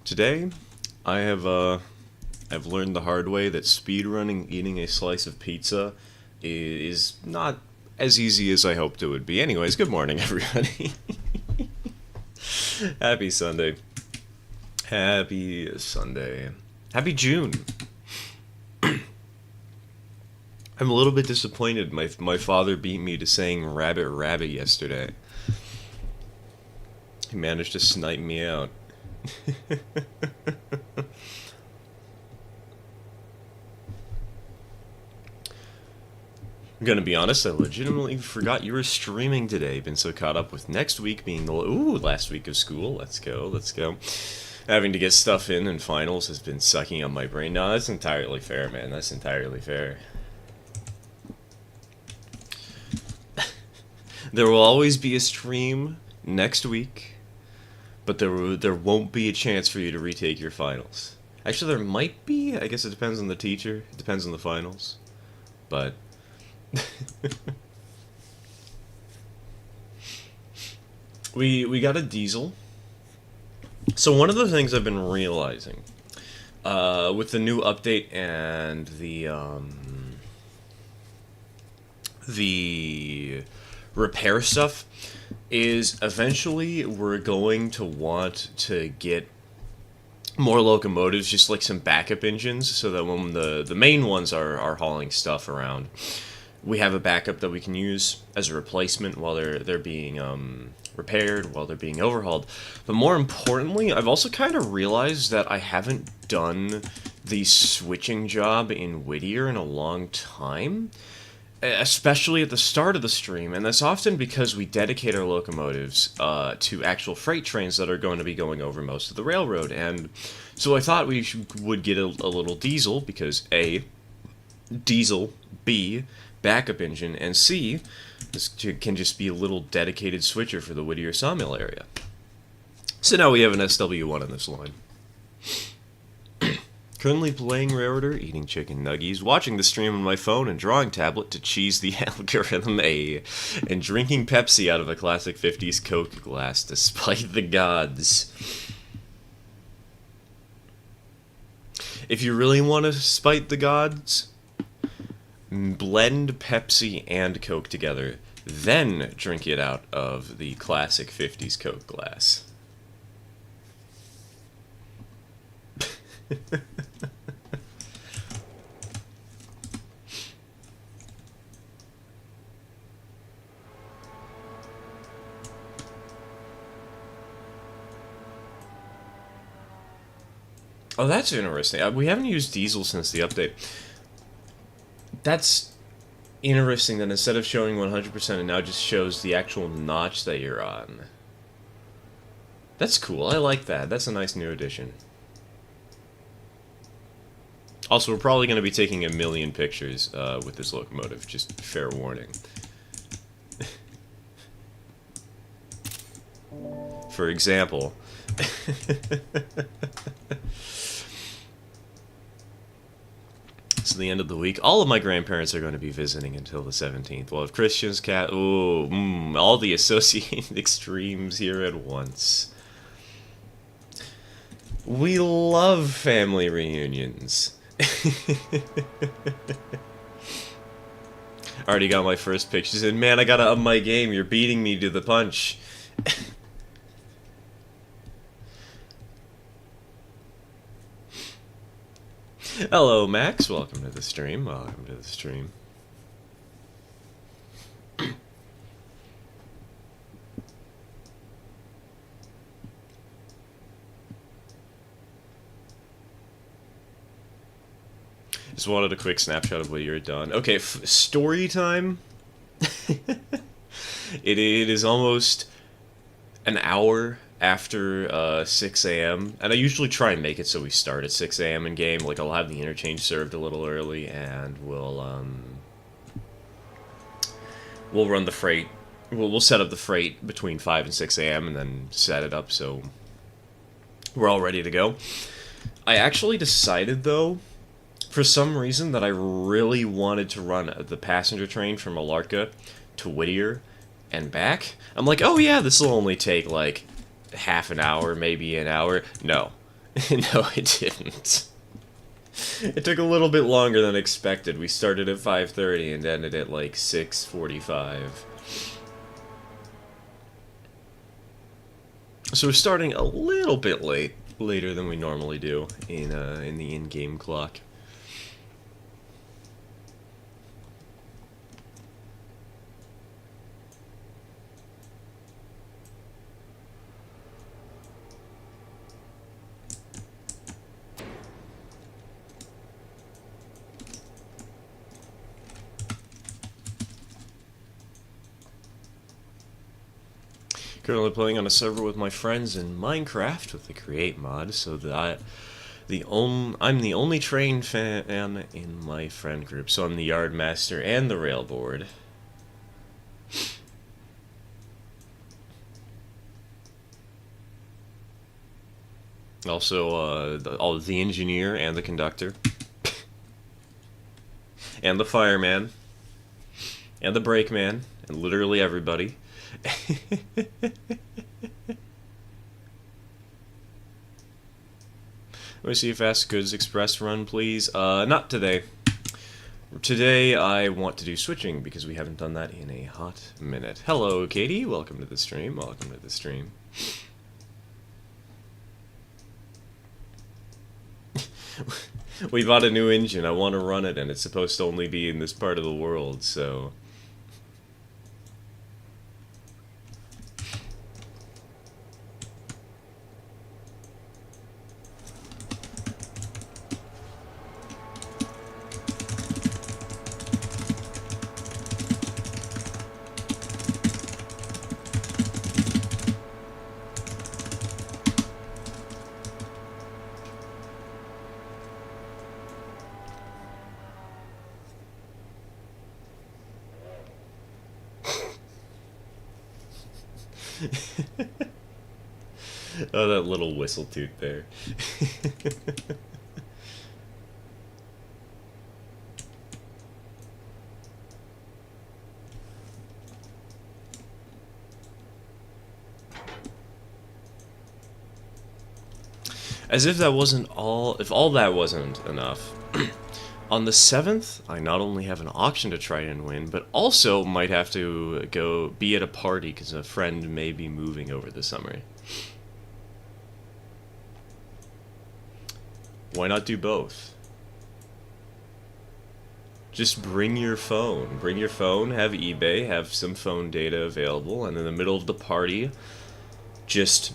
Today, I've learned the hard way that speedrunning eating a slice of pizza is not as easy as I hoped it would be. Anyways, good morning, everybody. Happy Sunday. Happy Sunday. Happy June. I'm a little bit disappointed. My father beat me to saying rabbit rabbit yesterday. He managed to snipe me out. I'm gonna be honest, I legitimately forgot you were streaming today. Been so caught up with next week being the last week of school. Let's go. Having to get stuff in and finals has been sucking up my brain. No, that's entirely fair, man. That's entirely fair. There will always be a stream next week, but there won't be a chance for you to retake your finals. Actually, there might be. I guess it depends on the teacher. It depends on the finals. But we got a diesel. So one of the things I've been realizing with the new update and the repair stuff is eventually we're going to want to get more locomotives, just like some backup engines, so that when the main ones are hauling stuff around, we have a backup that we can use as a replacement while they're being repaired, while they're being overhauled. But more importantly, I've also kind of realized that I haven't done the switching job in Whittier in a long time, especially at the start of the stream, and that's often because we dedicate our locomotives to actual freight trains that are going to be going over most of the railroad, and so I thought we would get a little diesel, because A, diesel, B, backup engine, and C, this can just be a little dedicated switcher for the Whittier sawmill area. So now we have an SW1 in this line. Currently playing Railroader, eating chicken nuggies, watching the stream on my phone and drawing tablet to cheese the algorithm A, and drinking Pepsi out of a classic 50s Coke glass despite the gods. If you really want to spite the gods, blend Pepsi and Coke together, then drink it out of the classic 50s Coke glass. Oh, that's interesting. We haven't used diesel since the update. That's interesting that instead of showing 100%, it now just shows the actual notch that you're on. That's cool. I like that. That's a nice new addition. Also, we're probably going to be taking a million pictures with this locomotive. Just fair warning. For example... It's the end of the week. All of my grandparents are going to be visiting until the 17th. Well, if Christian's cat... all the associated extremes here at once. We love family reunions. Already got my first picture. She said, man, I gotta up my game. You're beating me to the punch. Hello, Max. Welcome to the stream. Just wanted a quick snapshot of what you're done. Okay, story time. It is almost an hour after 6 a.m. and I usually try and make it so we start at 6 a.m. in game. Like, I'll have the interchange served a little early, and we'll run the freight. We'll set up the freight between 5 and 6 a.m. and then set it up so we're all ready to go. I actually decided, though, for some reason, that I really wanted to run the passenger train from Malartka to Whittier and back. I'm like, oh yeah, this will only take like half an hour, maybe an hour. No, No, it didn't. It took a little bit longer than expected. We started at 5:30 and ended at like 6:45. So we're starting a little bit later than we normally do in the in-game clock. Currently playing on a server with my friends in Minecraft with the Create mod, so that I'm the only train fan in my friend group. So I'm the Yard Master and the Railboard. Also, the engineer and the conductor, and the fireman, and the brakeman, and literally everybody. Let me see a Fast Goods Express run, please. Not today. Today I want to do switching because we haven't done that in a hot minute. Hello, Katie. Welcome to the stream. Welcome to the stream. We bought a new engine. I want to run it, and it's supposed to only be in this part of the world, so... Oh, that little whistle toot there. As if that wasn't all, if all that wasn't enough. On the 7th, I not only have an auction to try and win, but also might have to go be at a party because a friend may be moving over the summer. Why not do both? Just bring your phone. Bring your phone, have eBay, have some phone data available, and in the middle of the party, just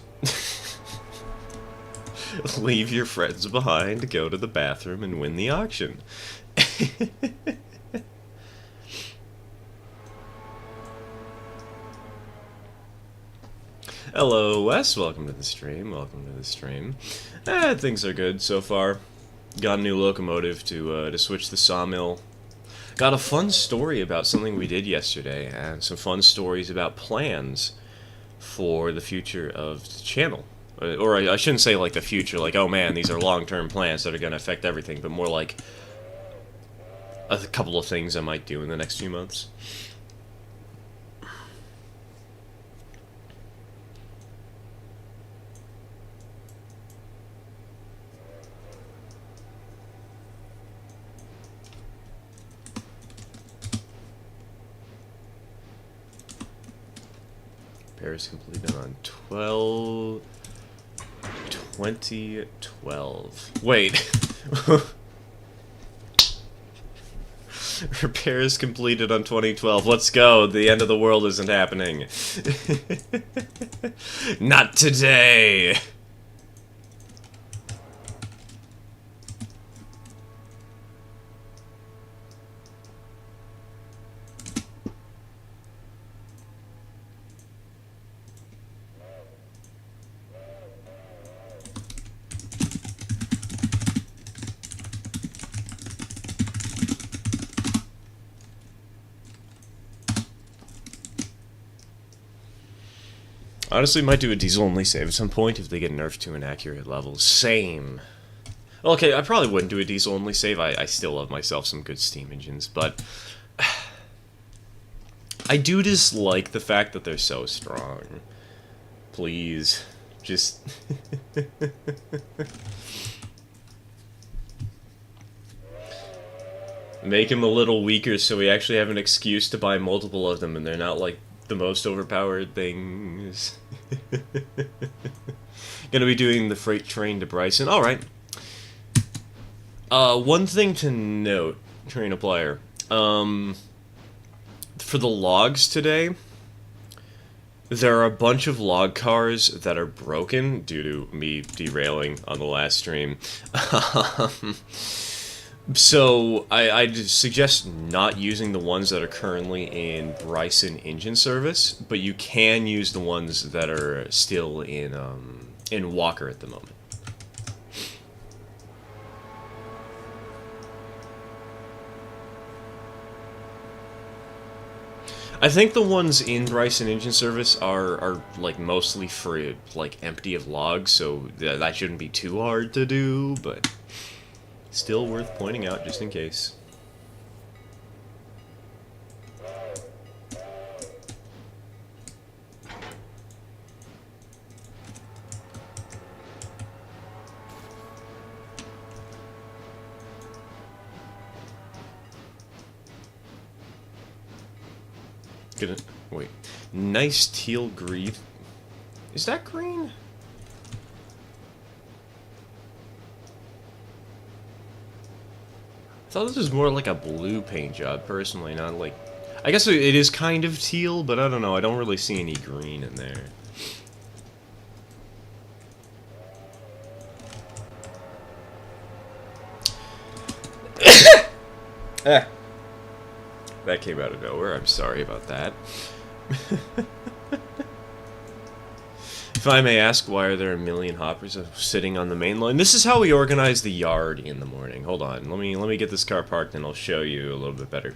leave your friends behind, go to the bathroom, and win the auction. Hello, Wes. Welcome to the stream. Welcome to the stream. Things are good so far. Got a new locomotive to switch the sawmill. Got a fun story about something we did yesterday, and some fun stories about plans for the future of the channel. Or I shouldn't say like the future, like, oh man, these are long-term plans that are going to affect everything, but more like a couple of things I might do in the next few months. Paris completed on 2012. Wait. Repairs completed on 2012. Let's go. The end of the world isn't happening. Not today. Honestly, might do a diesel-only save at some point if they get nerfed to inaccurate levels. Same. Okay, I probably wouldn't do a diesel-only save. I still love myself some good steam engines, but... I do dislike the fact that they're so strong. Please. Just... make him a little weaker so we actually have an excuse to buy multiple of them and they're not like the most overpowered things. Gonna be doing the freight train to Bryson. Alright. One thing to note, train applier. For the logs today, there are a bunch of log cars that are broken due to me derailing on the last stream. So, I'd suggest not using the ones that are currently in Bryson engine service, but you can use the ones that are still in Walker at the moment. I think the ones in Bryson engine service are like mostly for like empty of logs, so that shouldn't be too hard to do, but still worth pointing out just in case. Gonna wait. Nice teal green. Is that green? I thought this was more like a blue paint job, personally, not like... I guess it is kind of teal, but I don't know. I don't really see any green in there. Ah. That came out of nowhere. I'm sorry about that. If I may ask, why are there a million hoppers sitting on the main line? This is how we organize the yard in the morning. Hold on. Let me get this car parked and I'll show you a little bit better.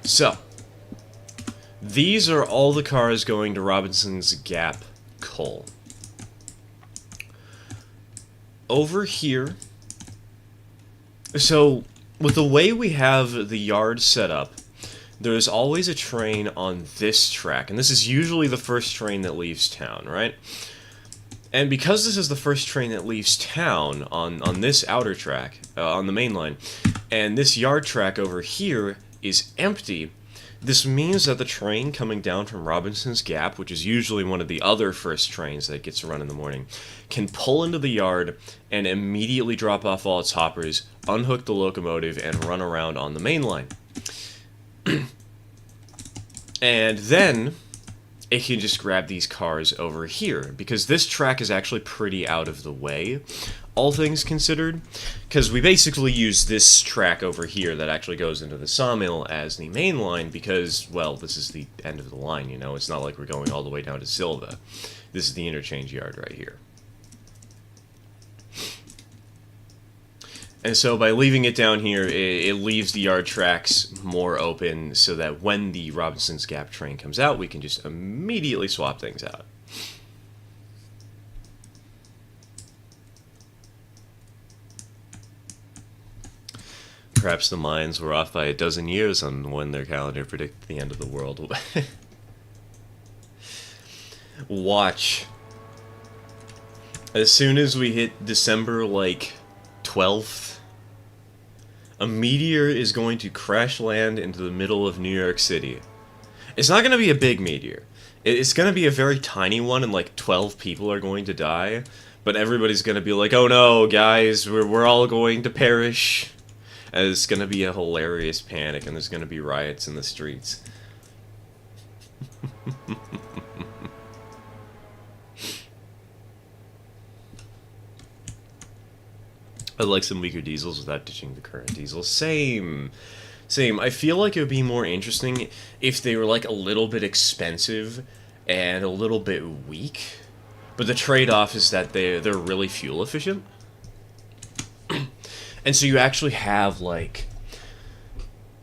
So, these are all the cars going to Robinson's Gap coal. Over here, so with the way we have the yard set up, there's always a train on this track, and this is usually the first train that leaves town, right? And because this is the first train that leaves town on this outer track, on the main line, and this yard track over here is empty, this means that the train coming down from Robinson's Gap, which is usually one of the other first trains that gets run in the morning, can pull into the yard and immediately drop off all its hoppers, unhook the locomotive, and run around on the main line. And then it can just grab these cars over here, because this track is actually pretty out of the way, all things considered, because we basically use this track over here that actually goes into the sawmill as the main line, because, well, this is the end of the line, you know, it's not like we're going all the way down to Silva. This is the interchange yard right here. And so by leaving it down here, it leaves the yard tracks more open so that when the Robinson's Gap train comes out, we can just immediately swap things out. Perhaps the Mayans were off by a dozen years on when their calendar predicted the end of the world. Watch. As soon as we hit December, like, 12th, a meteor is going to crash land into the middle of New York City. It's not going to be a big meteor. It's going to be a very tiny one, and like 12 people are going to die. But everybody's going to be like, oh no, guys, we're all going to perish. And it's going to be a hilarious panic, and there's going to be riots in the streets. I'd like some weaker diesels without ditching the current diesels. Same. I feel like it would be more interesting if they were like a little bit expensive and a little bit weak. But the trade-off is that they're really fuel efficient. And so you actually have, like,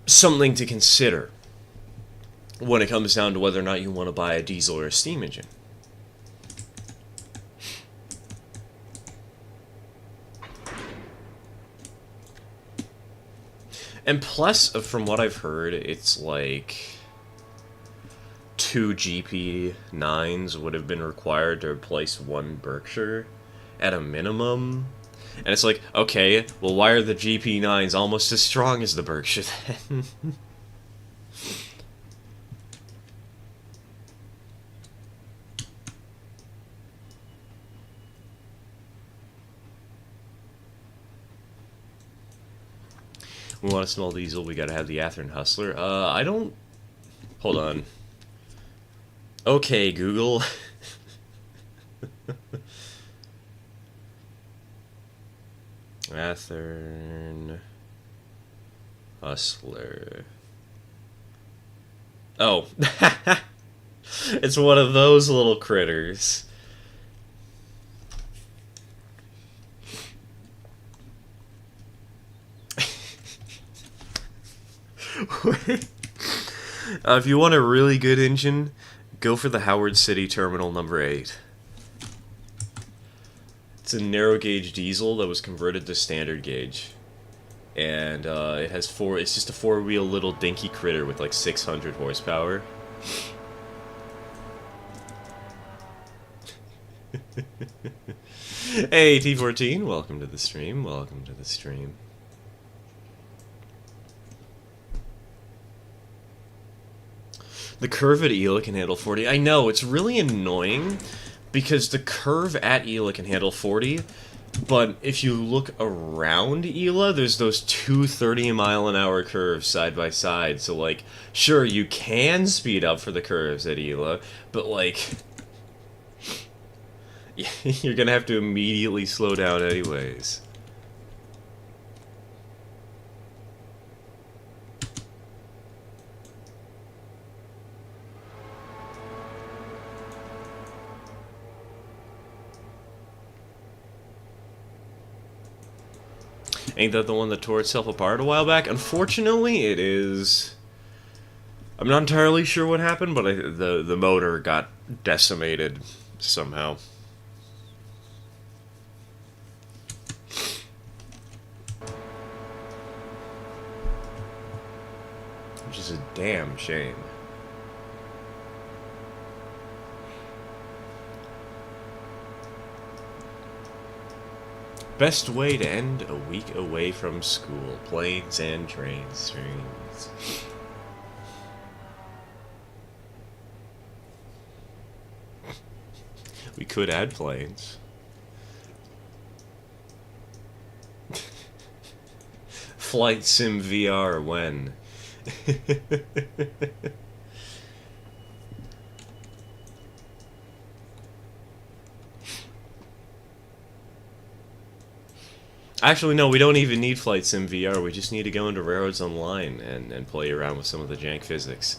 something to consider when it comes down to whether or not you want to buy a diesel or a steam engine. And plus, from what I've heard, it's like 2 GP9s would have been required to replace one Berkshire at a minimum. And it's like, okay, well, why are the GP9s almost as strong as the Berkshire then? We want a small diesel, we gotta have the Athearn Hustler. I don't... Hold on. Okay, Google. Athearn Hustler. Oh. It's one of those little critters. If you want a really good engine, go for the Howard City Terminal number 8. It's a narrow gauge diesel that was converted to standard gauge. And it has it's just a 4-wheel little dinky critter with like 600 horsepower. Hey, T14, welcome to the stream, welcome to the stream. The curve at Ela can handle 40. I know, it's really annoying because the curve at Ela can handle 40, but if you look around Ela, there's those two 30-mile-an-hour curves side by side. So, like, sure, you can speed up for the curves at Ela, but, like, you're gonna have to immediately slow down anyways. Ain't that the one that tore itself apart a while back? Unfortunately, it is. I'm not entirely sure what happened, but the motor got decimated somehow. Which is a damn shame. Best way to end a week away from school. Planes and trains. We could add planes. Flight Sim VR when? Actually, no, we don't even need Flight Sim VR. We just need to go into Railroads Online and play around with some of the jank physics.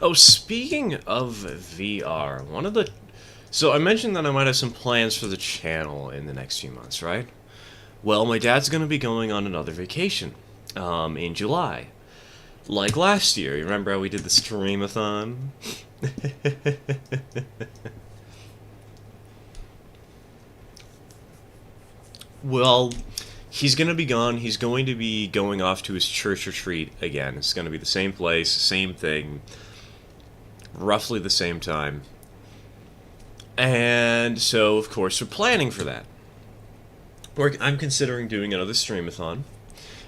Oh, speaking of VR, so I mentioned that I might have some plans for the channel in the next few months, right? Well, my dad's going to be going on another vacation, in July. Like last year, you remember how we did the streamathon? Well, he's going to be gone. He's going to be going off to his church retreat again. It's going to be the same place, same thing. Roughly the same time. And so, of course, we're planning for that. I'm considering doing another streamathon,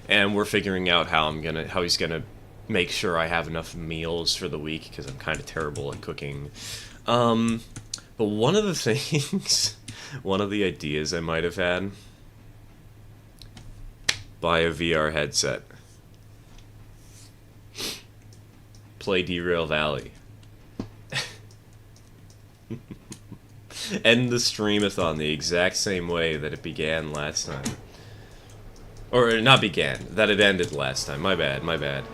and we're figuring out how he's gonna make sure I have enough meals for the week, because I'm kind of terrible at cooking. But one of the things, one of the ideas I might have had, buy a VR headset. Play Derail Valley. End the streamathon the exact same way that it began last time. Or not began, that it ended last time. My bad, my bad.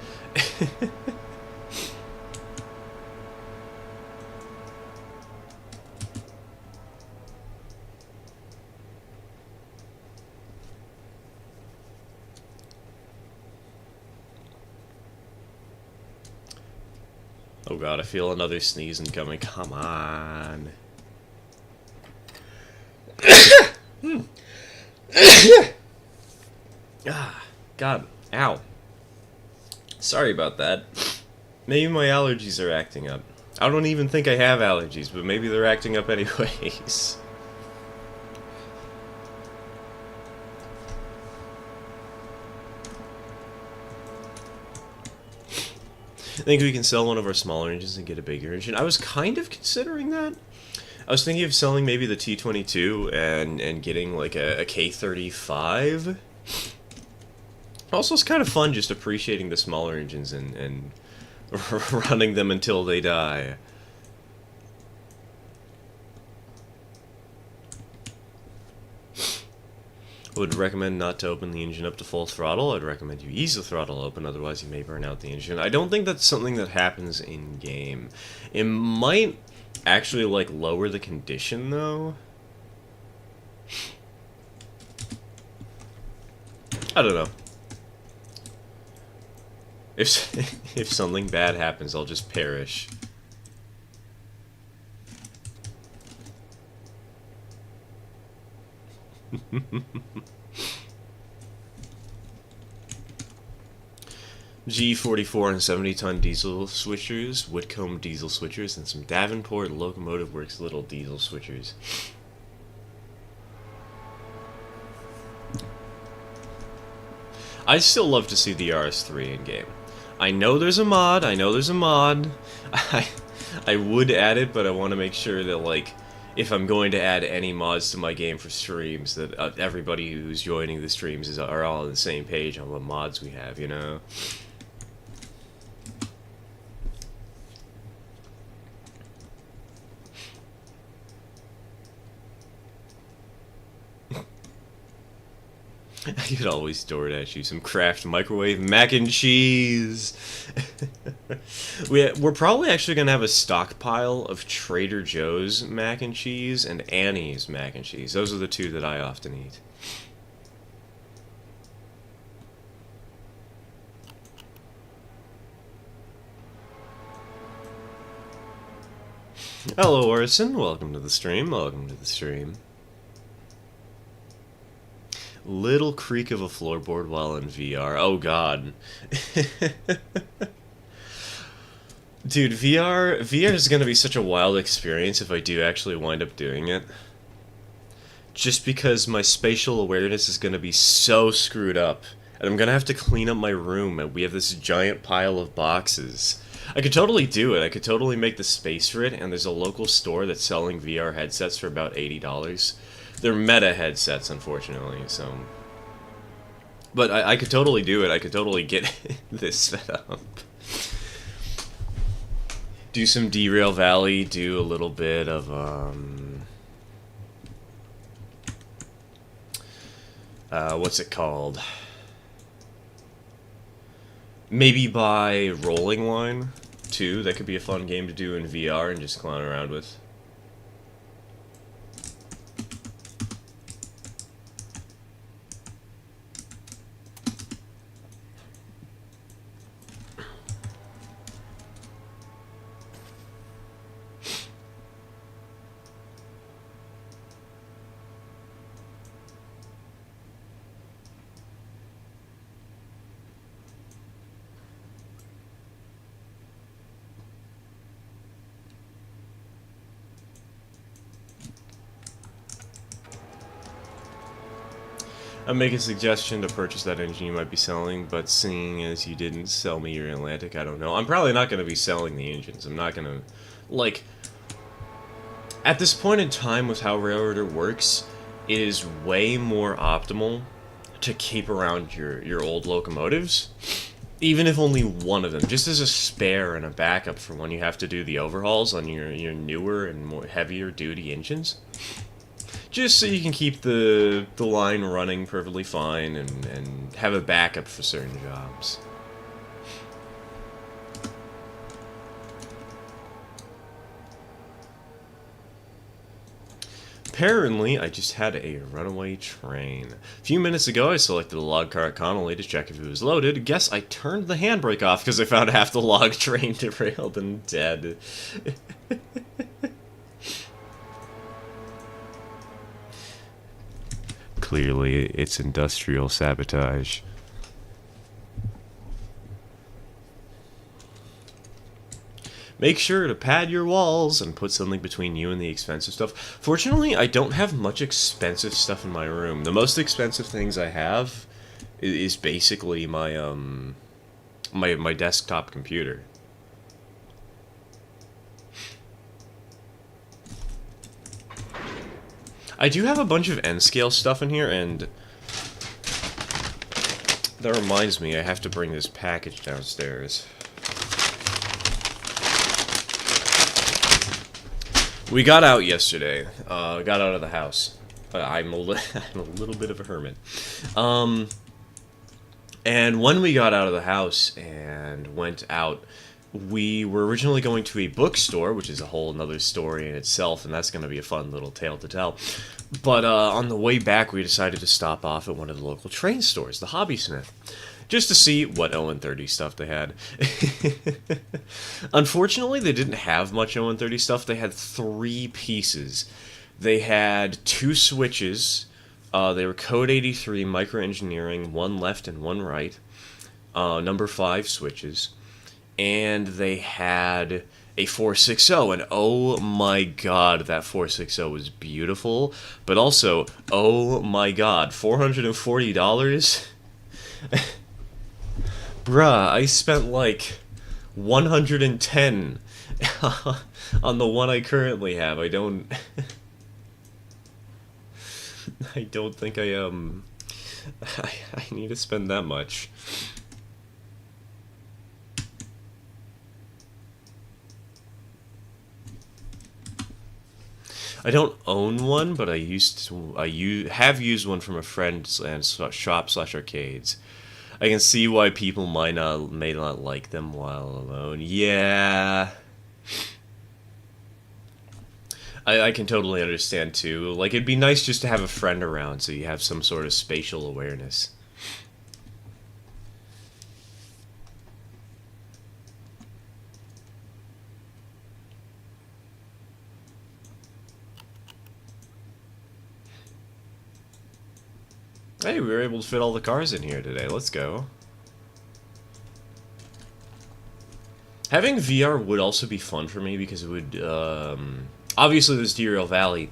Oh god, I feel another sneeze incoming. Come on. Ah, god. Ow. Sorry about that. Maybe my allergies are acting up. I don't even think I have allergies, but maybe they're acting up anyways. I think we can sell one of our smaller engines and get a bigger engine. I was kind of considering that. I was thinking of selling maybe the T-22 and getting like a K-35. Also, it's kind of fun just appreciating the smaller engines and running them until they die. Would recommend not to open the engine up to full throttle. I'd recommend you ease the throttle open, otherwise you may burn out the engine. I don't think that's something that happens in-game. It might actually, like, lower the condition, though. I don't know. If something bad happens, I'll just perish. G44 and 70-ton diesel switchers, Whitcomb diesel switchers, and some Davenport Locomotive Works little diesel switchers. I still love to see the RS3 in game. I know there's a mod. I would add it, but I want to make sure that, like, if I'm going to add any mods to my game for streams, that everybody who's joining the streams are all on the same page on what mods we have, you know? I could always DoorDash you some Kraft microwave mac and cheese. We're probably actually going to have a stockpile of Trader Joe's mac and cheese and Annie's mac and cheese. Those are the two that I often eat. Hello, Orson. Welcome to the stream. Welcome to the stream. Little creak of a floorboard while in VR. Oh god. Dude, VR is going to be such a wild experience if I do actually wind up doing it. Just because my spatial awareness is going to be so screwed up. And I'm going to have to clean up my room, and we have this giant pile of boxes. I could totally do it. I could totally make the space for it, and there's a local store that's selling VR headsets for about $80. They're meta headsets, unfortunately, so... But I could totally do it. I could totally get this set up. Do some Derail Valley, do a little bit of, what's it called? Maybe buy Rolling Line, too. That could be a fun game to do in VR and just clown around with. I'd make a suggestion to purchase that engine you might be selling, but seeing as you didn't sell me your Atlantic, I don't know. I'm probably not going to be selling the engines. I'm not going to... Like, at this point in time with how Railroader works, it is way more optimal to keep around your old locomotives, even if only one of them, just as a spare and a backup for when you have to do the overhauls on your newer and more heavier duty engines. just so you can keep the line running perfectly fine and have a backup for certain jobs. Apparently, I just had a runaway train. A few minutes ago, I selected a log car at Connolly to check if it was loaded. Guess I turned the handbrake off because I found half the log train derailed and dead. Clearly, it's industrial sabotage. Make sure to pad your walls and put something between you and the expensive stuff. Fortunately, I don't have much expensive stuff in my room. The most expensive things I have is basically my desktop computer. I do have a bunch of N-scale stuff in here, and that reminds me I have to bring this package downstairs. We got out yesterday. Got out of the house. I'm a little bit of a hermit. And when we got out of the house and went out, we were originally going to a bookstore, which is a whole another story in itself, and that's going to be a fun little tale to tell. But on the way back, we decided to stop off at one of the local train stores, the Hobbysmith, just to see what Owen 30 stuff they had. Unfortunately, they didn't have much Owen 30 stuff. They had 3 pieces. They had 2 switches. They were code 83 microengineering, 1 left and 1 right. Number 5 switches. And they had a 460, and oh my god, that 460 was beautiful. But also, oh my god, $440? Bruh, I spent like 110 on the one I currently have. I don't think I need to spend that much. I don't own one, but I have used one from a friend and shop/arcades. I can see why people may not like them while alone. Yeah. I can totally understand too. Like, it'd be nice just to have a friend around so you have some sort of spatial awareness. Hey, we were able to fit all the cars in here today. Let's go. Having VR would also be fun for me because it would, obviously there's Deer Valley,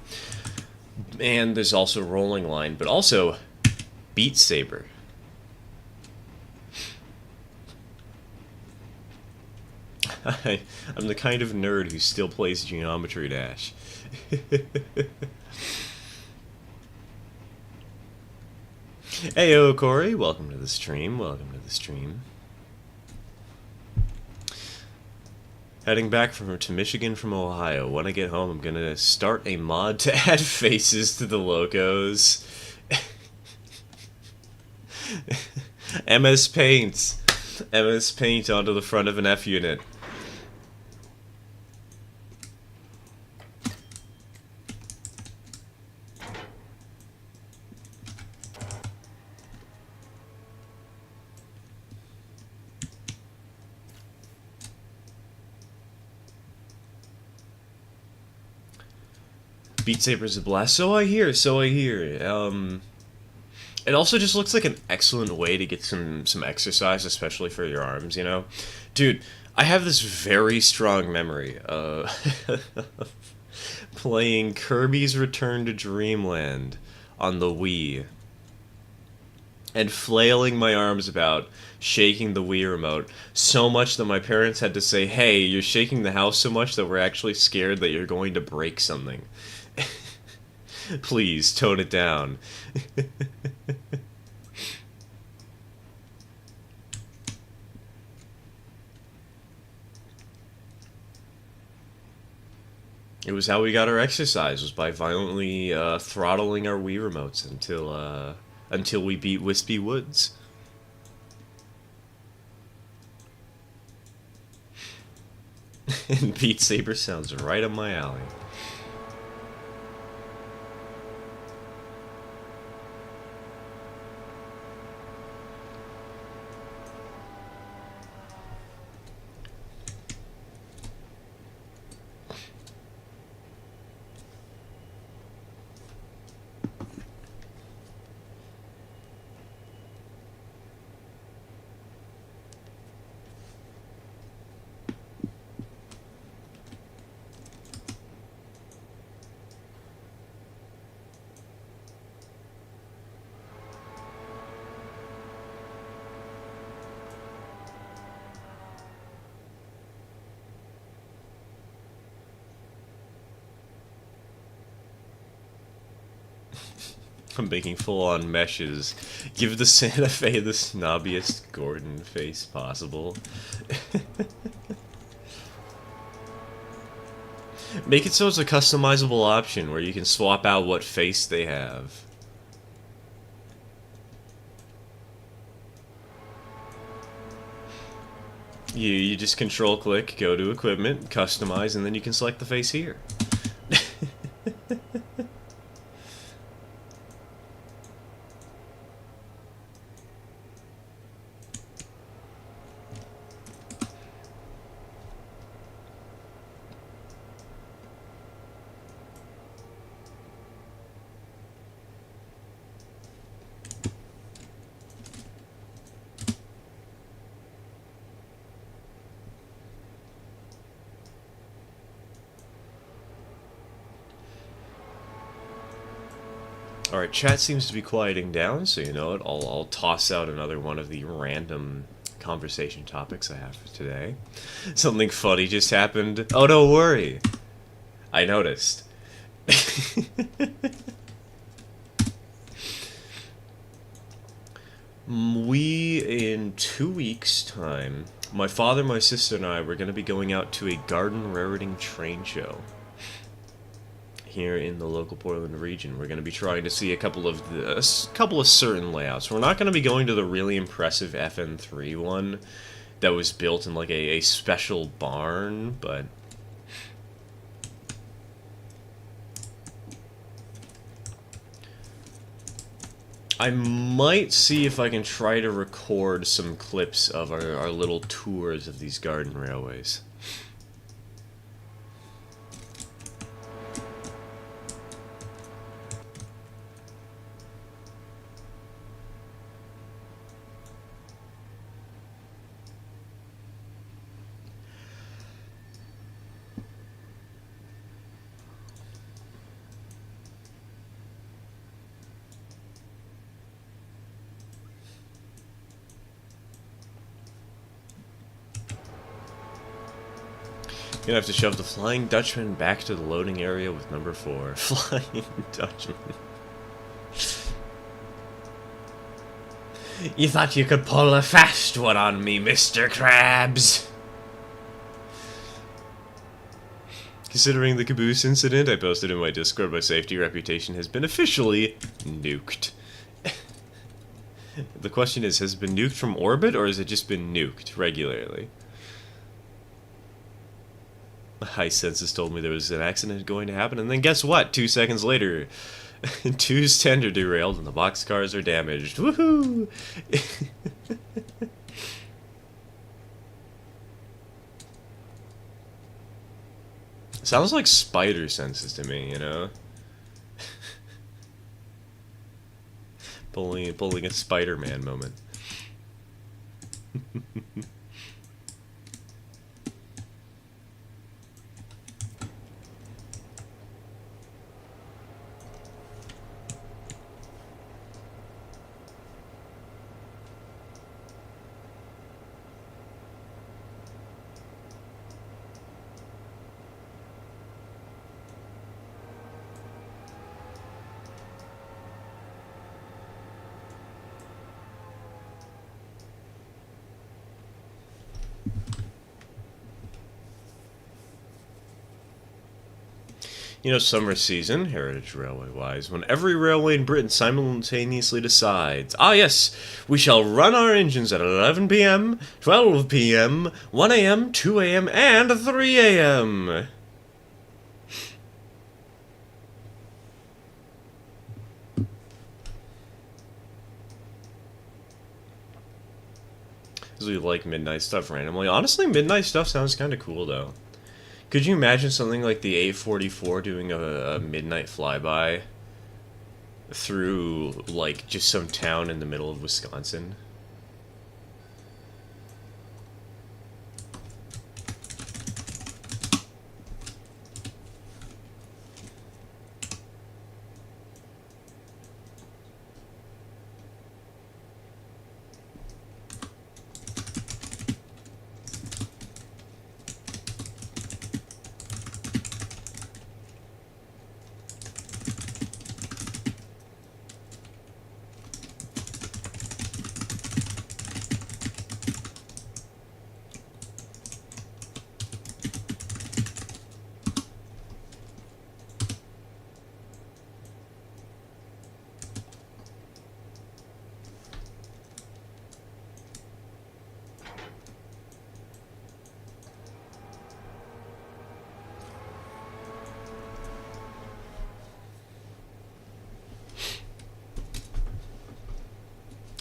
and there's also Rolling Line, but also Beat Saber. I'm the kind of nerd who still plays Geometry Dash. Heyo, Corey. Welcome to the stream. Welcome to the stream. Heading back to Michigan from Ohio. When I get home, I'm gonna start a mod to add faces to the locos. MS Paint. MS Paint onto the front of an F unit. Beat Saber's a blast. So I hear, so I hear. It also just looks like an excellent way to get some exercise, especially for your arms, you know? Dude, I have this very strong memory of playing Kirby's Return to Dreamland on the Wii and flailing my arms about, shaking the Wii remote, so much that my parents had to say, hey, you're shaking the house so much that we're actually scared that you're going to break something. Please, tone it down. It was how we got our exercise, was by violently throttling our Wii remotes until we beat Wispy Woods. And Beat Saber sounds right up my alley. I'm making full-on meshes. Give the Santa Fe the snobbiest Gordon face possible. Make it so it's a customizable option where you can swap out what face they have. You just control-click, go to equipment, customize, and then you can select the face here. Alright, chat seems to be quieting down, so you know what, I'll toss out another one of the random conversation topics I have for today. Something funny just happened. Oh, don't worry. I noticed. In 2 weeks' time, my father, my sister, and I were going to be going out to a garden rareting train show here in the local Portland region. We're going to be trying to see a couple of certain layouts. We're not going to be going to the really impressive FN3 one that was built in like a special barn, but I might see if I can try to record some clips of our little tours of these garden railways. You're gonna have to shove the Flying Dutchman back to the loading area with number 4. Flying Dutchman. You thought you could pull a fast one on me, Mr. Krabs? Considering the caboose incident I posted in my Discord, my safety reputation has been officially nuked. The question is, has it been nuked from orbit, or has it just been nuked regularly? High senses told me there was an accident going to happen, and then guess what? 2 seconds later, 2's tender derailed and the boxcars are damaged. Woohoo! Sounds like spider senses to me, you know? pulling a Spider-Man moment. You know, summer season, heritage railway-wise, when every railway in Britain simultaneously decides, ah yes, we shall run our engines at 11 p.m., 12 p.m., 1 a.m., 2 a.m., and 3 a.m. Because we like midnight stuff randomly. Honestly, midnight stuff sounds kind of cool, though. Could you imagine something like the 844 doing a midnight flyby through, like, just some town in the middle of Wisconsin?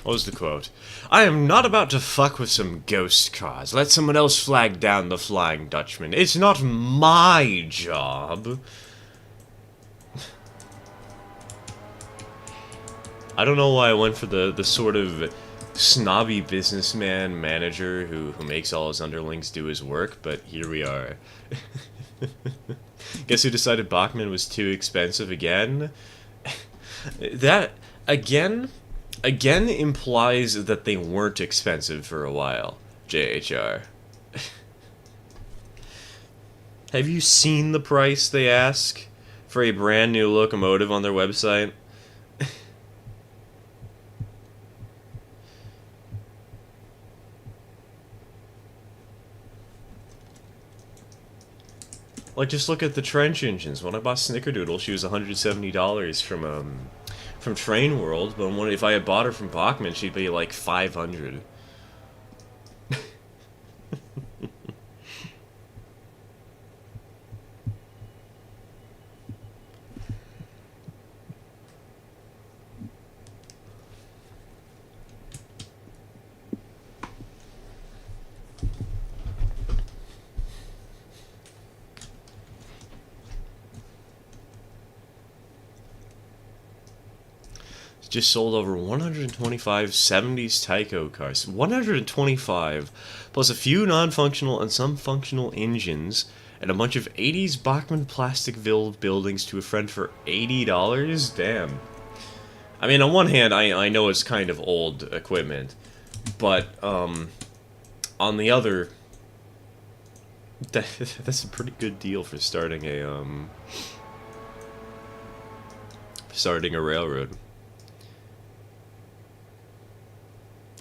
What was the quote? I am not about to fuck with some ghost cars. Let someone else flag down the Flying Dutchman. It's not my job. I don't know why I went for the sort of snobby businessman manager who makes all his underlings do his work, but here we are. Guess who decided Bachmann was too expensive again? That, again implies that they weren't expensive for a while, JHR. Have you seen the price they ask for a brand new locomotive on their website? Like, just look at the trench engines. When I bought Snickerdoodle, she was $170 from Train World, but if I had bought her from Bachmann, she'd be like $500. Just sold over 125 70s Tyco cars. 125, plus a few non-functional and some functional engines, and a bunch of 80s Bachmann plastic-filled buildings to a friend for $80? Damn. I mean, on one hand, I know it's kind of old equipment, but, on the other, that's a pretty good deal for starting a railroad.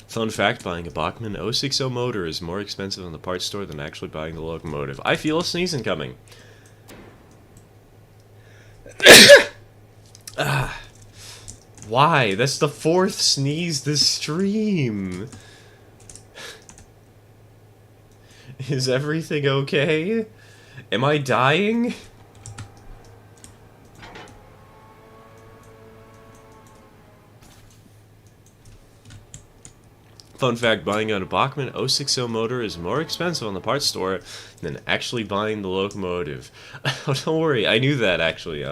Fun fact, buying a Bachmann 060 motor is more expensive in the parts store than actually buying the locomotive. I feel a sneezing coming. Why? That's the 4th sneeze this stream. Is everything okay? Am I dying? Fun fact, buying a Bachmann 060 motor is more expensive on the parts store than actually buying the locomotive. Oh, don't worry, I knew that, actually.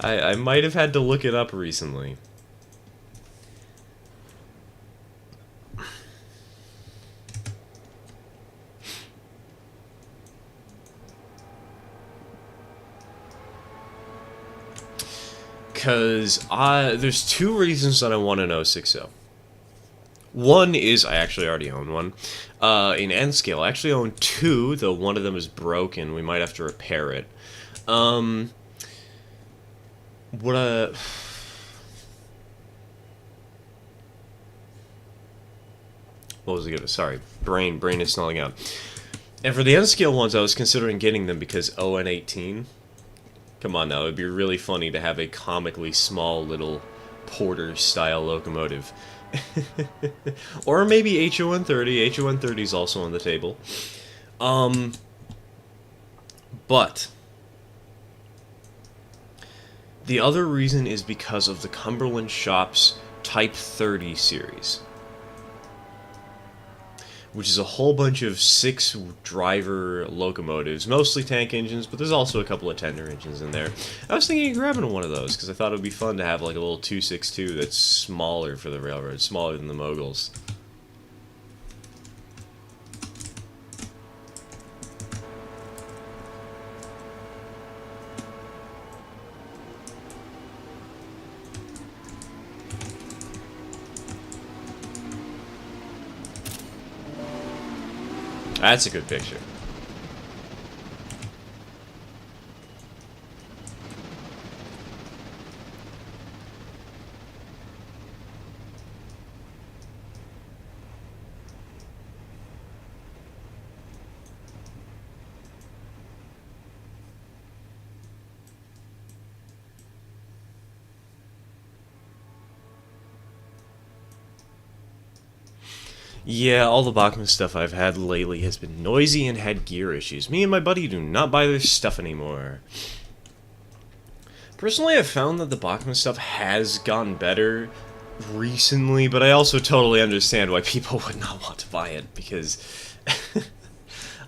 I might have had to look it up recently. Because there's 2 reasons that I want an 060. One is I actually already own one. In N scale, I actually own 2, though one of them is broken. We might have to repair it. What was it gonna? Sorry, brain is snelling out. And for the N-scale ones, I was considering getting them because ON18. Come on now, it'd be really funny to have a comically small little Porter-style locomotive. Or maybe HO130. HO130 is also on the table. But the other reason is because of the Cumberland Shop's Type 30 series, which is a whole bunch of 6-driver locomotives, mostly tank engines, but there's also a couple of tender engines in there. I was thinking of grabbing one of those, because I thought it would be fun to have like a little 262 that's smaller for the railroad, smaller than the Moguls. That's a good picture. Yeah, all the Bachmann stuff I've had lately has been noisy and had gear issues. Me and my buddy do not buy their stuff anymore. Personally, I've found that the Bachmann stuff has gotten better recently, but I also totally understand why people would not want to buy it, because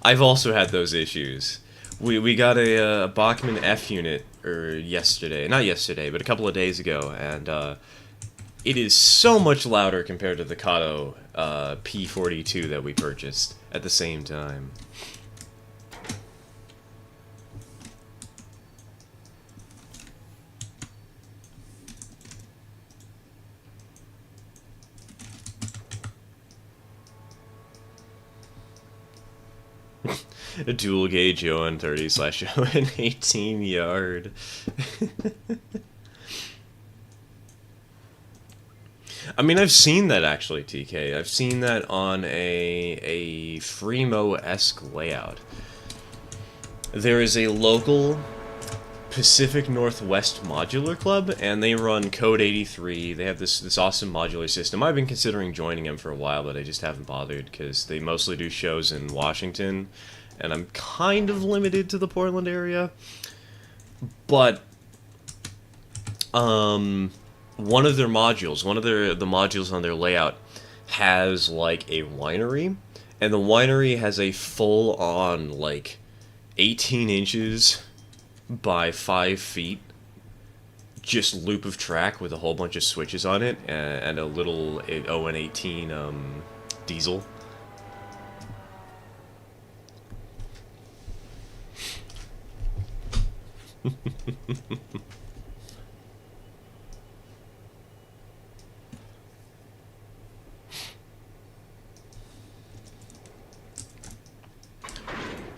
I've also had those issues. We got a Bachmann F unit, not yesterday, but a couple of days ago, and it is so much louder compared to the Kato P42 that we purchased at the same time. A dual gauge ON30/ON18 yard. I mean, I've seen that actually, TK. I've seen that on a Fremo-esque layout. There is a local Pacific Northwest Modular Club, and they run Code 83. They have this awesome modular system. I've been considering joining them for a while, but I just haven't bothered because they mostly do shows in Washington, and I'm kind of limited to the Portland area. But one of their modules, the modules on their layout has like a winery, and the winery has a full-on like 18 inches by 5 feet just loop of track with a whole bunch of switches on it and a little ON18 diesel.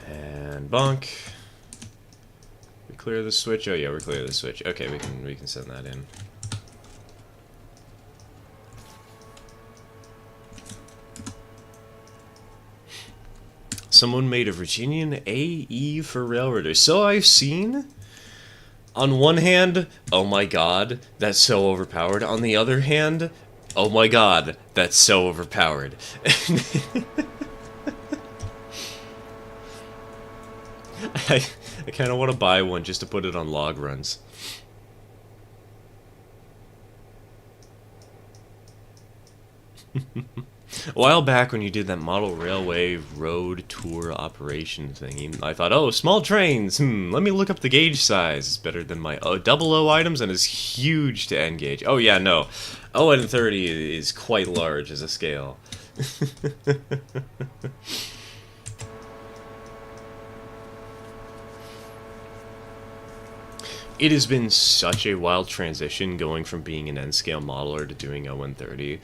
And bonk. We clear the switch. Oh yeah, we're clear the switch. Okay, we can send that in. Someone made a Virginian AE for railroaders. So I've seen. On one hand, oh my god, that's so overpowered. On the other hand, oh my god, that's so overpowered. I kind of want to buy one just to put it on log runs. A while back when you did that model railway road tour operation thing, I thought, oh, small trains, let me look up the gauge size. It's better than my double O items and is huge to N gauge. Oh yeah, no. ON30 is quite large as a scale. It has been such a wild transition going from being an N-scale modeler to doing ON30.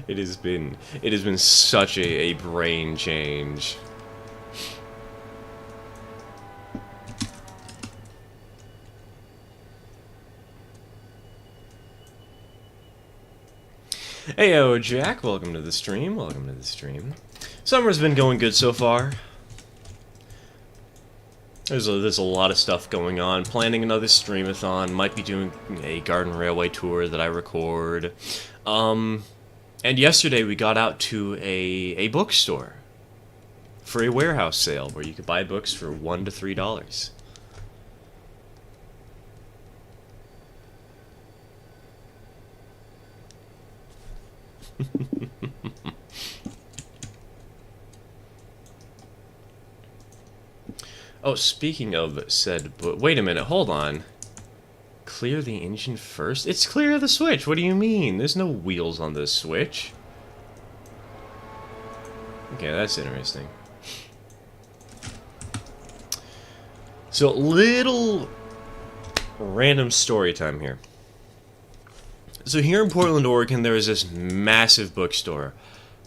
It has been such a brain change. Hey, Jack, welcome to the stream. Welcome to the stream. Summer's been going good so far. There's a lot of stuff going on. Planning another streamathon. Might be doing a Garden Railway tour that I record. And yesterday we got out to a bookstore for a warehouse sale where you could buy books for $1 to $3. Oh, speaking of said book, wait a minute, hold on. Clear the engine first? It's clear of the switch. What do you mean? There's no wheels on this switch. Okay, that's interesting. So, little random story time here. So here in Portland, Oregon, there is this massive bookstore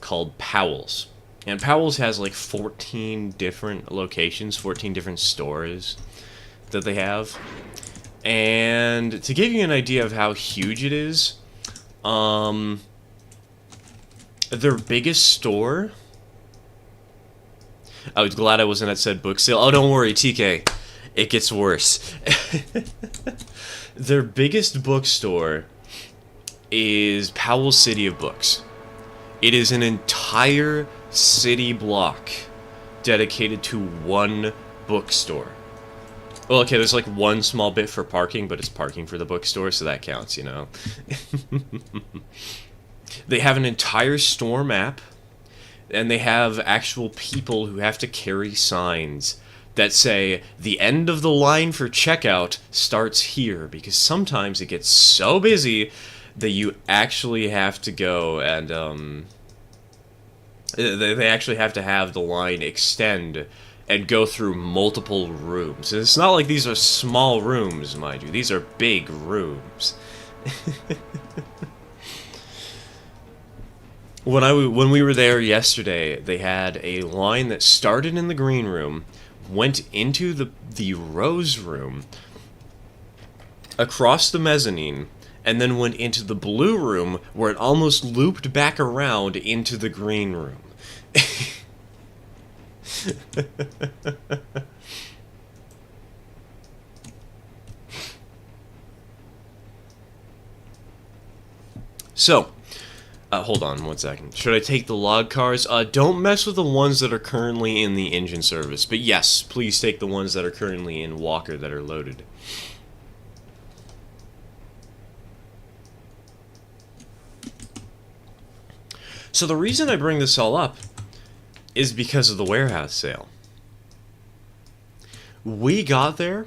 called Powell's. And Powell's has like 14 different locations, 14 different stores that they have. And to give you an idea of how huge it is, their biggest store... I was glad I wasn't at said book sale. Oh, don't worry, TK. It gets worse. Their biggest bookstore is Powell's City of Books. It is an entire city block dedicated to one bookstore. Well, okay, there's like one small bit for parking, but it's parking for the bookstore, so that counts, you know. They have an entire store map, and they have actual people who have to carry signs that say, the end of the line for checkout starts here, because sometimes it gets so busy that you actually have to go and, they actually have to have the line extend and go through multiple rooms. And it's not like these are small rooms, mind you. These are big rooms. When we were there yesterday, they had a line that started in the green room, went into the rose room, across the mezzanine, and then went into the blue room, where it almost looped back around into the green room. So, hold on one second. Should I take the log cars? Don't mess with the ones that are currently in the engine service. But yes, please take the ones that are currently in Walker that are loaded. So the reason I bring this all up is because of the warehouse sale. We got there,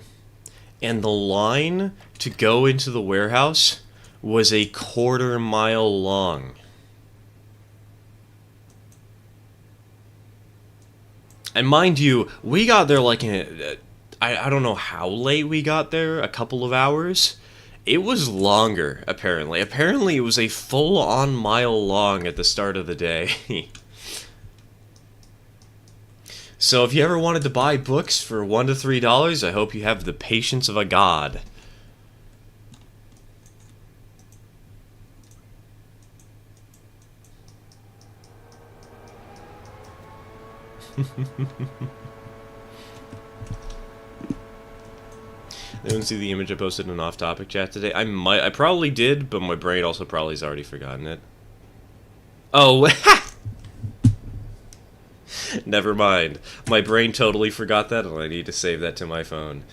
and the line to go into the warehouse was a quarter-mile long. And mind you, we got there like I don't know how late we got there, a couple of hours. It was longer, apparently. Apparently it was a full-on mile long at the start of the day. So if you ever wanted to buy books for $1 to $3, I hope you have the patience of a god. Anyone see the image I posted in an off-topic chat today? I probably did, but my brain also probably has already forgotten it. Oh, never mind. My brain totally forgot that, and I need to save that to my phone.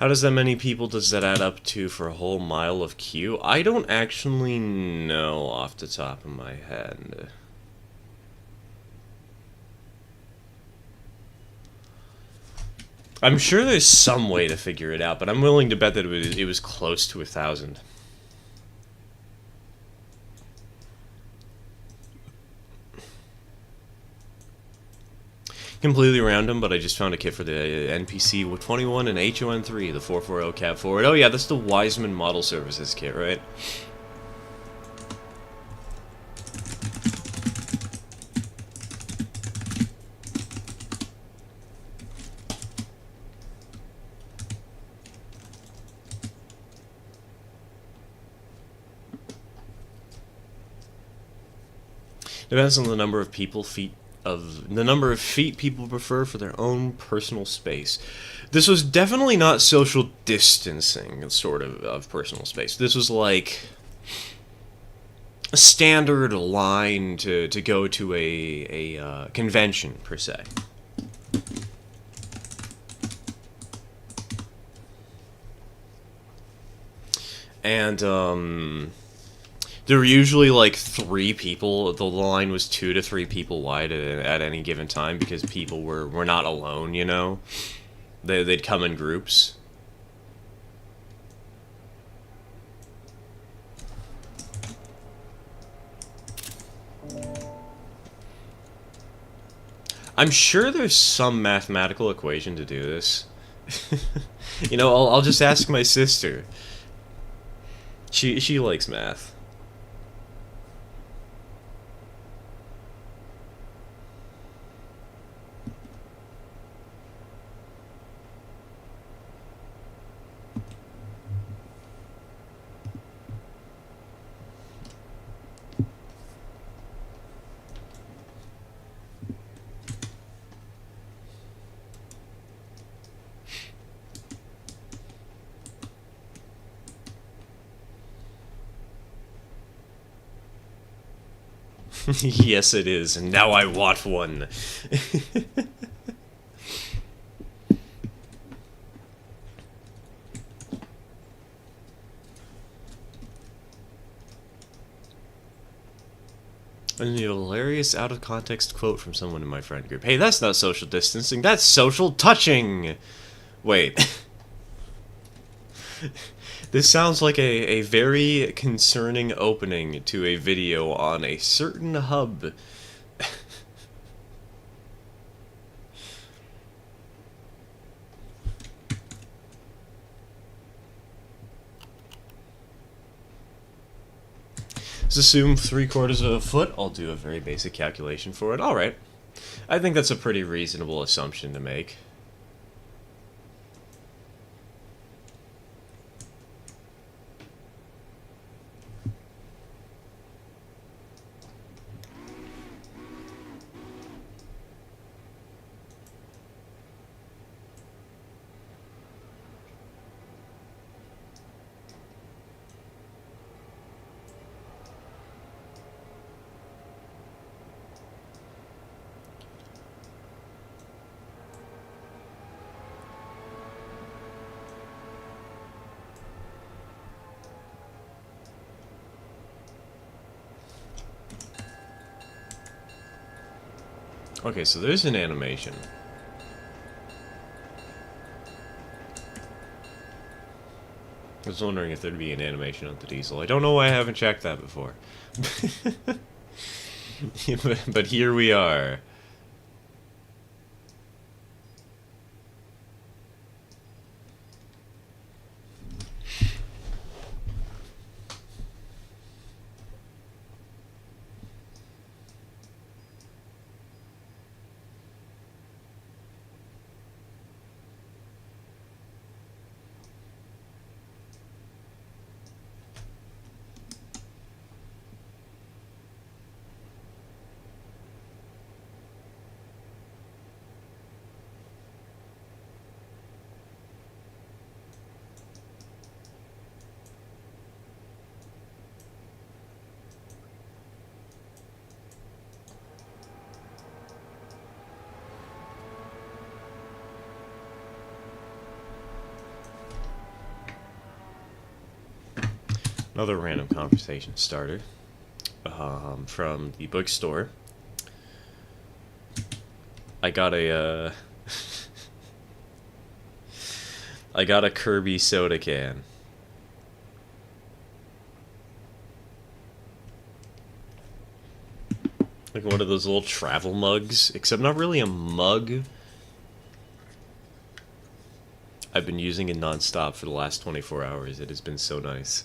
How does that many people does that add up to for a whole mile of queue? I don't actually know off the top of my head. I'm sure there's some way to figure it out, but I'm willing to bet that it was close to 1,000. Completely random, but I just found a kit for the NPC with 21 and HON3, the 440 cab forward. Oh yeah, that's the Wiseman Model Services kit, right? Depends on the number of feet people prefer for their own personal space. This was definitely not social distancing, sort of personal space. This was like a standard line to go to a convention, per se. And, there were usually like 3 people. The line was 2 to 3 people wide at any given time because people were not alone, you know? They'd come in groups. I'm sure there's some mathematical equation to do this. You know, I'll just ask my sister. She likes math. Yes, it is, and now I want one. I need a hilarious out-of-context quote from someone in my friend group. Hey, that's not social distancing, that's social touching! Wait. This sounds like a very concerning opening to a video on a certain hub. Let's assume 3/4 of a foot. I'll do a very basic calculation for it. Alright. I think that's a pretty reasonable assumption to make. Okay, so there's an animation. I was wondering if there'd be an animation on the diesel. I don't know why I haven't checked that before. But here we are. Another random conversation starter from the bookstore. I got a I got a Kirby soda can. Like one of those little travel mugs, except not really a mug. I've been using it nonstop for the last 24 hours. It has been so nice.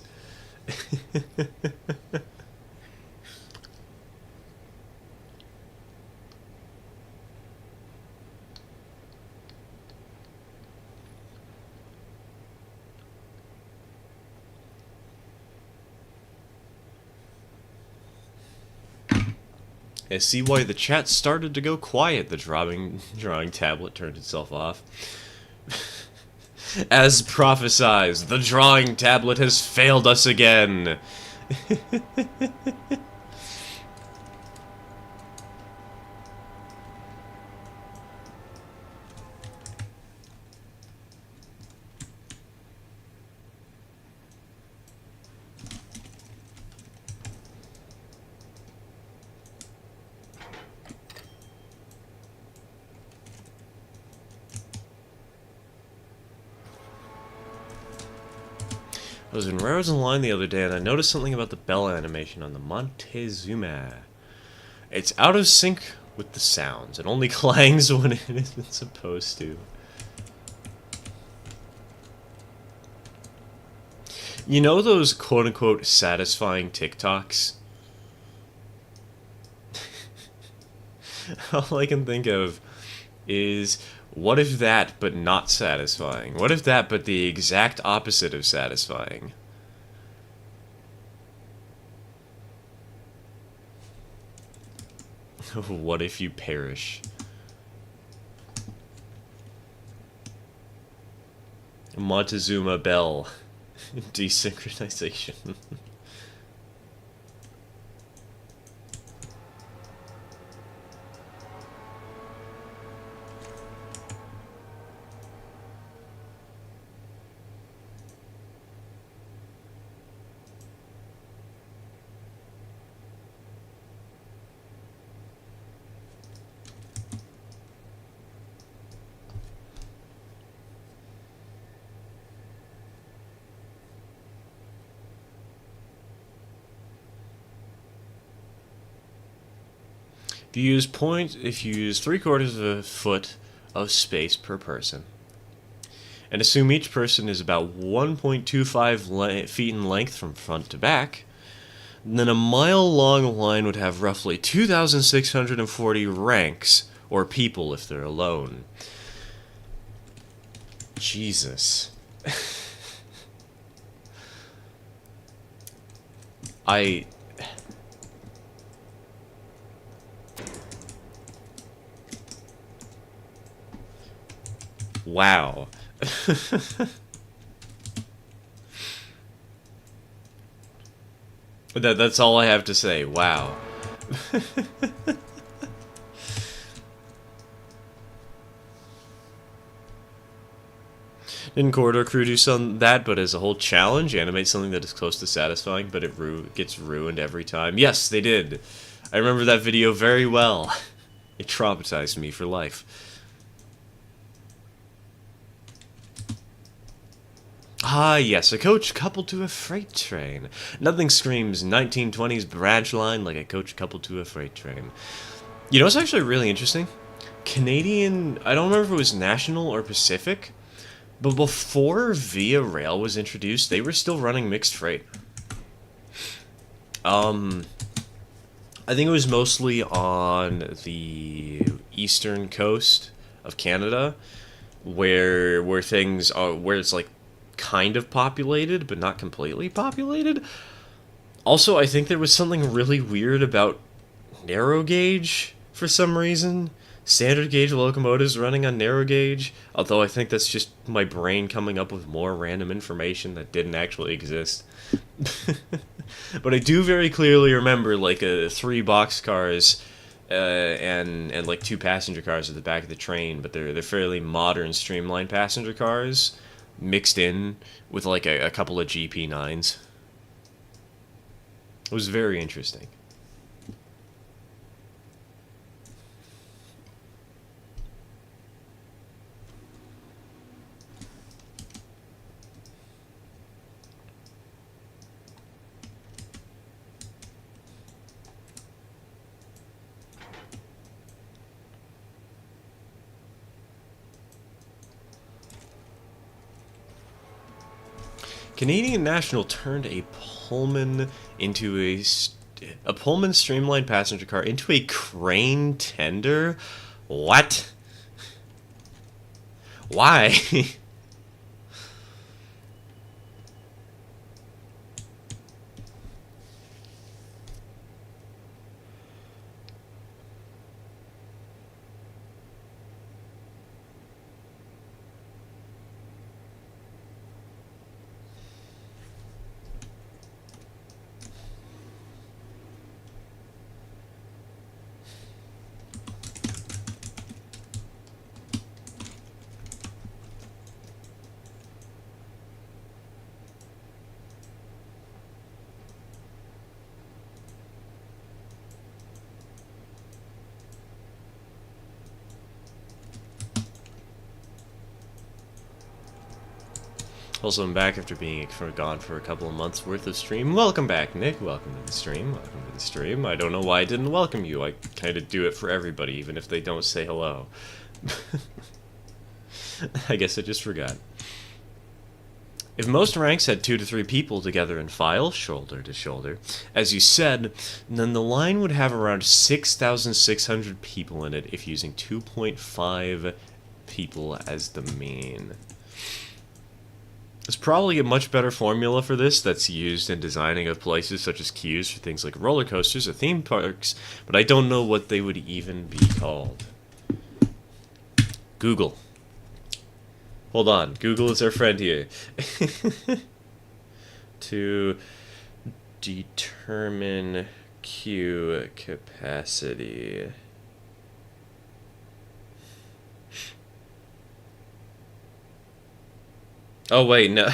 I see why the chat started to go quiet. The drawing tablet turned itself off. As prophesied, the drawing tablet has failed us again. I was in Railroads Online the other day and I noticed something about the bell animation on the Montezuma. It's out of sync with the sounds. It only clangs when it isn't supposed to. You know those quote-unquote satisfying TikToks? All I can think of is, what if that but not satisfying? What if that but the exact opposite of satisfying? What if you perish? Montezuma Bell. Desynchronization. If you use 3/4 of a foot of space per person, and assume each person is about 1.25 feet in length from front to back, then a mile-long line would have roughly 2,640 ranks, or people if they're alone. Jesus. Wow. That's all I have to say. Wow. Didn't Corridor Crew do that, but as a whole challenge, animate something that is close to satisfying, but it gets ruined every time? Yes, they did. I remember that video very well. It traumatized me for life. Ah, yes, a coach coupled to a freight train. Nothing screams 1920s branch line like a coach coupled to a freight train. You know what's actually really interesting? Canadian, I don't remember if it was National or Pacific, but before Via Rail was introduced, they were still running mixed freight. I think it was mostly on the eastern coast of Canada, where things are, where it's like kind of populated, but not completely populated. Also, I think there was something really weird about narrow gauge for some reason. Standard gauge locomotives running on narrow gauge, although I think that's just my brain coming up with more random information that didn't actually exist. But I do very clearly remember like 3 boxcars and like 2 passenger cars at the back of the train, but they're fairly modern streamlined passenger cars mixed in with like a couple of GP9s. It was very interesting. Canadian National turned a Pullman into a Pullman streamlined passenger car into a crane tender? What? Why? Also, I'm back after being gone for a couple of months worth of stream. Welcome back, Nick. Welcome to the stream. Welcome to the stream. I don't know why I didn't welcome you. I kind of do it for everybody, even if they don't say hello. I guess I just forgot. If most ranks had 2 to 3 people together in file, shoulder to shoulder, as you said, then the line would have around 6,600 people in it if using 2.5 people as the mean. There's probably a much better formula for this that's used in designing of places such as queues for things like roller coasters or theme parks, but I don't know what they would even be called. Google. Hold on, Google is our friend here. To determine queue capacity. Oh wait, no.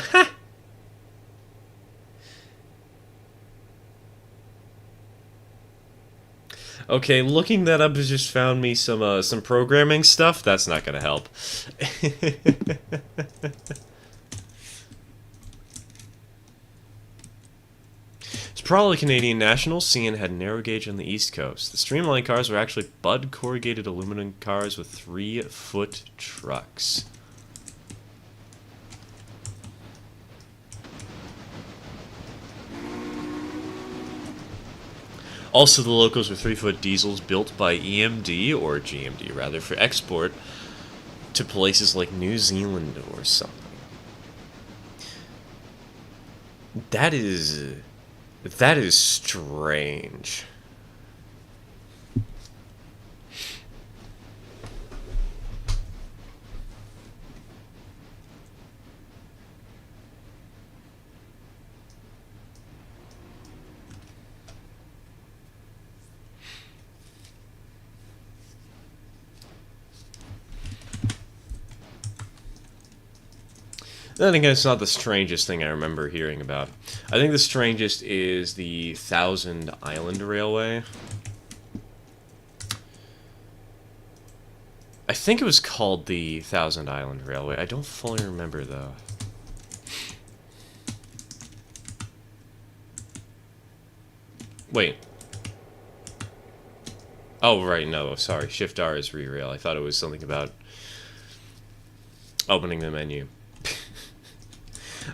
Okay, looking that up has just found me some programming stuff. That's not gonna help. It's probably Canadian National. CN had narrow gauge on the East Coast. The streamlined cars were actually Bud corrugated aluminum cars with 3-foot trucks. Also, the locos were 3-foot diesels built by EMD, or GMD rather, for export to places like New Zealand or something. That is strange. Then again, it's not the strangest thing I remember hearing about. I think the strangest is the Thousand Island Railway. I think it was called the Thousand Island Railway. I don't fully remember, though. Wait. Oh, right, no, sorry. Shift R is re-rail. I thought it was something about opening the menu.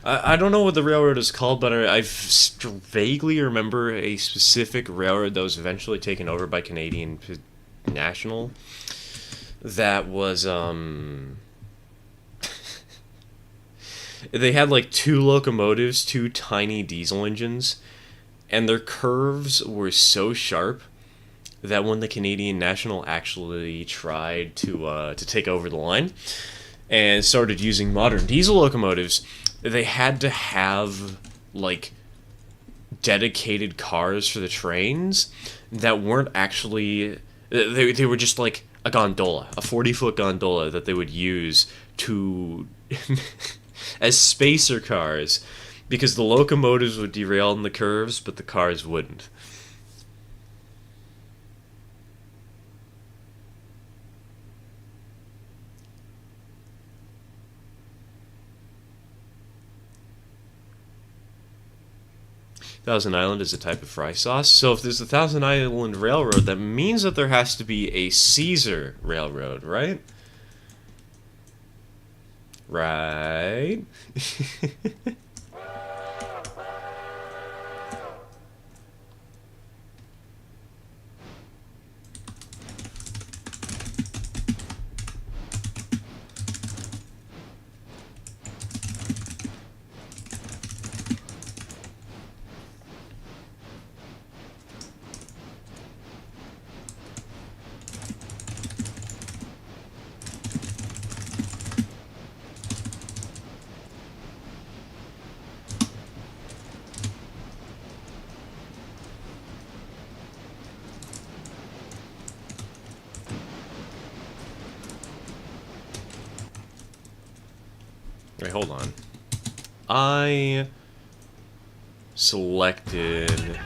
I don't know what the railroad is called, but I vaguely remember a specific railroad that was eventually taken over by Canadian National. That was, they had like 2 locomotives, 2 tiny diesel engines, and their curves were so sharp that when the Canadian National actually tried to take over the line and started using modern diesel locomotives, they had to have, like, dedicated cars for the trains that weren't actually... They were just, like, a gondola, a 40-foot gondola that they would use to... as spacer cars, because the locomotives would derail in the curves, but the cars wouldn't. Thousand Island is a type of fry sauce. So if there's a Thousand Island Railroad, that means that there has to be a Caesar Railroad, right? Right? Wait, hold on. I selected...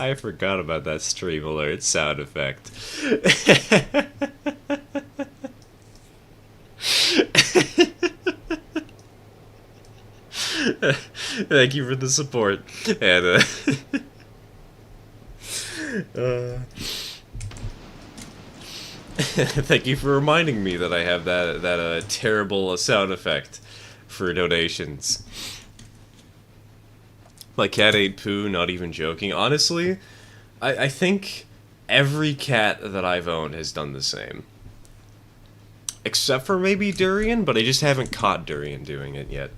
I forgot about that stream alert sound effect. Thank you for the support, and thank you for reminding me that I have that terrible sound effect for donations. My cat ate poo, not even joking. Honestly, I think every cat that I've owned has done the same. Except for maybe Durian, but I just haven't caught Durian doing it yet.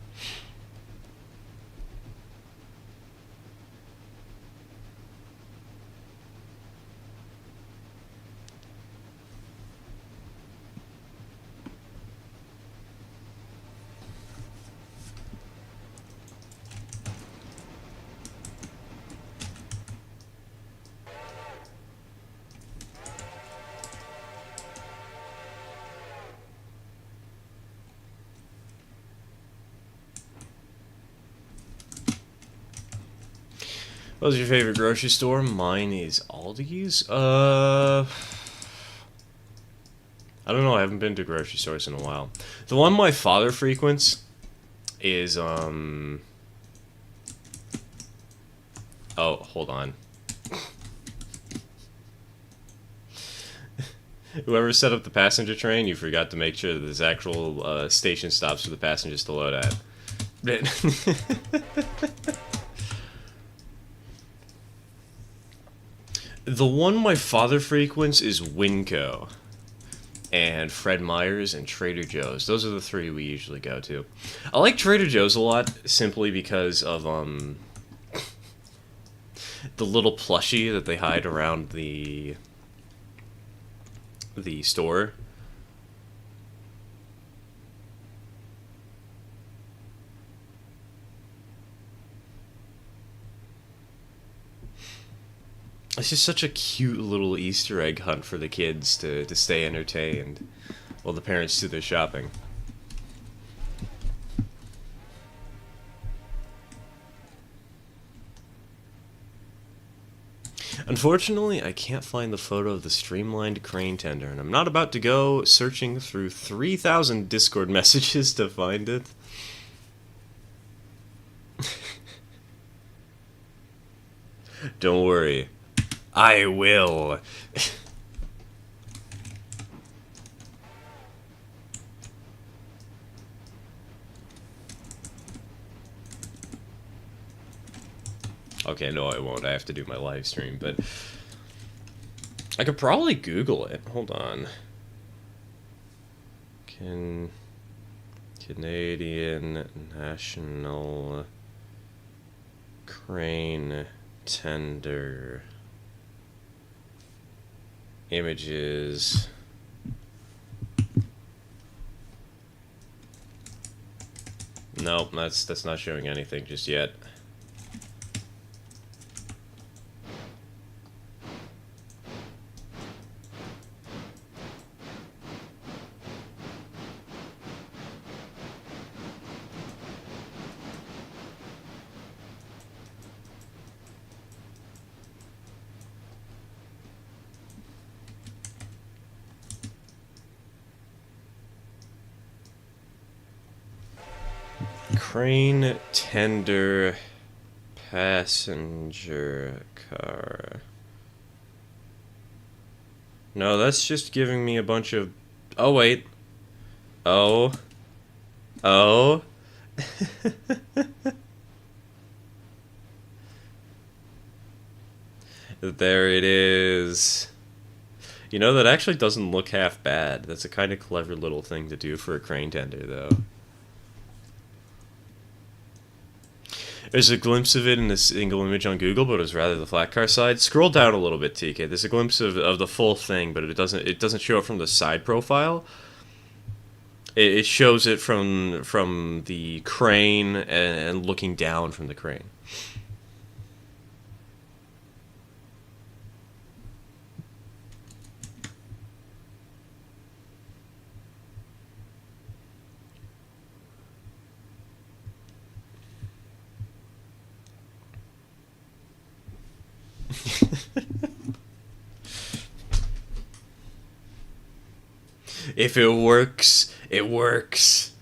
What was your favorite grocery store? Mine is Aldi's. I don't know, I haven't been to grocery stores in a while. The one my father frequents is, oh, hold on. Whoever set up the passenger train, you forgot to make sure that there's actual station stops for the passengers to load at. The one my father frequents is Winco, and Fred Meyer's, and Trader Joe's. Those are the three we usually go to. I like Trader Joe's a lot, simply because of, the little plushie that they hide around the store. It's just such a cute little Easter egg hunt for the kids to stay entertained while the parents do their shopping. Unfortunately, I can't find the photo of the streamlined crane tender, and I'm not about to go searching through 3,000 Discord messages to find it. Don't worry. I will. Okay, no, I won't. I have to do my live stream, but I could probably Google it. Hold on. Canadian National Crane Tender images. Nope, that's not showing anything just yet. Crane tender passenger car. No, that's just giving me a bunch of... Oh, wait. Oh. Oh. There it is. You know, that actually doesn't look half bad. That's a kind of clever little thing to do for a crane tender, though. There's a glimpse of it in a single image on Google, but it was rather the flat car side. Scroll down a little bit, TK. There's a glimpse of the full thing, but it doesn't show it from the side profile. It shows it from the crane and looking down from the crane. If it works, it works.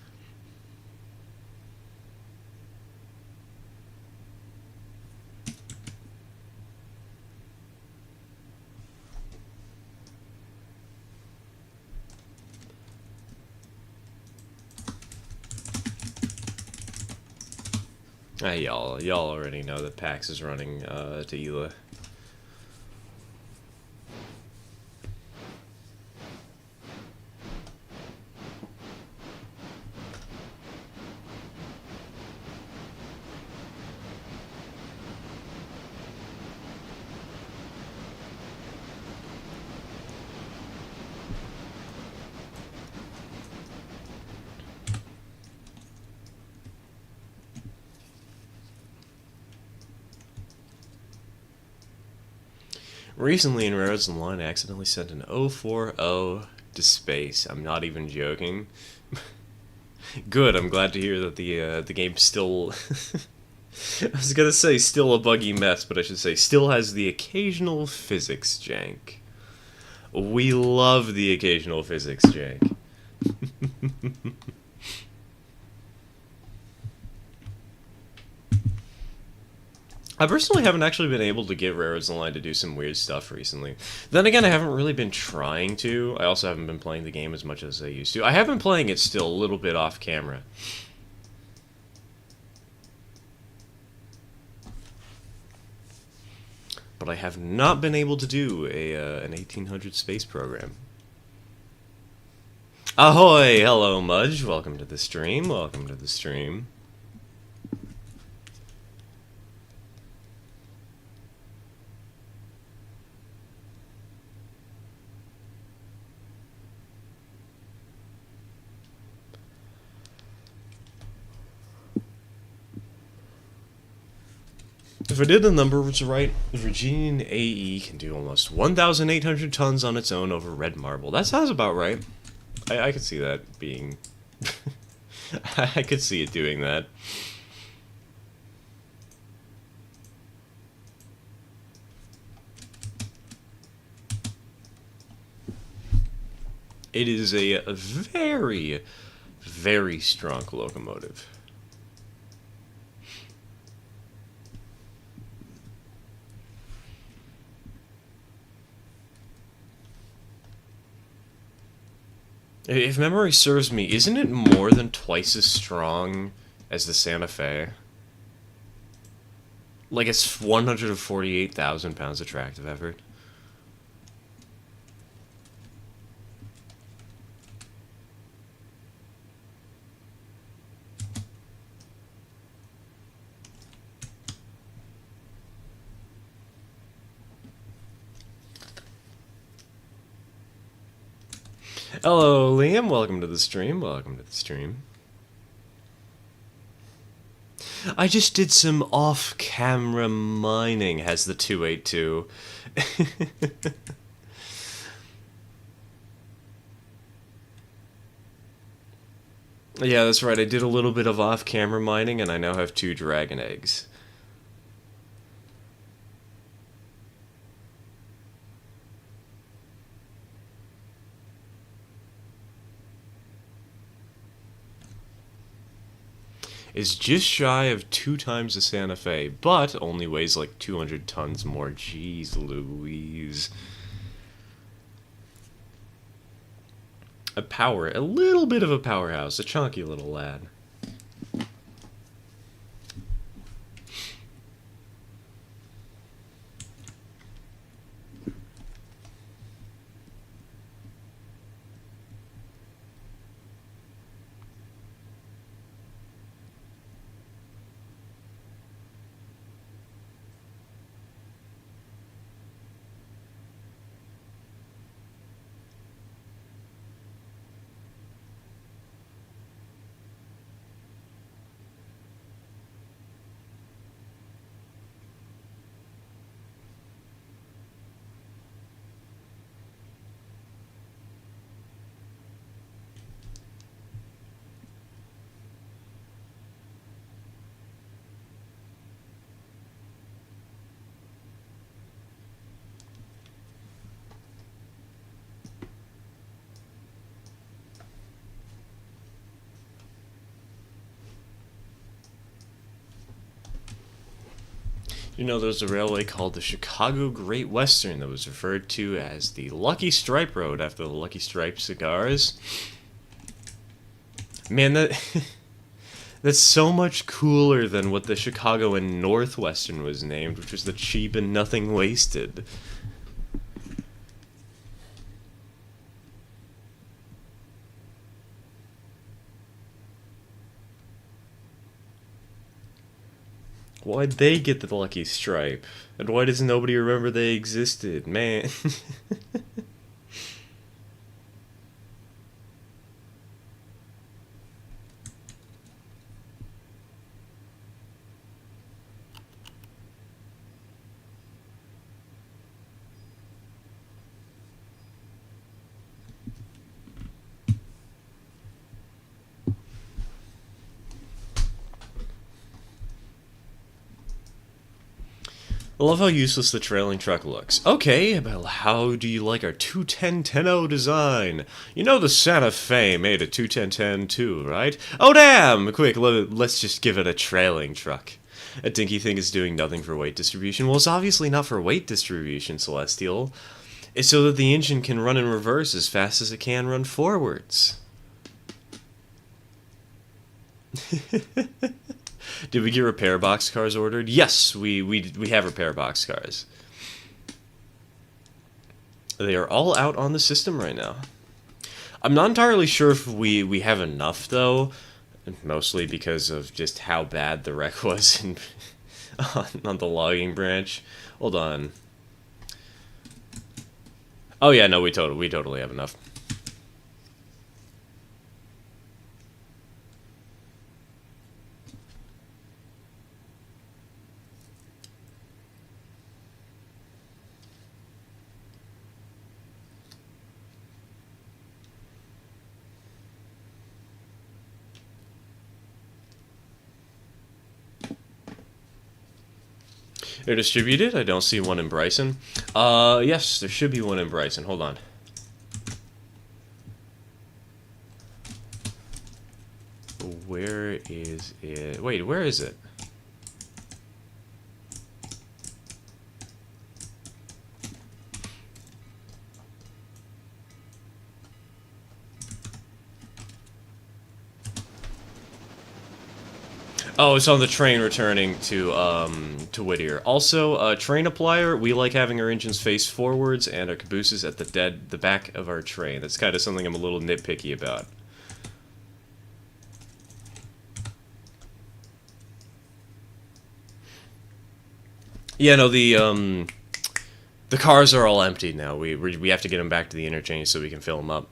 Y'all already know that PAX is running to ELA. Recently in Rares Online, I accidentally sent an 040 to space. I'm not even joking. Good, I'm glad to hear that the game still... I was gonna say still a buggy mess, but I should say still has the occasional physics jank. We love the occasional physics jank. I personally haven't actually been able to get Rares Online to do some weird stuff recently. Then again, I haven't really been trying to. I also haven't been playing the game as much as I used to. I have been playing it still a little bit off camera. But I have not been able to do an 1800 space program. Ahoy! Hello, Mudge. Welcome to the stream. Welcome to the stream. If I did the numbers right, Virginian AE can do almost 1,800 tons on its own over red marble. That sounds about right. I could see that being... I could see it doing that. It is a very, very strong locomotive. If memory serves me, isn't it more than twice as strong as the Santa Fe? Like, it's 148,000 pounds of tractive effort. Hello, Liam. Welcome to the stream. Welcome to the stream. I just did some off-camera mining, has the 282. Yeah, that's right. I did a little bit of off-camera mining, and I now have 2 dragon eggs. Is just shy of 2 times the Santa Fe, but only weighs like 200 tons more. Jeez Louise. A little bit of a powerhouse, a chunky little lad. You know, there's a railway called the Chicago Great Western that was referred to as the Lucky Stripe Road after the Lucky Stripe cigars. Man, that's so much cooler than what the Chicago and Northwestern was named, which was the cheap and nothing wasted. Why'd they get the Lucky Stripe? And why does nobody remember they existed? Man. I love how useless the trailing truck looks. Okay, but how do you like our 210-10-0 design? You know the Santa Fe made a 210-10 too, right? Oh damn! Quick, let's just give it a trailing truck. A dinky thing is doing nothing for weight distribution. Well, it's obviously not for weight distribution, Celestial. It's so that the engine can run in reverse as fast as it can run forwards. Did we get repair box cars ordered? Yes, we have repair box cars. They are all out on the system right now. I'm not entirely sure if we have enough, though. Mostly because of just how bad the wreck was on the logging branch. Hold on. Oh yeah, no, we totally have enough. They're distributed. I don't see one in Bryson. Yes, there should be one in Bryson. Hold on. Where is it? Wait, where is it? Oh, it's on the train returning to Whittier. Also, train applier, we like having our engines face forwards and our cabooses at the back of our train. That's kind of something I'm a little nitpicky about. Yeah, no, the cars are all empty now. We have to get them back to the interchange so we can fill them up.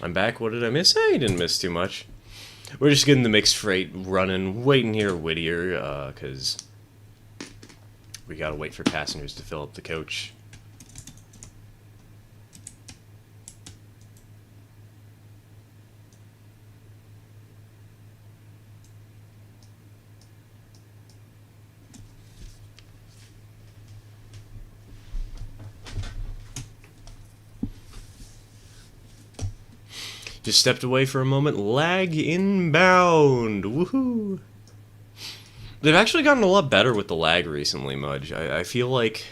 I'm back. What did I miss? I didn't miss too much. We're just getting the mixed freight running, waiting here at Whittier, because we gotta wait for passengers to fill up the coach. Just stepped away for a moment. Lag inbound. Woohoo! They've actually gotten a lot better with the lag recently, Mudge. I feel like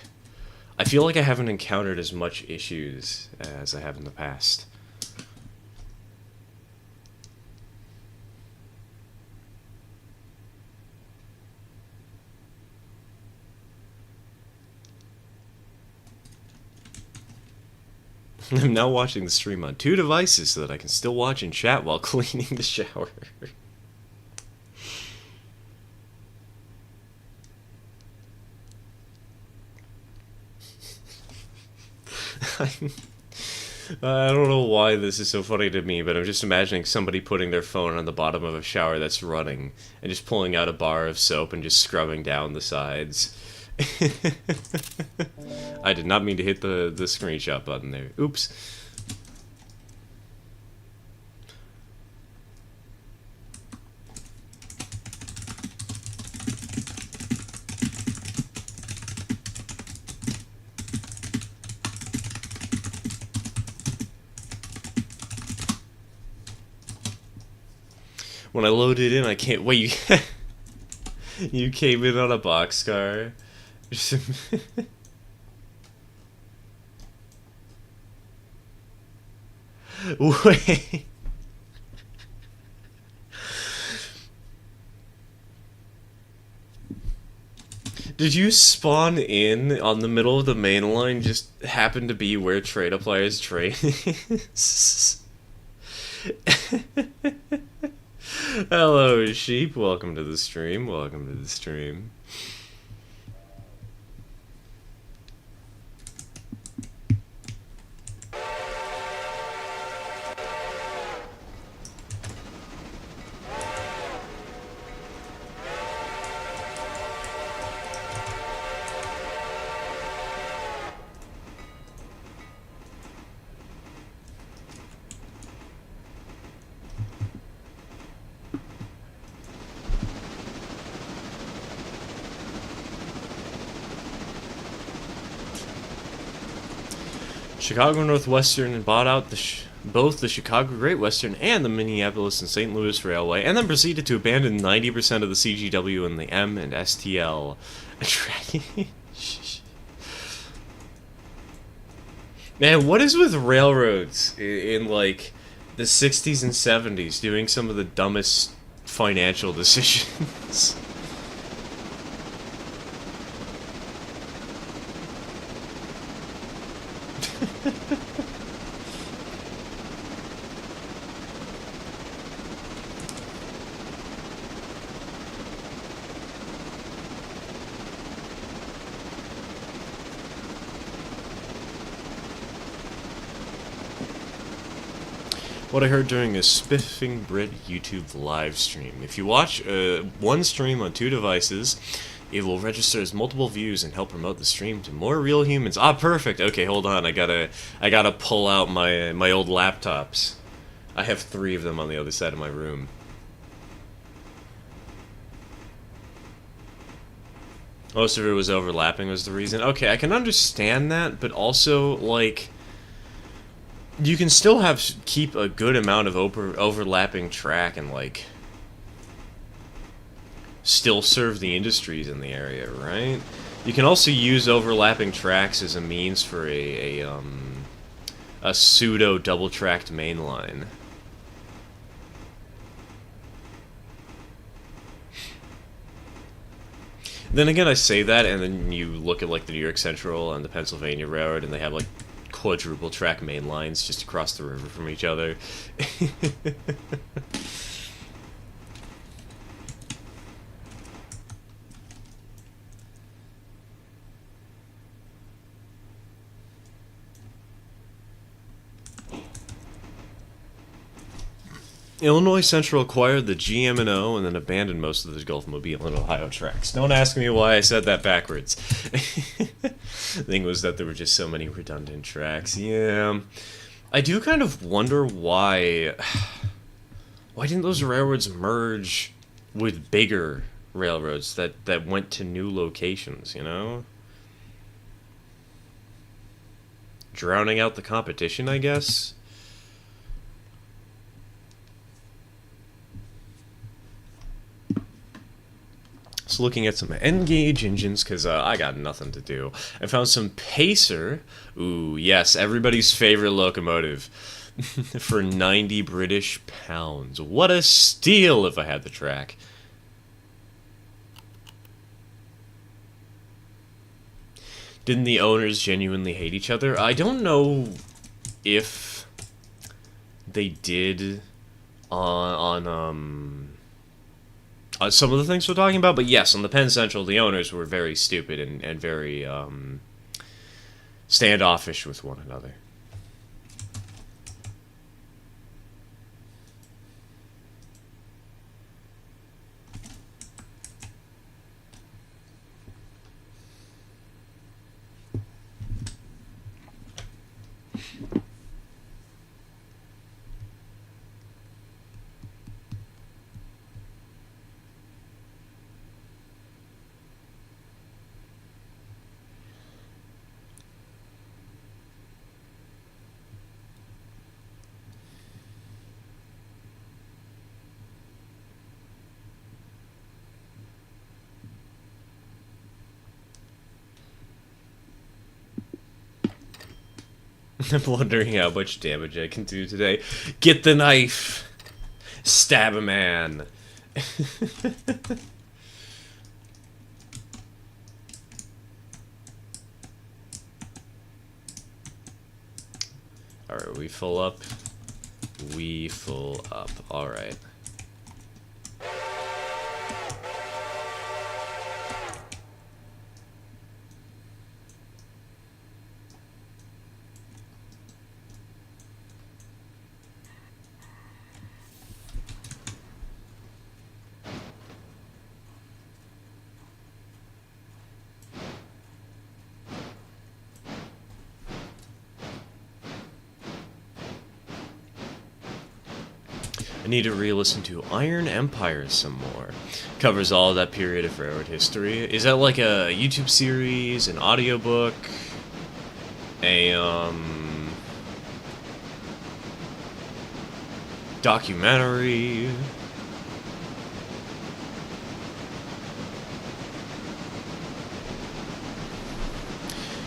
I haven't encountered as much issues as I have in the past. I'm now watching the stream on 2 devices so that I can still watch and chat while cleaning the shower. I don't know why this is so funny to me, but I'm just imagining somebody putting their phone on the bottom of a shower that's running and just pulling out a bar of soap and just scrubbing down the sides. I did not mean to hit the screenshot button there. Oops. When I loaded in, I can't wait. You came in on a boxcar. Wait. Did you spawn in on the middle of the main line? Just happen to be where Trade Apply's train is? Hello, sheep. Welcome to the stream. Welcome to the stream. Chicago Northwestern bought out both the Chicago Great Western and the Minneapolis and St. Louis Railway, and then proceeded to abandon 90% of the CGW and the M and STL. Man, what is with railroads in like the 60s and 70s doing some of the dumbest financial decisions? What I heard during a Spiffing Brit YouTube live stream. If you watch one stream on 2 devices, it will register as multiple views and help promote the stream to more real humans. Ah, perfect. Okay, hold on. I gotta pull out my old laptops. I have 3 of them on the other side of my room. Most of it was overlapping was the reason. Okay, I can understand that, but also, like, you can still keep a good amount of overlapping track and, like, still serve the industries in the area, right? You can also use overlapping tracks as a means for a pseudo double-tracked mainline. Then again, I say that, and then you look at, like, the New York Central and the Pennsylvania Railroad, and they have, like, quadruple track main lines just across the river from each other. Illinois Central acquired the GM&O and then abandoned most of the Gulf Mobile and Ohio tracks. Don't ask me why I said that backwards. The thing was that there were just so many redundant tracks. Yeah. I do kind of wonder why... Why didn't those railroads merge with bigger railroads that went to new locations, you know? Drowning out the competition, I guess? So looking at some N-gauge engines, because I got nothing to do. I found some Pacer. Ooh, yes, everybody's favorite locomotive. For 90 British pounds. What a steal if I had the track. Didn't the owners genuinely hate each other? I don't know if they did on some of the things we're talking about, but yes, on the Penn Central, the owners were very stupid and very standoffish with one another. I'm wondering how much damage I can do today. Get the knife! Stab a man! Alright, we full up. We full up. Alright. I need to re-listen to Iron Empire some more. Covers all of that period of railroad history. Is that like a YouTube series, an audiobook, a documentary?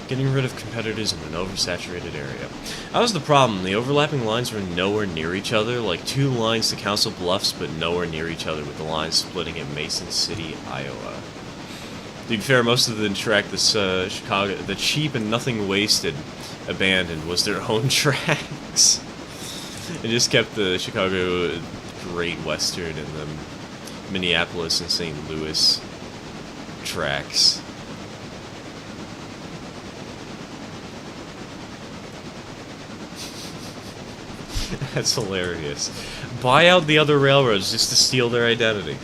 Getting rid of competitors in an oversaturated area. That was the problem. The overlapping lines were nowhere near each other, like 2 lines to Council Bluffs, but nowhere near each other, with the lines splitting at Mason City, Iowa. To be fair, most of the track this Chicago, the Cheap and Nothing Wasted abandoned was their own tracks. It just kept the Chicago Great Western and the Minneapolis and St. Louis tracks. That's hilarious. Buy out the other railroads just to steal their identity.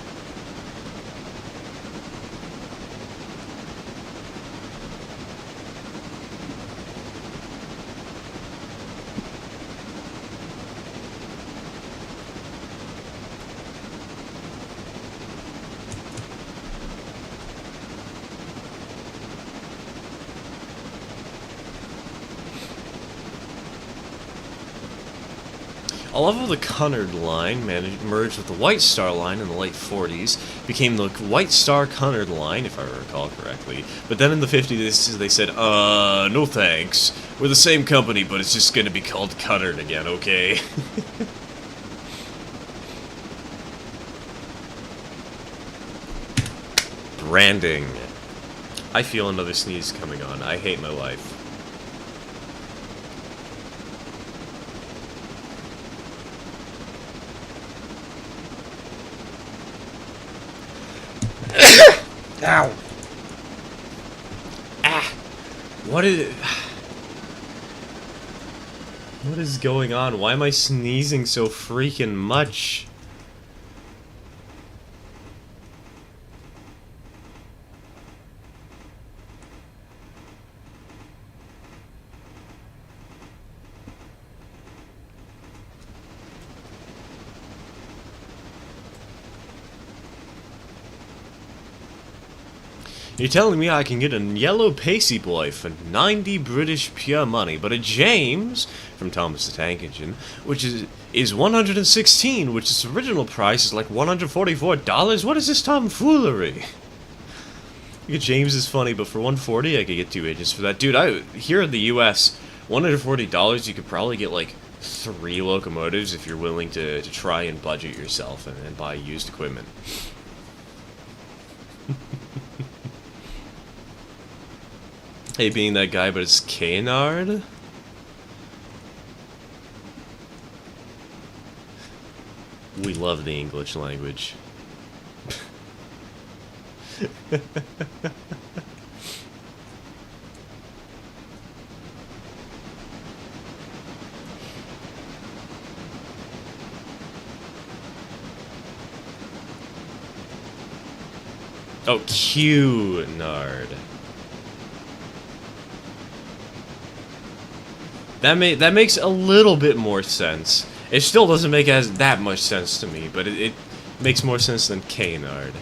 I love how the Cunard line merged with the White Star line in the late 40s, became the White Star Cunard line, if I recall correctly. But then in the 50s, they said, no thanks. We're the same company, but it's just gonna be called Cunard again, okay? Branding. I feel another sneeze coming on. I hate my life. Ow! Ah! What is going on? Why am I sneezing so freaking much? You're telling me I can get a yellow pacey boy for 90 British pure money, but a James, from Thomas the Tank Engine, which is 116, which its original price is like $144? What is this tomfoolery? Yeah, James is funny, but for 140 I could get 2 agents for that. Dude, here in the US, $140 you could probably get like 3 locomotives if you're willing to try and budget yourself and buy used equipment. Hey, being that guy, but it's Canard? We love the English language. Oh, Q-Nard. That makes a little bit more sense. It still doesn't make that much sense to me, but it makes more sense than Canard.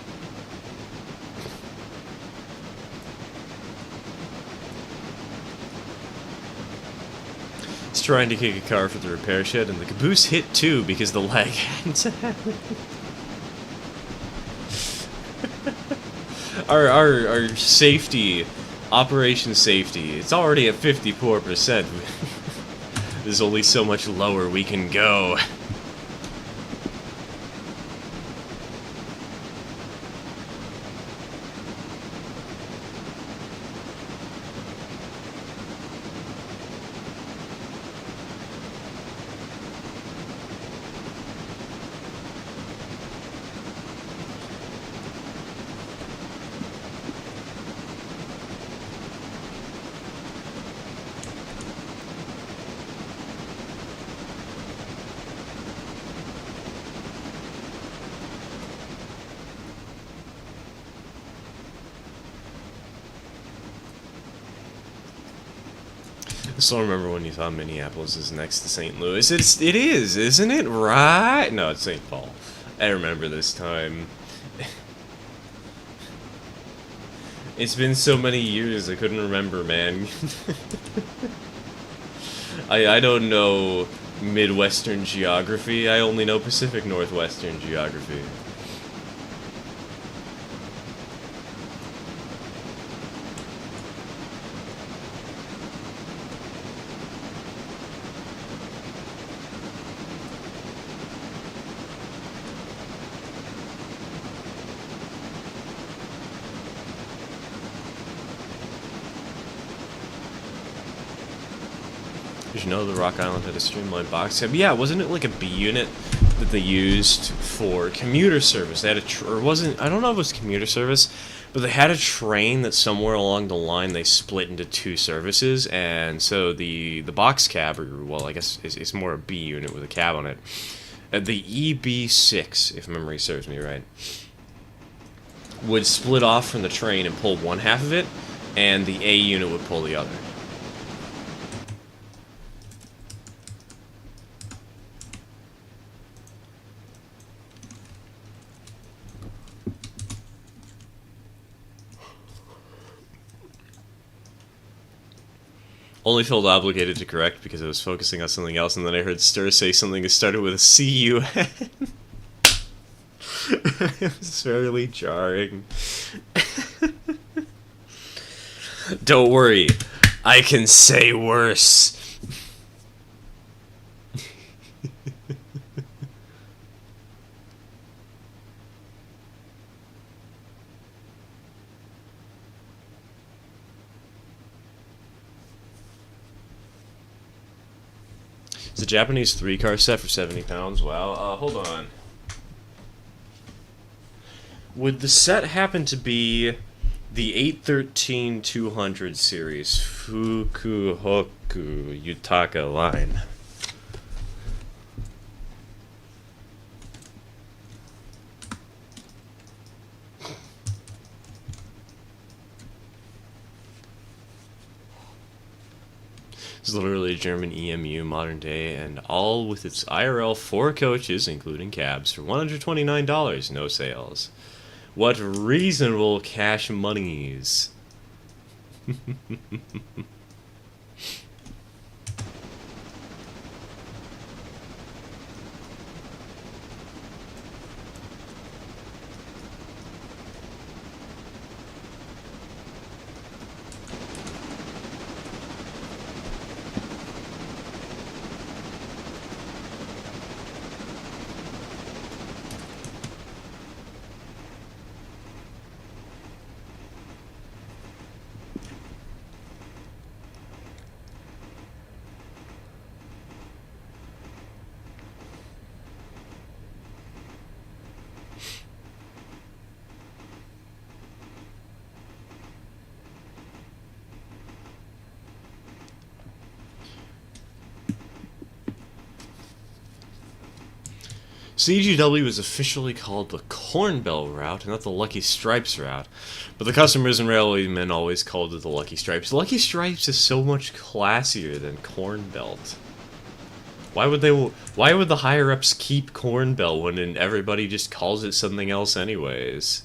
He's trying to kick a car for the repair shed, and the caboose hit too because the lag hadn't happened. Our safety, operation safety, it's already at 54%. There's only so much lower we can go. I still remember when you thought Minneapolis is next to St. Louis. It is, isn't it? Right? No, it's St. Paul. I remember this time. It's been so many years, I couldn't remember, man. I don't know Midwestern geography, I only know Pacific Northwestern geography. Did you know the Rock Island had a streamlined box cab? Yeah, wasn't it like a B unit that they used for commuter service? They had or wasn't, I don't know if it was commuter service, but they had a train that somewhere along the line they split into two services, and so the box cab, or well, I guess it's more a B unit with a cab on it. The EB6, if memory serves me right, would split off from the train and pull one half of it, and the A unit would pull the other. Only felt obligated to correct because I was focusing on something else, and then I heard Stir say something that started with a C-U-N. It was fairly jarring. Don't worry, I can say worse. It's a Japanese 3-car set for 70 pounds. Wow. Hold on. Would the set happen to be the 813-200 series Fukuhoku Yutaka line? It's literally a German EMU modern day, and all with its IRL 4 coaches, including cabs, for $129, no sales. What reasonable cash monies. CGW was officially called the Corn Belt route, and not the Lucky Stripes route. But the customers and railwaymen always called it the Lucky Stripes. Lucky Stripes is so much classier than Corn Belt. Why would the higher-ups keep Corn Belt when everybody just calls it something else anyways?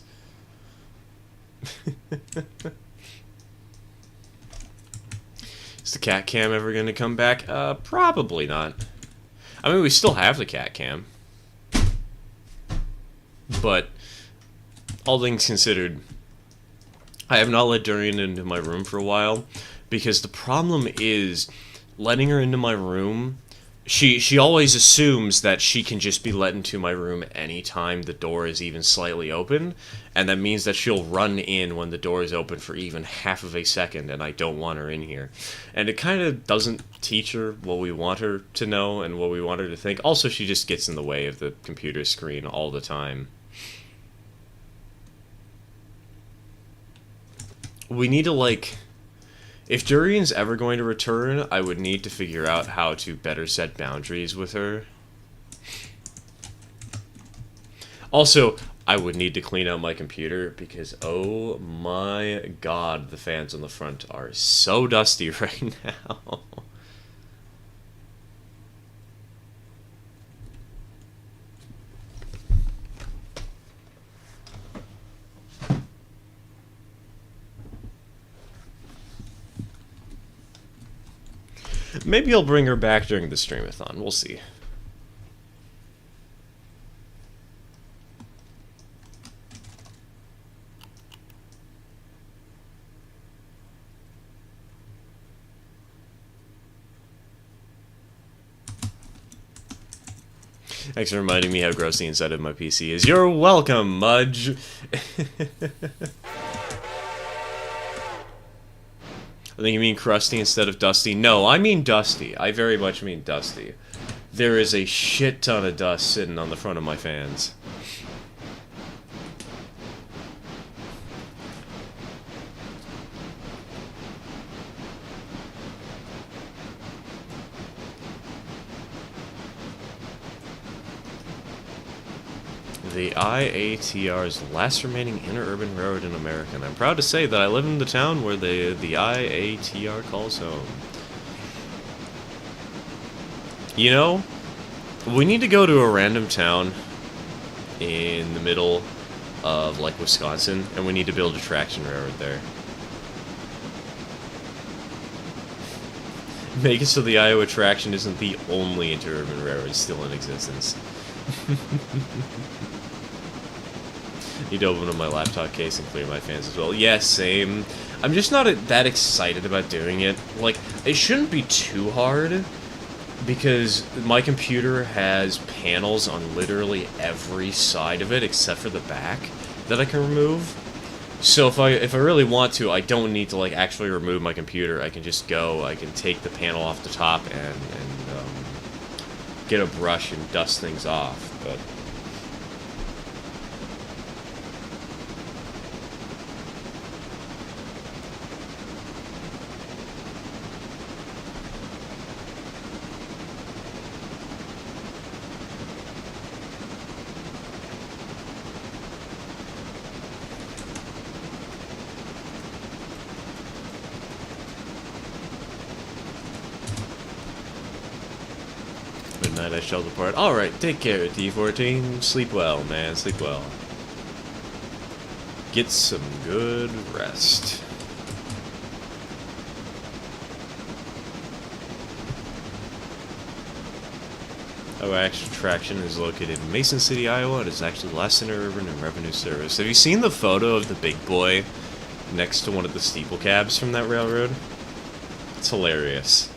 Is the cat cam ever going to come back? Probably not. I mean, we still have the cat cam. But, all things considered, I have not let Durian into my room for a while, because the problem is, letting her into my room, she always assumes that she can just be let into my room anytime the door is even slightly open, and that means that she'll run in when the door is open for even half of a second, and I don't want her in here. And it kind of doesn't teach her what we want her to know and what we want her to think. Also, she just gets in the way of the computer screen all the time. We need to, like... If Durian's ever going to return, I would need to figure out how to better set boundaries with her. Also, I would need to clean out my computer because, oh my god, the fans on the front are so dusty right now. Maybe I'll bring her back during the streamathon. We'll see. Thanks for reminding me how gross the inside of my PC is. You're welcome, Mudge! I think you mean crusty instead of dusty. No, I mean dusty. I very much mean dusty. There is a shit ton of dust sitting on the front of my fans. The IATR's last remaining interurban railroad in America, and I'm proud to say that I live in the town where the IATR calls home. You know, we need to go to a random town in the middle of, like, Wisconsin, and we need to build a traction railroad there. Make it so the Iowa traction isn't the only interurban railroad still in existence. Need to open up my laptop case and clear my fans as well. Yeah, same. I'm just not that excited about doing it. Like, it shouldn't be too hard, because my computer has panels on literally every side of it except for the back that I can remove. So if I really want to, I don't need to, like, actually remove my computer. I can just go, I can take the panel off the top and get a brush and dust things off, but... Midnight I shall depart. Alright, take care, D14. Sleep well, man. Sleep well. Get some good rest. Our actual traction is located in Mason City, Iowa. It is actually the last interurban and revenue service. Have you seen the photo of the big boy next to one of the steeple cabs from that railroad? It's hilarious.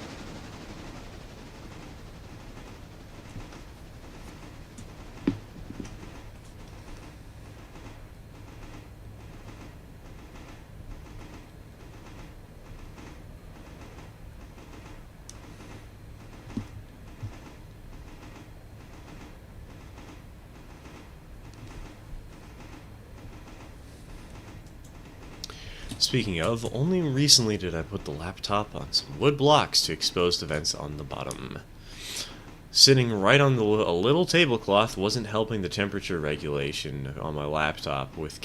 Speaking of, only recently did I put the laptop on some wood blocks to expose the vents on the bottom. Sitting right on a little tablecloth wasn't helping the temperature regulation on my laptop with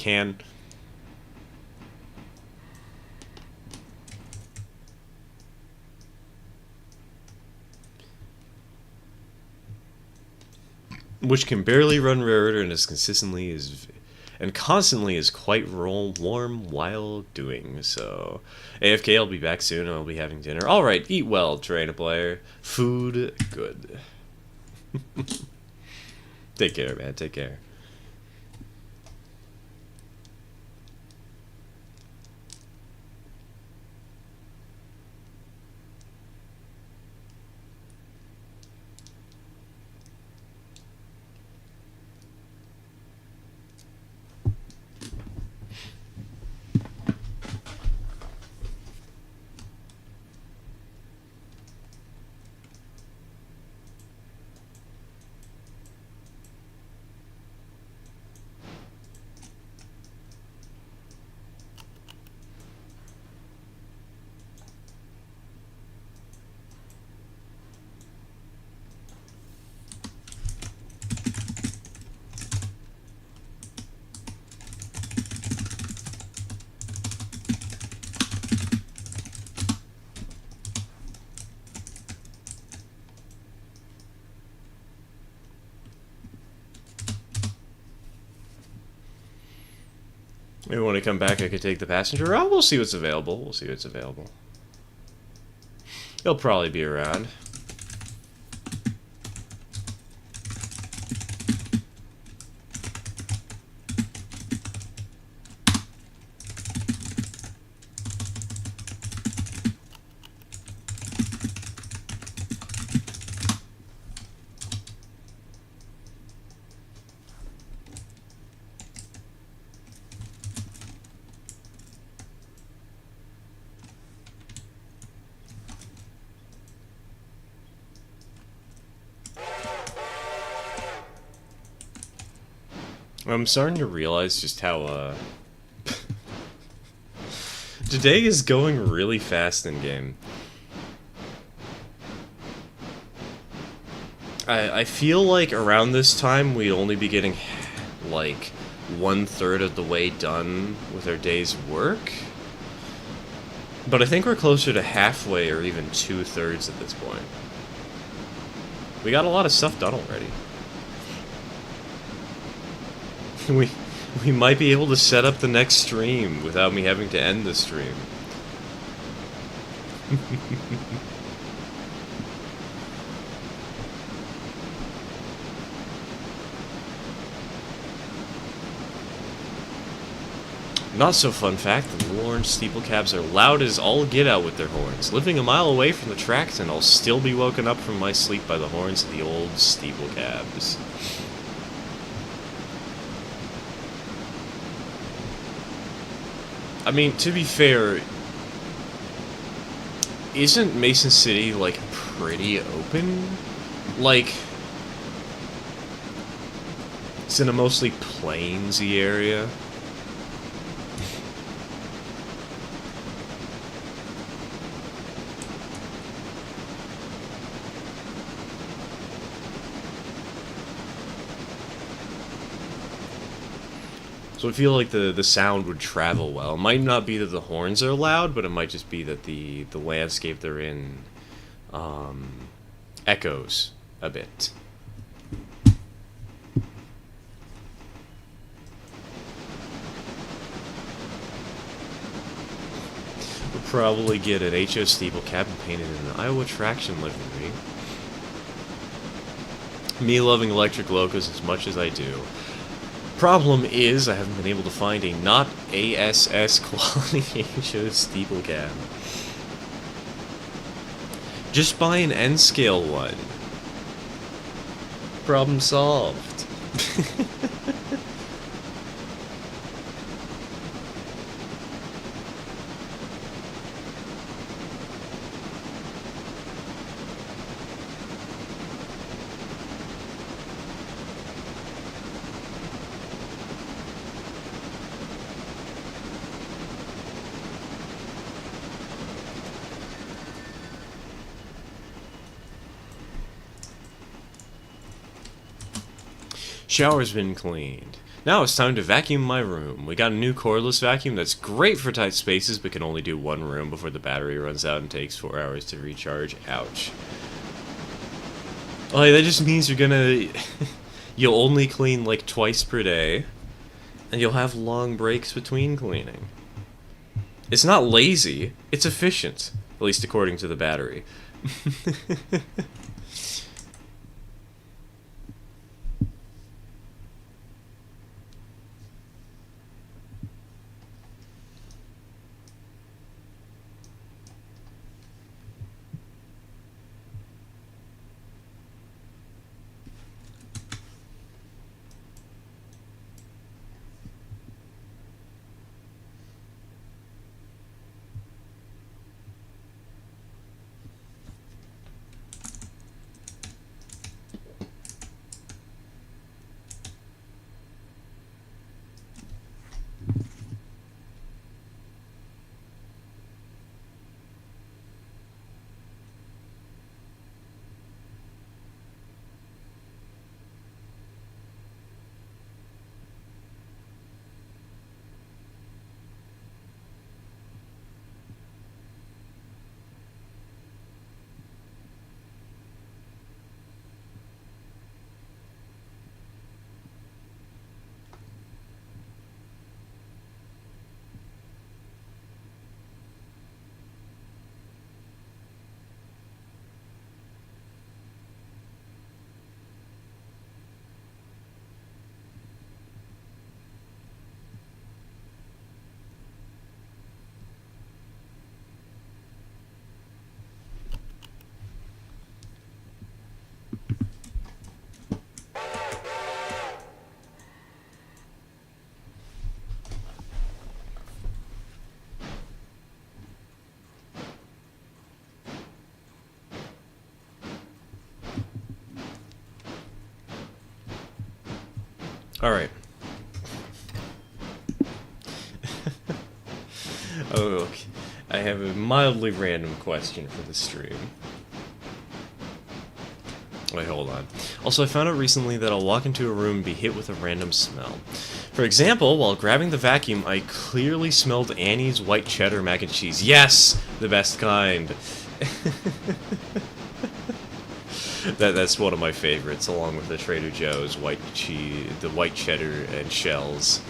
which can barely run rarer and constantly is quite warm while doing so. AFK, I'll be back soon and I'll be having dinner. Alright, eat well, trainer player. Food, good. Take care, man, take care. Maybe when I come back, I could take the passenger. Oh, we'll see what's available. We'll see what's available. He'll probably be around. I'm starting to realize just how, today is going really fast in game. I feel like around this time we'd only be getting, like, 1/3 of the way done with our day's work. But I think we're closer to halfway or even 2/3 at this point. We got a lot of stuff done already. We might be able to set up the next stream without me having to end the stream. Not so fun fact, the little orange steeple cabs are loud as all get out with their horns. Living a mile away from the tracks and I'll still be woken up from my sleep by the horns of the old steeple cabs. I mean, to be fair, isn't Mason City, like, pretty open? Like, it's in a mostly plainsy area. So I feel like the sound would travel well. It might not be that the horns are loud, but it might just be that the landscape they're in echoes a bit. We'll probably get an HO steeple cabin painted in an Iowa traction livery. Me loving electric locos as much as I do. Problem is, I haven't been able to find a not ASS quality HO steeple cab. Just buy an N-scale one. Problem solved. Shower's been cleaned. Now it's time to vacuum my room. We got a new cordless vacuum that's great for tight spaces, but can only do one room before the battery runs out and takes 4 hours to recharge. Ouch. Like, that just means you're gonna... you'll only clean, like, twice per day, and you'll have long breaks between cleaning. It's not lazy, it's efficient. At least according to the battery. Alright. Oh, okay. I have a mildly random question for the stream. Wait, hold on. Also, I found out recently that I'll walk into a room and be hit with a random smell. For example, while grabbing the vacuum, I clearly smelled Annie's white cheddar mac and cheese. Yes! The best kind. That's one of my favorites, along with the Trader Joe's white cheese, the white cheddar and shells.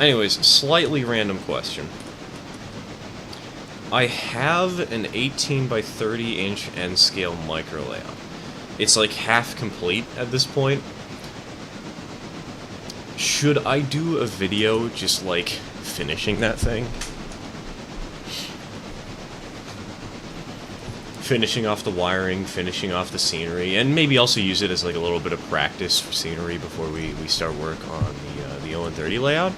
Anyways, slightly random question. I have an 18 by 30 inch N-scale micro layout. It's like half complete at this point. Should I do a video just like finishing that thing? Finishing off the wiring, finishing off the scenery, and maybe also use it as like a little bit of practice for scenery before we start work on the 0-30 layout.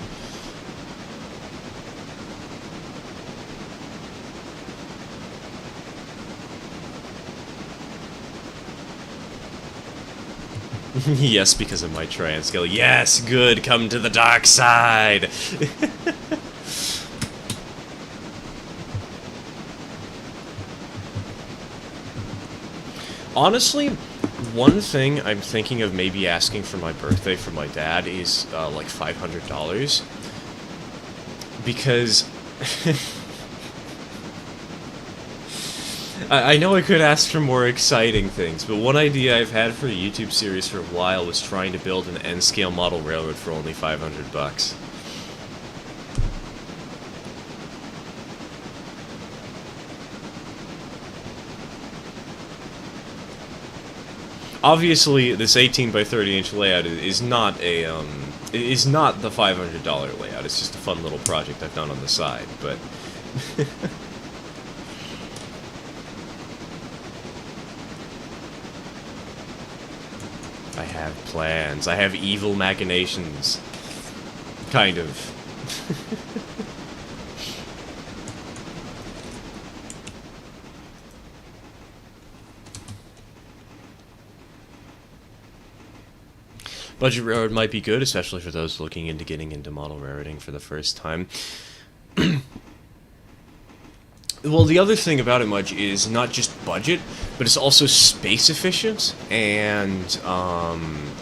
Yes, because of my tri-scale. Yes, good, come to the dark side! Honestly, one thing I'm thinking of maybe asking for my birthday from my dad is, like, $500. Because... I know I could ask for more exciting things, but one idea I've had for a YouTube series for a while was trying to build an N-scale model railroad for only $500. Obviously, this 18 by 30 inch layout is not a is not the $500 layout. It's just a fun little project I've done on the side, but. I have plans. I have evil machinations. Kind of. Budget railroad might be good, especially for those looking into getting into model railroading for the first time. Well, the other thing about it, Mudge, is not just budget, but it's also space efficient, and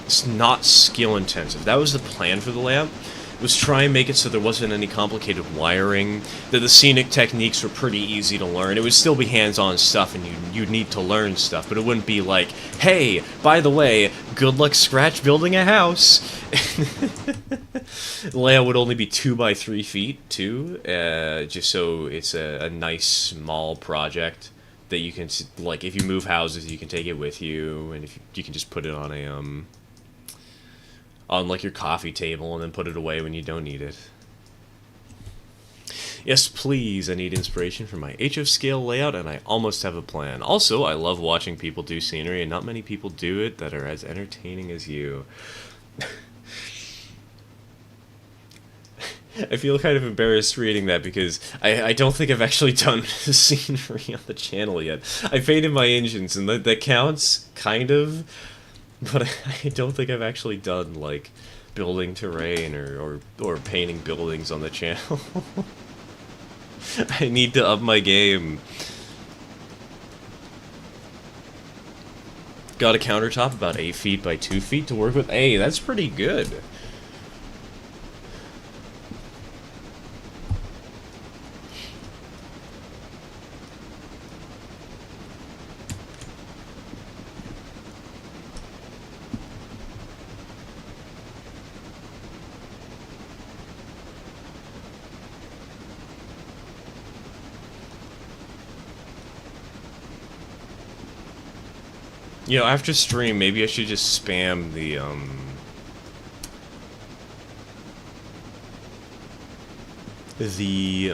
it's not skill intensive. That was the plan for the layout, was try and make it so there wasn't any complicated wiring, that the scenic techniques were pretty easy to learn. It would still be hands-on stuff, and you'd need to learn stuff, but it wouldn't be like, hey, by the way, good luck scratch building a house. The layout would only be 2 by 3 feet, too, just so it's a nice, small project that you can, like, if you move houses, you can take it with you, and if you can just put it on a, on, like, your coffee table, and then put it away when you don't need it. Yes, please, I need inspiration for my HF scale layout, and I almost have a plan. Also, I love watching people do scenery, and not many people do it that are as entertaining as you. I feel kind of embarrassed reading that because I don't think I've actually done scenery on the channel yet. I painted my engines, and that counts, kind of, but I don't think I've actually done, like, building terrain or painting buildings on the channel. I need to up my game. Got a countertop about 8 feet by 2 feet to work with. Hey, that's pretty good. You know, after stream, maybe I should just spam the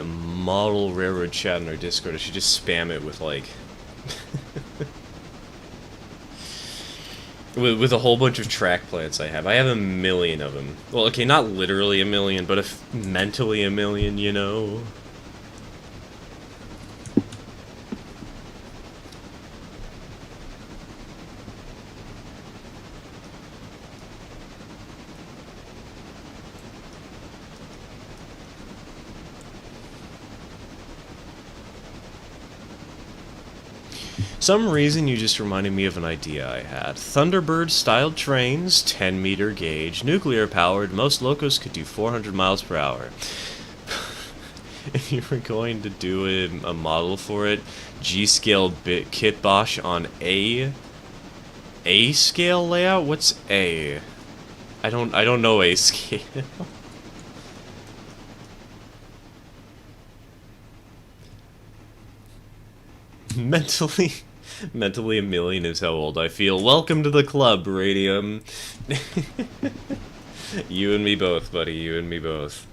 model railroad chat in our Discord. I should just spam it with, like, with a whole bunch of track plans I have. I have a million of them. Well, okay, not literally a million, but mentally a million, you know? Some reason you just reminded me of an idea I had. Thunderbird-styled trains, 10-meter gauge, nuclear-powered. Most locos could do 400 miles per hour. If you were going to do a model for it, G-scale bit kit bosh on A scale layout. What's A? I don't know A scale. Mentally a million is how old I feel. Welcome to the club, Radium. You and me both, buddy. You and me both.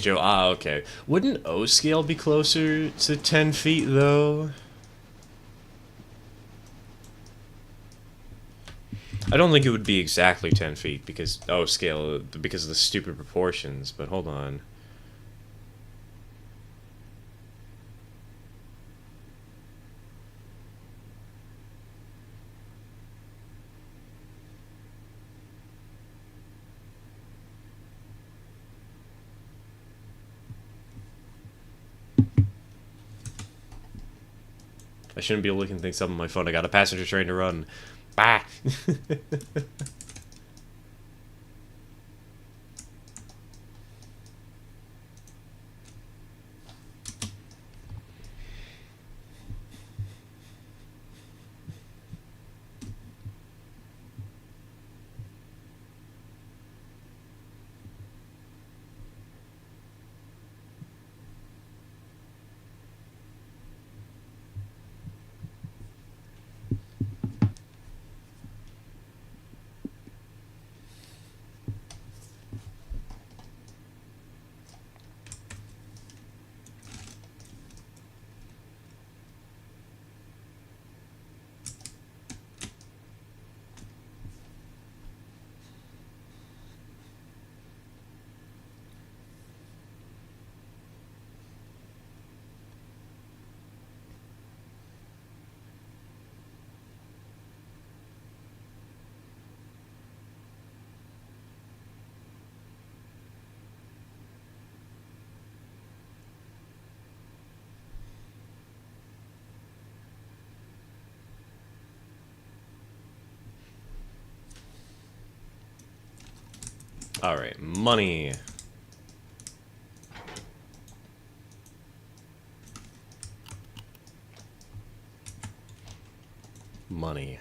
HO, okay. Wouldn't O scale be closer to 10 feet, though? I don't think it would be exactly 10 feet, because O scale, because of the stupid proportions, but hold on. I shouldn't be looking things up on my phone. I got a passenger train to run. Bah! Alright, money. Money.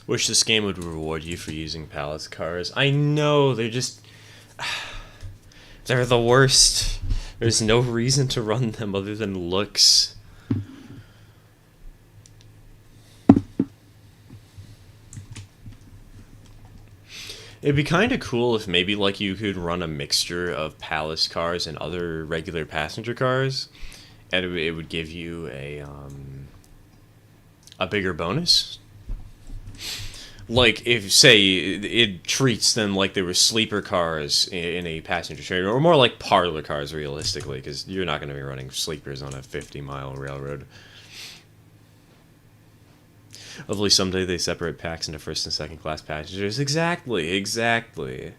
Wish this game would reward you for using palace cars. I know, they're just... They're the worst. There's no reason to run them other than looks. It'd be kind of cool if maybe like you could run a mixture of palace cars and other regular passenger cars, and it would give you a bigger bonus. Like, if, say, it treats them like they were sleeper cars in a passenger train, or more like parlor cars, realistically, because you're not going to be running sleepers on a 50-mile railroad. Hopefully someday they separate packs into first and second class passengers. Exactly, exactly.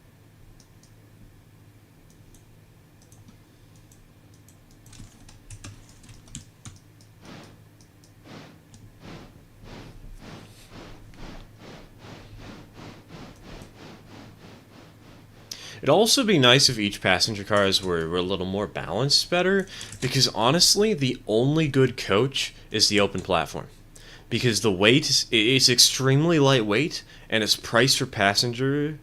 It'd also be nice if each passenger cars were a little more balanced better, because honestly, the only good coach is the open platform. because the weight is extremely lightweight, and its price per passenger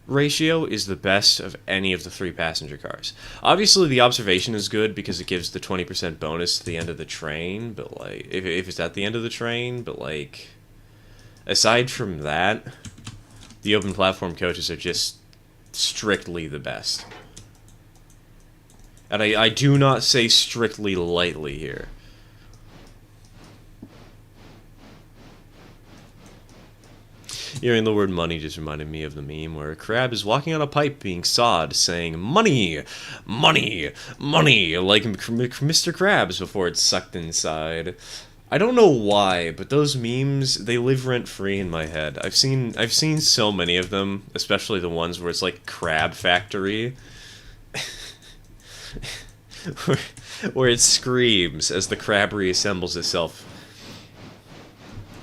ratio is the best of any of the 3 passenger cars. Obviously, the observation is good because it gives the 20% bonus to the end of the train, but like, if it's at the end of the train, but like, aside from that, the open platform coaches are just strictly the best. And I do not say strictly lightly here. Hearing the word money just reminded me of the meme where a crab is walking on a pipe being sawed, saying, "Money! Money! Money!" like Mr. Krabs before it's sucked inside. I don't know why, but those memes, they live rent-free in my head. I've seen so many of them, especially the ones where it's like Crab Factory. where it screams as the crab reassembles itself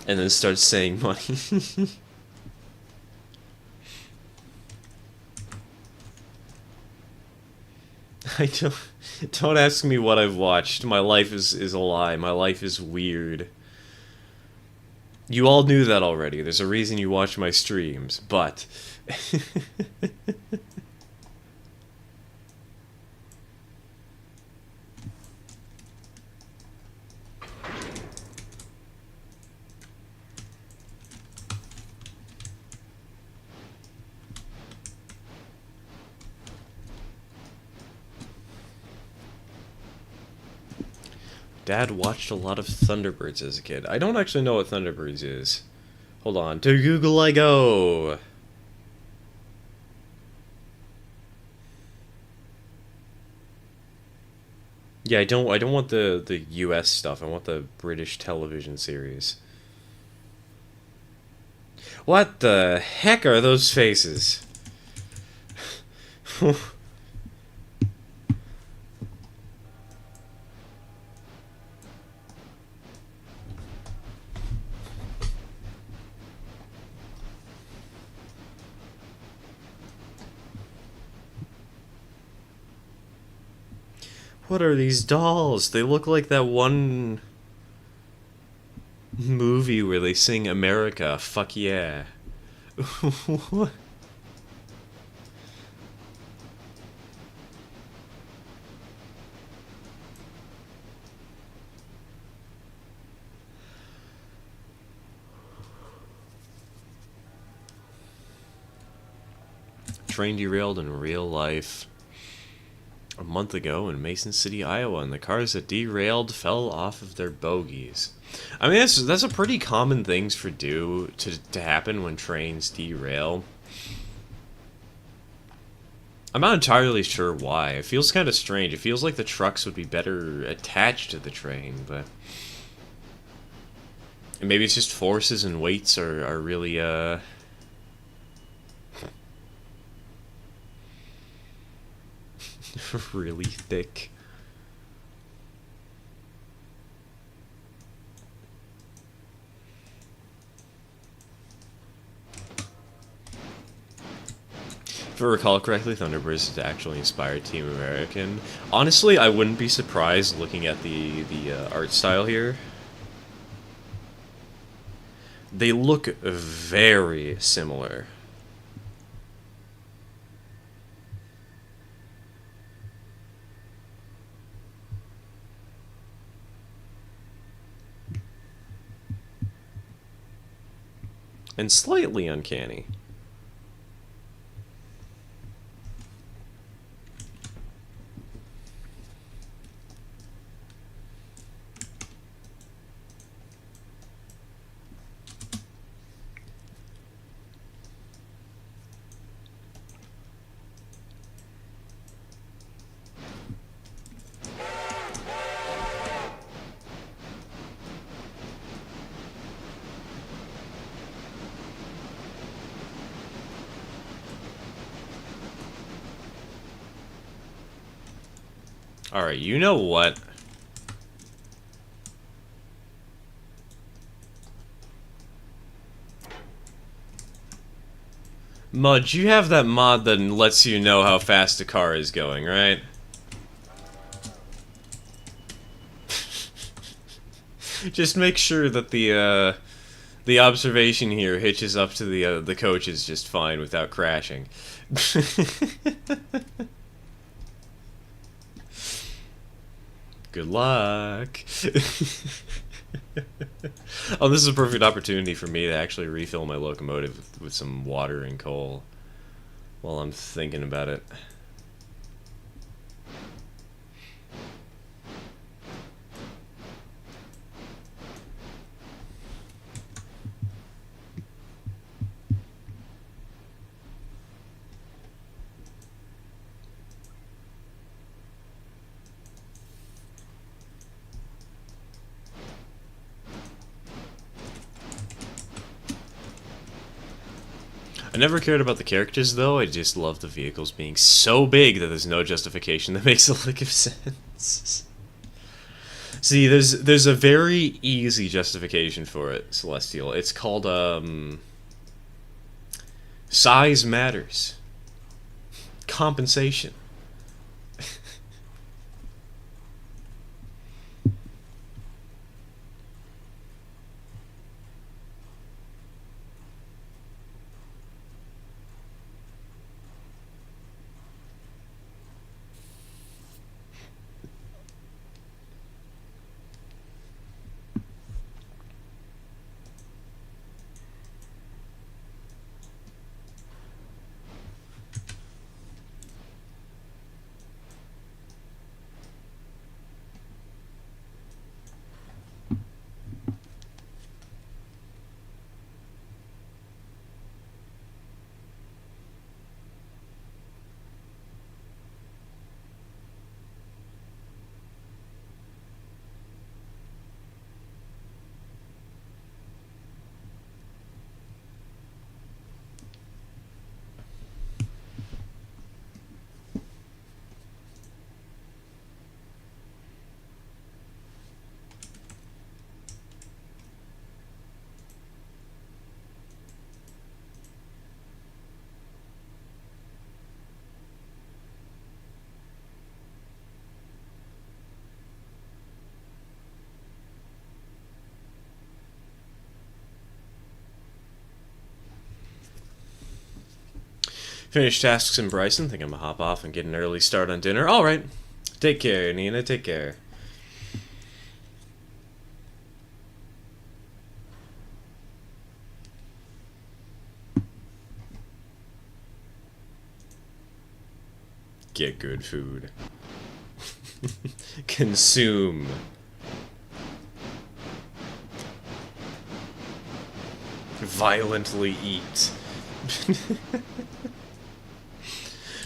and then starts saying money. I don't ask me what I've watched. My life is a lie. My life is weird. You all knew that already. There's a reason you watch my streams, but Dad watched a lot of Thunderbirds as a kid. I don't actually know what Thunderbirds is. Hold on. To Google I go! Yeah, I don't want the US stuff. I want the British television series. What the heck are those faces? What are these dolls? They look like that one movie where they sing America, fuck yeah. What? Train derailed in real life a month ago in Mason City, Iowa, and the cars that derailed fell off of their bogies. I mean, that's a pretty common thing to happen when trains derail. I'm not entirely sure why. It feels kind of strange. It feels like the trucks would be better attached to the train, but and maybe it's just forces and weights are really really thick. If I recall correctly, Thunderbirds is actually inspired Team American. Honestly, I wouldn't be surprised looking at the art style here. They look very similar. And slightly uncanny. Alright, you know what? Mudge, you have that mod that lets you know how fast a car is going, right? Just make sure that the observation here hitches up to the coaches just fine without crashing. Good luck. Oh, this is a perfect opportunity for me to actually refill my locomotive with some water and coal while I'm thinking about it. I never cared about the characters, though. I just love the vehicles being so big that there's no justification that makes a lick of sense. See, there's a very easy justification for it, Celestial. It's called, size matters. Compensation. Finish tasks in Bryson. Think I'm gonna hop off and get an early start on dinner. Alright. Take care, Nina. Take care. Get good food. Consume. Violently eat.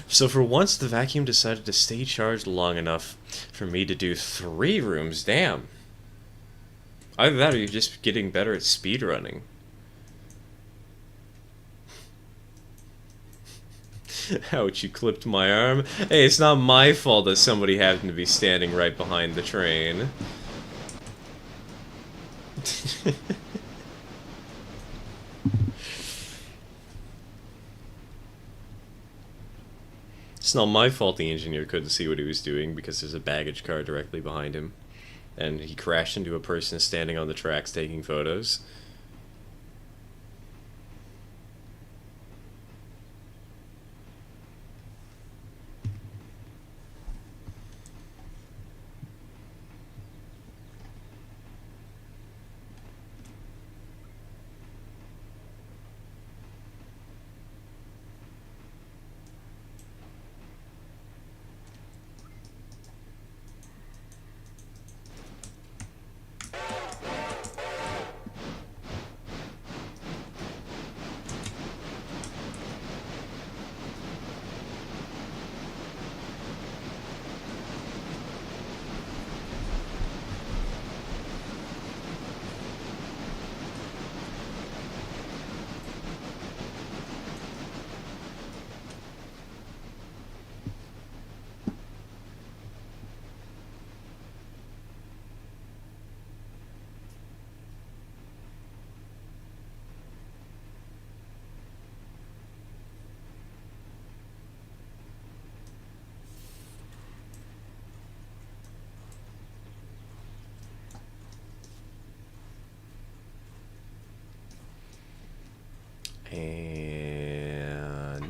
So for once, the vacuum decided to stay charged long enough for me to do 3 rooms. Damn. Either that or you're just getting better at speedrunning. Ouch, you clipped my arm. Hey, it's not my fault that somebody happened to be standing right behind the train. It's not my fault the engineer couldn't see what he was doing because there's a baggage car directly behind him. And he crashed into a person standing on the tracks taking photos.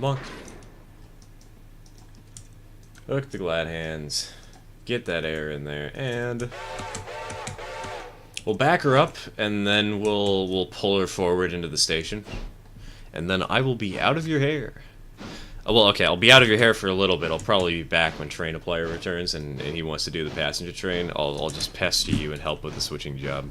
on. Hook the glad hands. Get that air in there, and we'll back her up, and then we'll pull her forward into the station, and then I will be out of your hair. Well, okay, I'll be out of your hair for a little bit. I'll probably be back when train a player returns and he wants to do the passenger train. I'll just pester you and help with the switching job.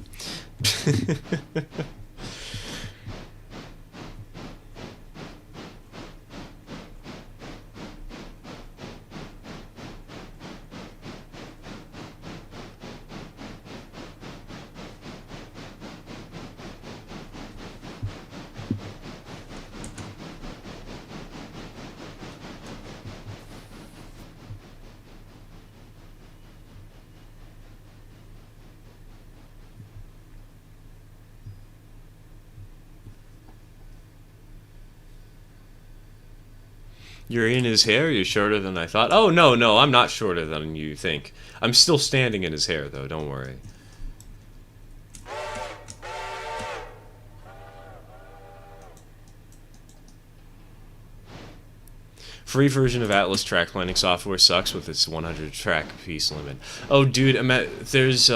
You're in his hair? You're shorter than I thought? Oh, no, I'm not shorter than you think. I'm still standing in his hair, though, don't worry. Free version of Atlas track planning software sucks with its 100 track piece limit. Oh, dude, there's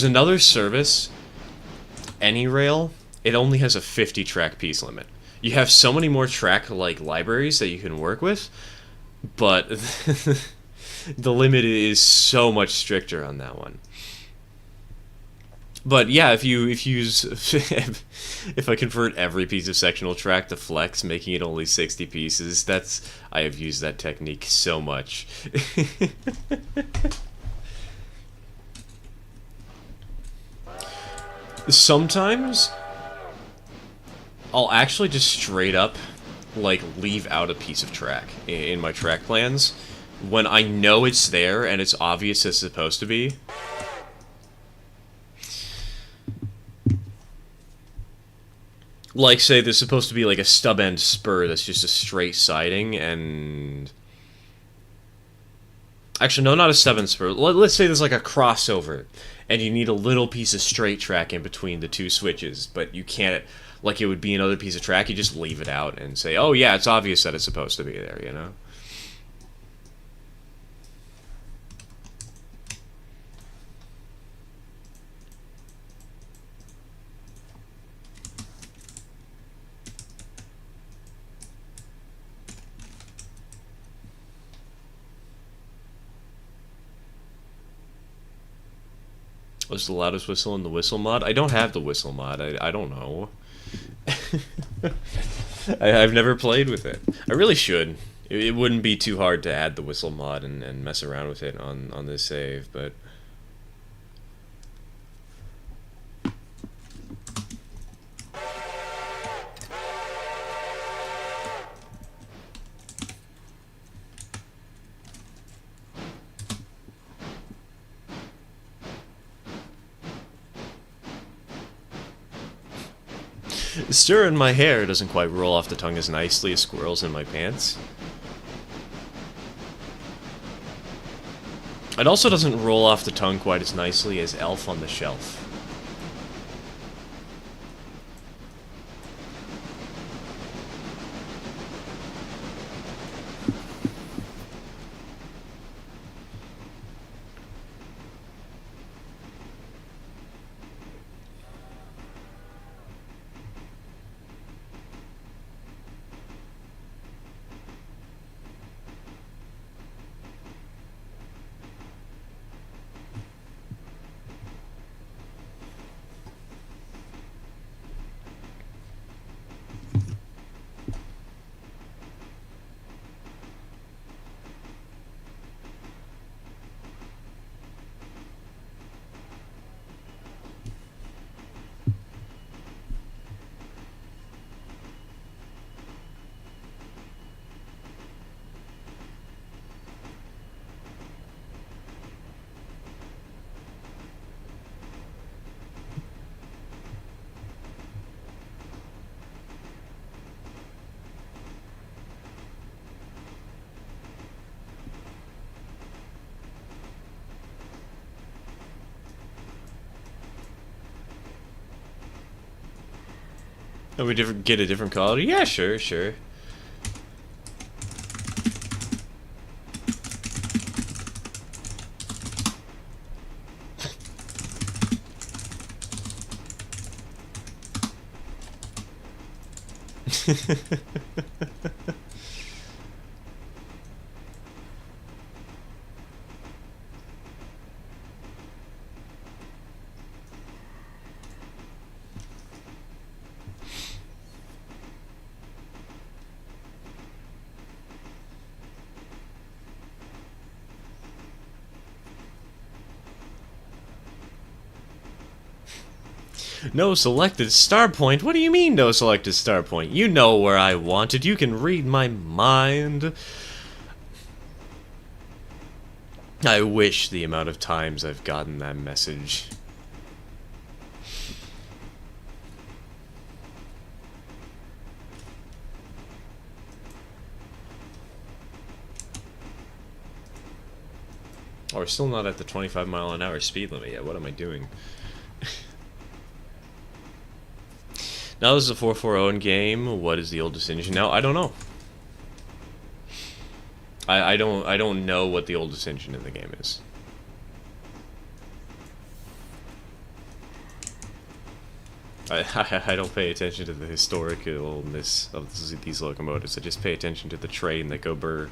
another service, AnyRail. It only has a 50 track piece limit. You have so many more track libraries that you can work with, but the limit is so much stricter on that one. But yeah, if you use if I convert every piece of sectional track to flex, making it only 60 pieces, I have used that technique so much. Sometimes I'll actually just straight up leave out a piece of track in my track plans when I know it's there and it's obvious it's supposed to be. Like, say there's supposed to be a stub end spur that's just a straight siding, and actually no, not a stub end spur. Let's say there's a crossover and you need a little piece of straight track in between the two switches, but you can't, it would be another piece of track. You just leave it out and say, oh yeah, it's obvious that it's supposed to be there, you know? What's the loudest whistle in the whistle mod? I don't have the whistle mod. I don't know. I've never played with it. I really should. It wouldn't be too hard to add the whistle mod and mess around with it on this save, but... Stir in my hair doesn't quite roll off the tongue as nicely as squirrels in my pants. It also doesn't roll off the tongue quite as nicely as Elf on the Shelf. And we get a different quality? Yeah, sure. No selected star point? What do you mean, no selected star point? You know where I wanted. You can read my mind. I wish the amount of times I've gotten that message. Oh, we're still not at the 25-mile-an-hour speed limit yet. What am I doing? Now this is a 4-4-0 game. What is the oldest engine now? I don't know. I don't know what the oldest engine in the game is. I don't pay attention to the historicalness of these locomotives. I just pay attention to the train that go burr.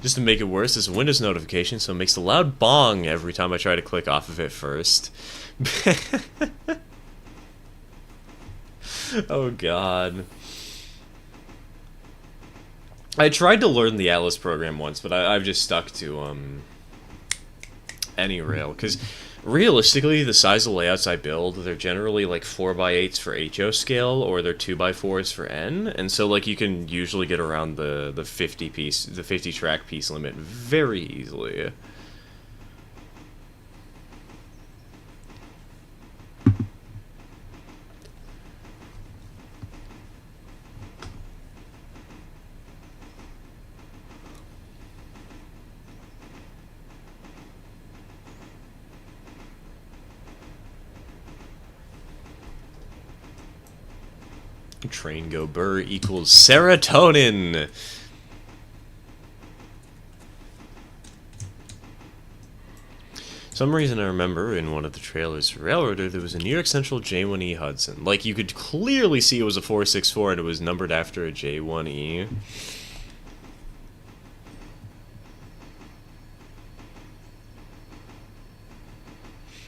Just to make it worse, it's a Windows notification, so it makes a loud bong every time I try to click off of it first. Oh god. I tried to learn the Atlas program once, but I've just stuck to AnyRail, because realistically, the size of layouts I build, they're generally like 4x8s for HO scale, or they're 2x4s for N, and so like you can usually get around the 50 track piece limit very easily. Train go burr equals serotonin. Some reason I remember in one of the trailers for Railroader there was a New York Central J1E Hudson. Like you could clearly see it was a 464 and it was numbered after a J1E.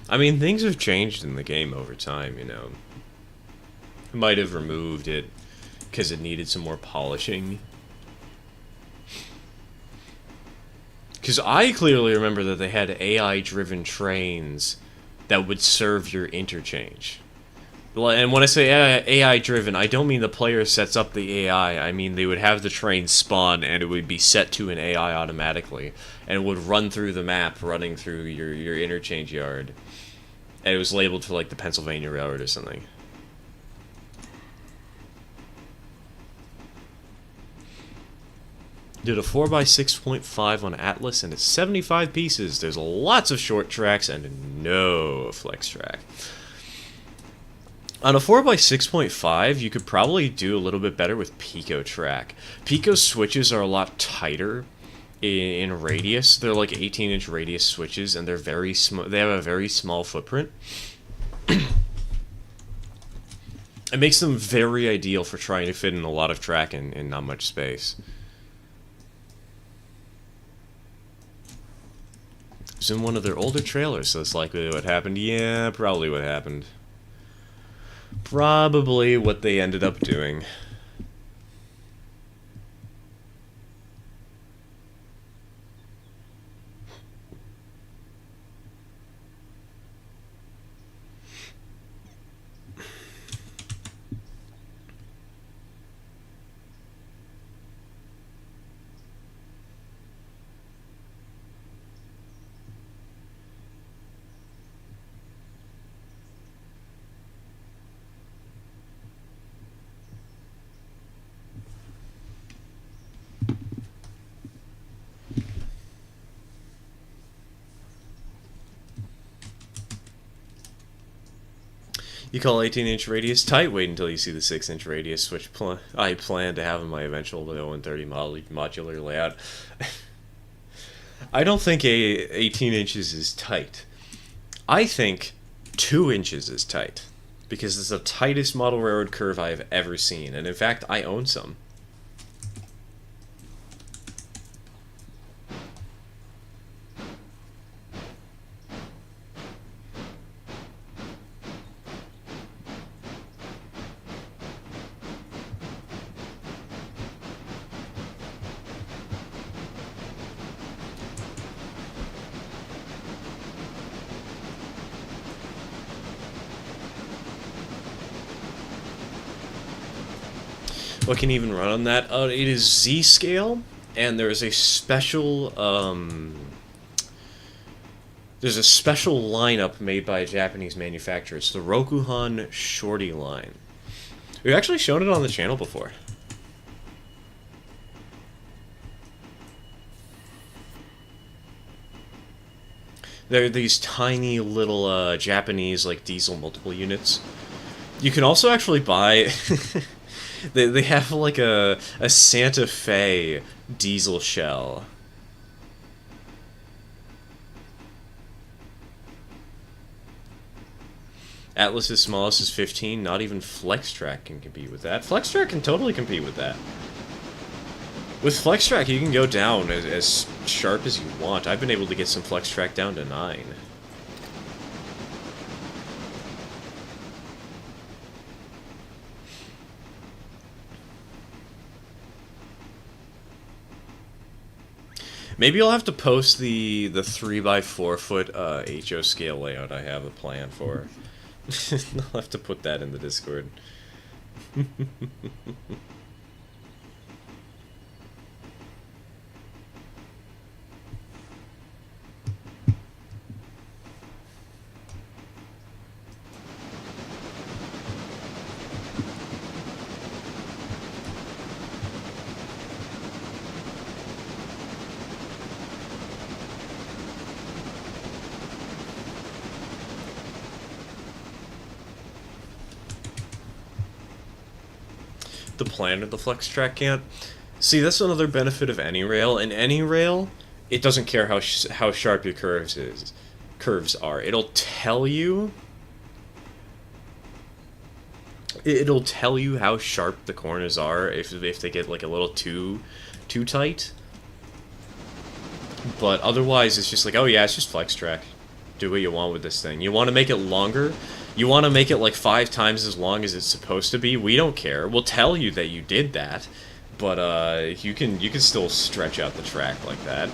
I mean, things have changed in the game over time, you know. Might have removed it because it needed some more polishing. Because I clearly remember that they had AI-driven trains that would serve your interchange. And when I say AI-driven, I don't mean the player sets up the AI. I mean they would have the train spawn and it would be set to an AI automatically. And it would run through the map, running through your interchange yard. And it was labeled for like the Pennsylvania Railroad or something. Did a 4x6.5 on Atlas, and it's 75 pieces. There's lots of short tracks and no flex track. On a 4x6.5, you could probably do a little bit better with Pico track. Pico switches are a lot tighter in radius. They're like 18-inch radius switches, and they're very small. They have a very small footprint. It makes them very ideal for trying to fit in a lot of track in not much space. It was in one of their older trailers, so that's likely what happened. Yeah, probably what happened. Probably what they ended up doing. You call 18-inch radius tight, wait until you see the 6-inch radius, which I plan to have in my eventual 0130 modular layout. I don't think 18 inches is tight. I think 2 inches is tight, because it's the tightest model railroad curve I have ever seen, and in fact, I own some. What can even run on that? It is Z scale, and there is a special there's a special lineup made by a Japanese manufacturer. It's the Rokuhan Shorty line. We've actually shown it on the channel before. They're these tiny little Japanese like diesel multiple units. You can also actually buy they have like a Santa Fe diesel shell. Atlas's smallest is 15. Not even FlexTrack can compete with that. FlexTrack can totally compete with that. With FlexTrack, you can go down as sharp as you want. I've been able to get some FlexTrack down to 9. Maybe I'll have to post the 3x4 foot HO scale layout I have a plan for. I'll have to put that in the Discord. The plan of the FlexTrack can't. See, that's another benefit of any rail. In any rail, it doesn't care how sharp your curves are. It'll tell you. It'll tell you how sharp the corners are if they get like a little too tight. But otherwise, it's just like, oh yeah, it's just FlexTrack. Do what you want with this thing. You want to make it longer? You want to make it like 5 times as long as it's supposed to be? We don't care. We'll tell you that you did that, but you can still stretch out the track like that.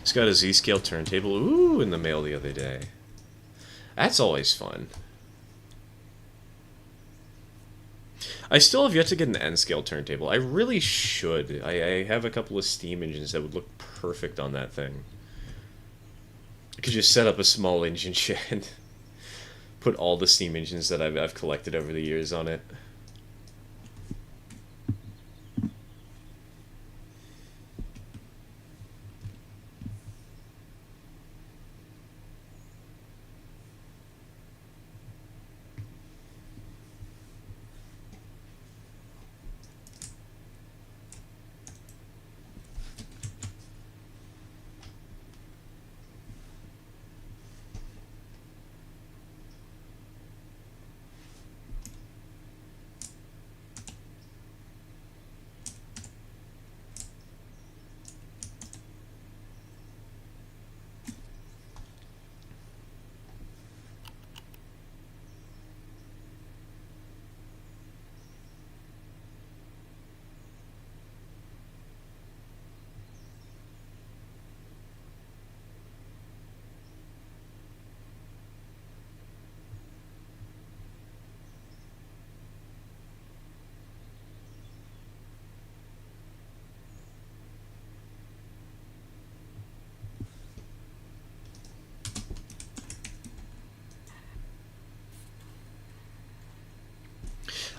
It's got a Z-scale turntable. Ooh, in the mail the other day. That's always fun. I still have yet to get an N-scale turntable. I really should. I have a couple of steam engines that would look perfect on that thing. I could just set up a small engine shed. Put all the steam engines that I've collected over the years on it.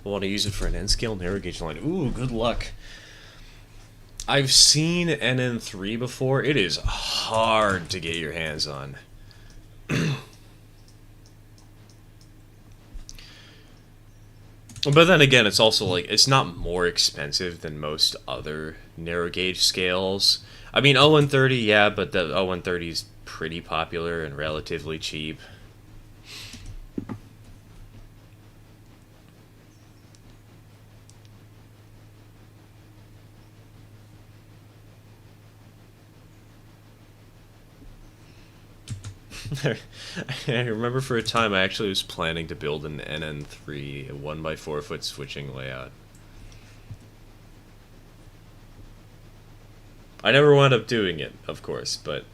I want to use it for an N-scale narrow gauge line. Ooh, good luck. I've seen NN3 before. It is hard to get your hands on. But then again, it's also like it's not more expensive than most other narrow gauge scales. I mean, 0-130, yeah, but the 0-130 is pretty popular and relatively cheap. I remember for a time I actually was planning to build an NN3 1x4 foot switching layout. I never wound up doing it, of course, but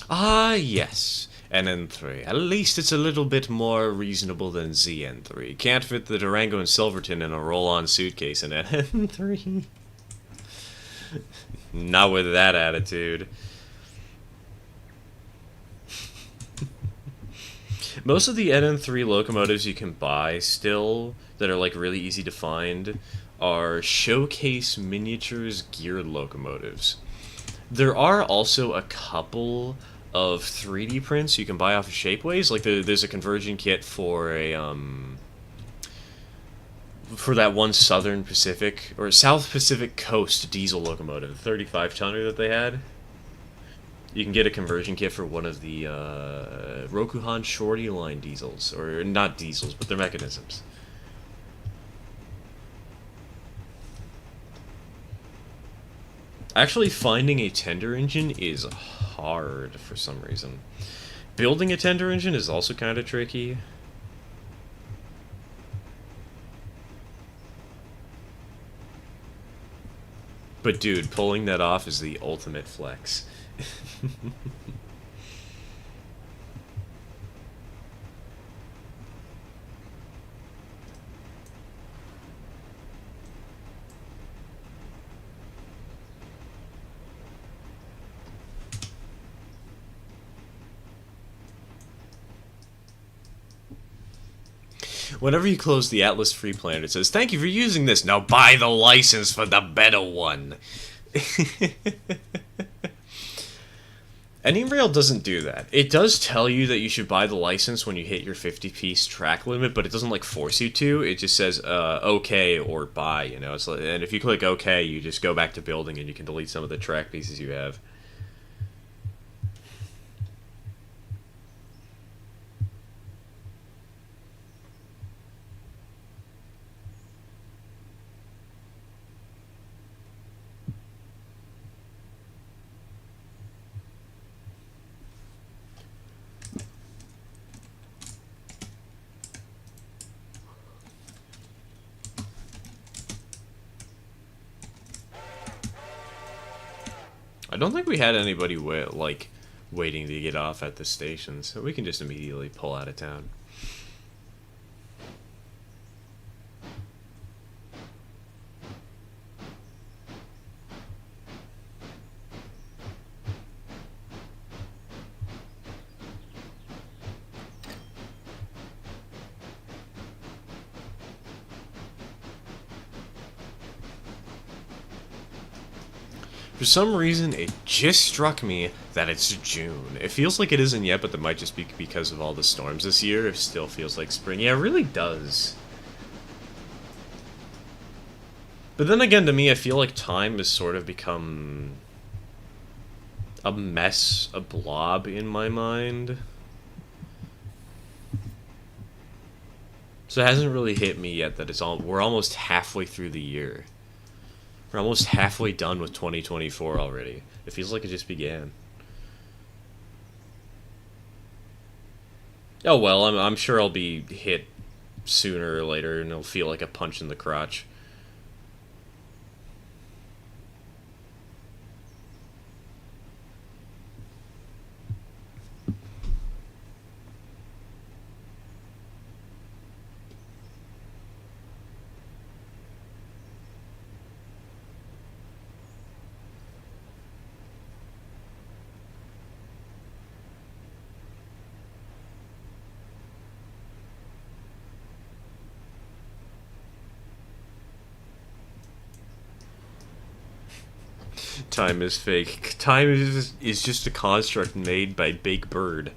ah, yes. NN3. At least it's a little bit more reasonable than ZN3. Can't fit the Durango and Silverton in a roll-on suitcase in NN3. Not with that attitude. Most of the NN3 locomotives you can buy still, that are like really easy to find, are showcase miniatures geared locomotives. There are also a couple of 3D prints you can buy off of Shapeways. Like there's a conversion kit for a for that one Southern Pacific or South Pacific Coast diesel locomotive, 35 tonner that they had. You can get a conversion kit for one of the Rokuhan Shorty line diesels, or not diesels, but their mechanisms. Actually, finding a tender engine is hard for some reason. Building a tender engine is also kind of tricky. But dude, pulling that off is the ultimate flex. Whenever you close the Atlas free plan, it says, "Thank you for using this. Now buy the license for the better one." AnyRail doesn't do that. It does tell you that you should buy the license when you hit your 50-piece track limit, but it doesn't like force you to. It just says okay or buy, you know. It's like, and if you click okay, you just go back to building and you can delete some of the track pieces you have. I don't think we had anybody waiting to get off at the station, so we can just immediately pull out of town. For some reason, it just struck me that it's June. It feels like it isn't yet, but that might just be because of all the storms this year. It still feels like spring. Yeah, it really does. But then again, to me, I feel like time has sort of become a mess, a blob in my mind. So it hasn't really hit me yet that we're almost halfway through the year. We're almost halfway done with 2024 already. It feels like it just began. Oh well, I'm sure I'll be hit sooner or later, and it'll feel like a punch in the crotch. Time is fake. Time is just a construct made by Big Bird.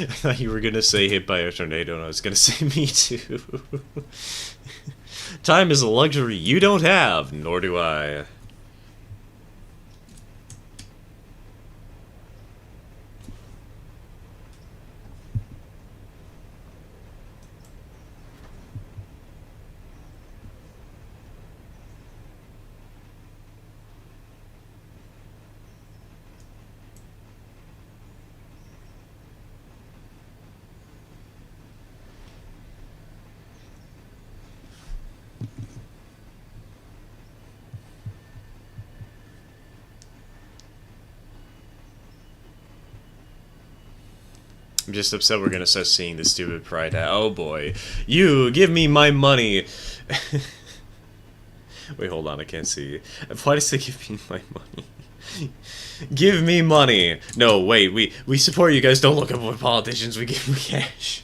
I thought you were gonna say hit by a tornado, and I was gonna say me too. Time is a luxury you don't have, nor do I. I'm just upset we're gonna start seeing the stupid pride hat. Oh boy. You, give me my money! Wait, hold on, I can't see. Why does it give me my money? Give me money! No, wait, we support you guys, don't look up what politicians, we give them cash.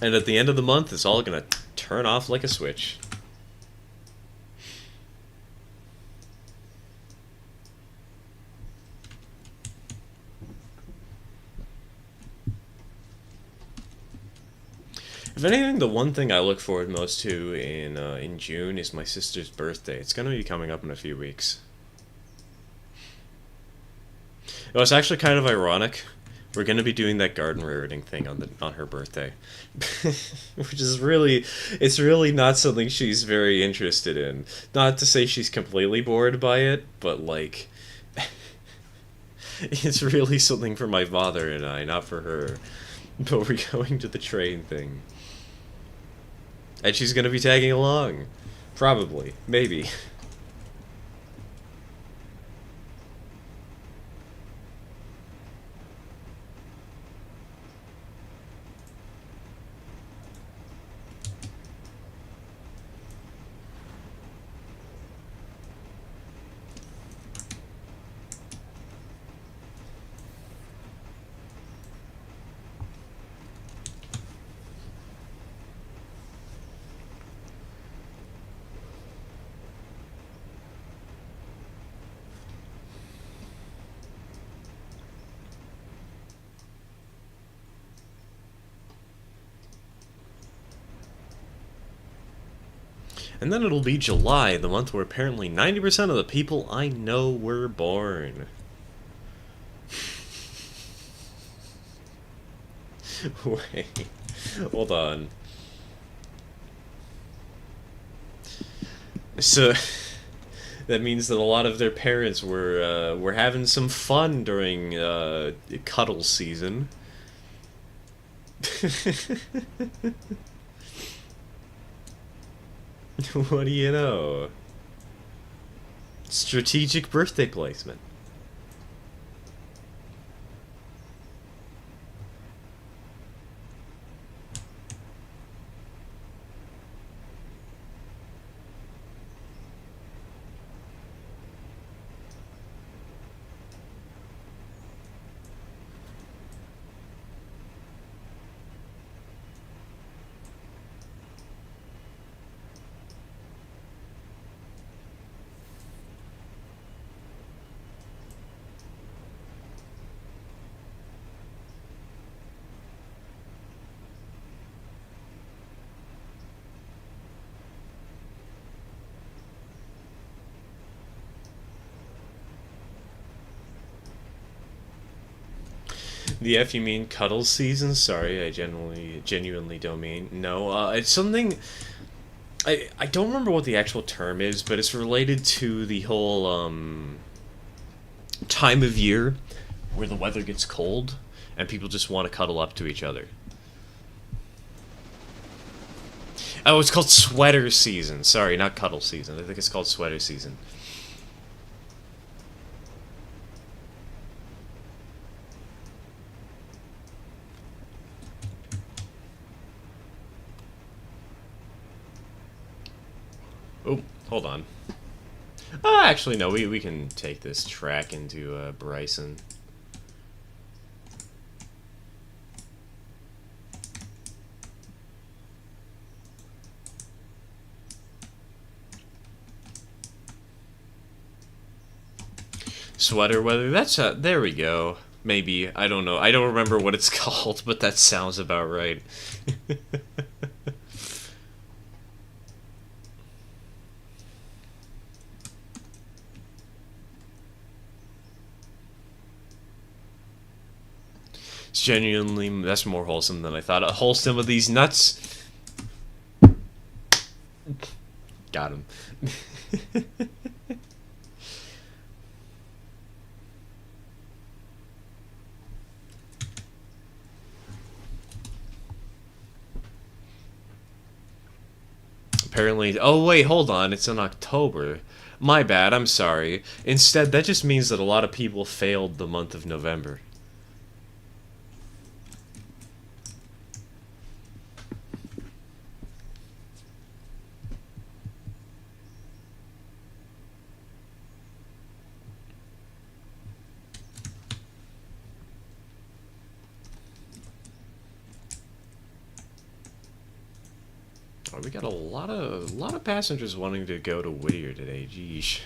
And at the end of the month, it's all gonna turn off like a switch. If anything, the one thing I look forward most to in June is my sister's birthday. It's gonna be coming up in a few weeks. Oh, it's actually kind of ironic. We're gonna be doing that garden rareting thing on her birthday, which is it's really not something she's very interested in. Not to say she's completely bored by it, but like, it's really something for my father and I, not for her. But we're going to the train thing. And she's gonna be tagging along. Probably. Maybe. And then it'll be July, the month where apparently 90% of the people I know were born. Wait, hold on. So, that means that a lot of their parents were having some fun during cuddle season. What do you know? Strategic birthday placement. The F you mean cuddle season? Sorry, I genuinely don't mean. No, it's something... I don't remember what the actual term is, but it's related to the whole, time of year where the weather gets cold and people just want to cuddle up to each other. Oh, it's called sweater season. Sorry, not cuddle season. I think it's called sweater season. Oh, hold on. Actually, no, we can take this track into Bryson. Sweater weather. That's there we go. Maybe. I don't know. I don't remember what it's called, but that sounds about right. It's genuinely, that's more wholesome than I thought. Wholesome of these nuts. Got him. Apparently, oh wait, hold on, it's in October. My bad, I'm sorry. Instead, that just means that a lot of people failed the month of November. Oh, we got a lot of passengers wanting to go to Whittier today. Geesh.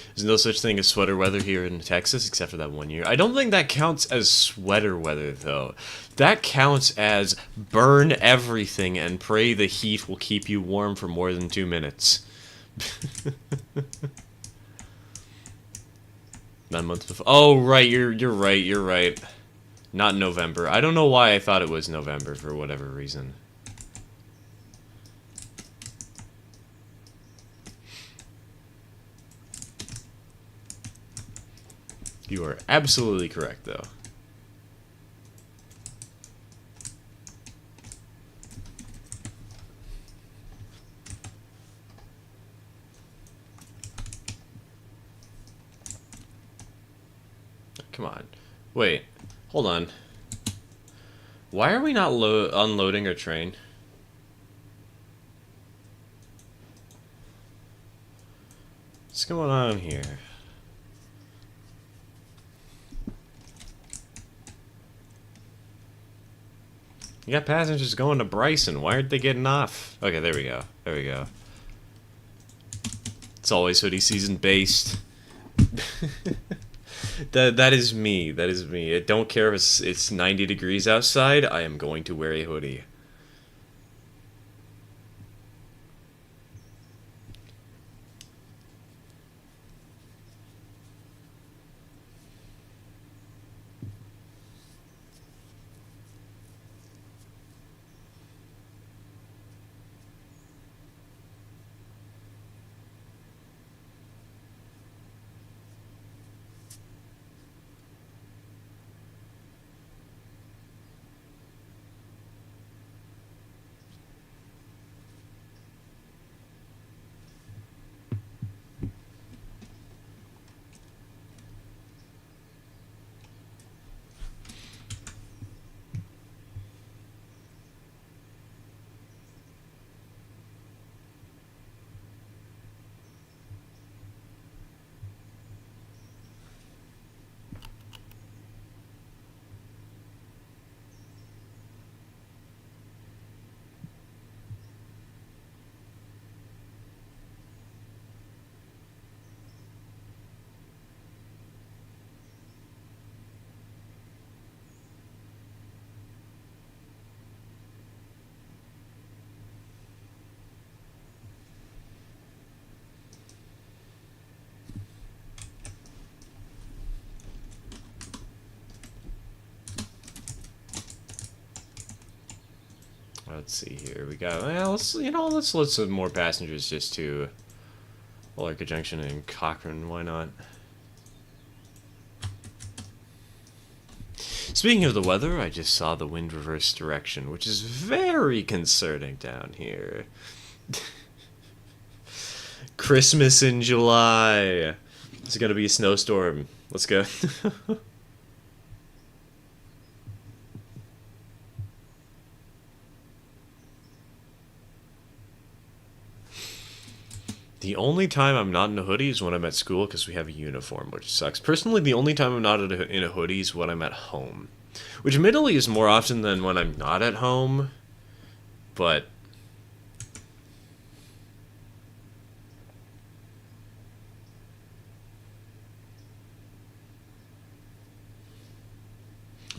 There's no such thing as sweater weather here in Texas, except for that 1 year. I don't think that counts as sweater weather, though. That counts as burn everything and pray the heat will keep you warm for more than 2 minutes. 9 months before. Oh, right. You're right. You're right. Not November. I don't know why I thought it was November for whatever reason. You are absolutely correct, though. Come on. Wait. Hold on. Why are we not unloading our train? What's going on here? You got passengers going to Bryson. Why aren't they getting off? Okay, there we go. There we go. It's always hoodie season based. That is me. That is me. I don't care if it's 90 degrees outside. I am going to wear a hoodie. Let's see here. We got, well, let's let some more passengers just to Larka Junction and Cochrane. Why not? Speaking of the weather, I just saw the wind reverse direction, which is very concerning down here. Christmas in July. It's gonna be a snowstorm. Let's go. The only time I'm not in a hoodie is when I'm at school because we have a uniform, which sucks. Personally, the only time I'm not in a hoodie is when I'm at home. Which admittedly is more often than when I'm not at home. But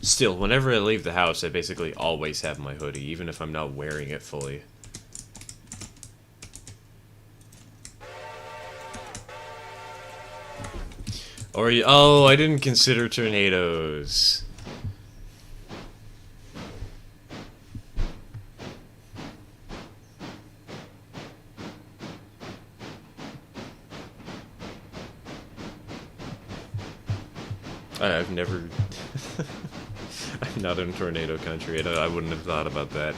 still, whenever I leave the house, I basically always have my hoodie, even if I'm not wearing it fully. Or, oh, I didn't consider tornadoes. I've never... I'm not in tornado country. I wouldn't have thought about that.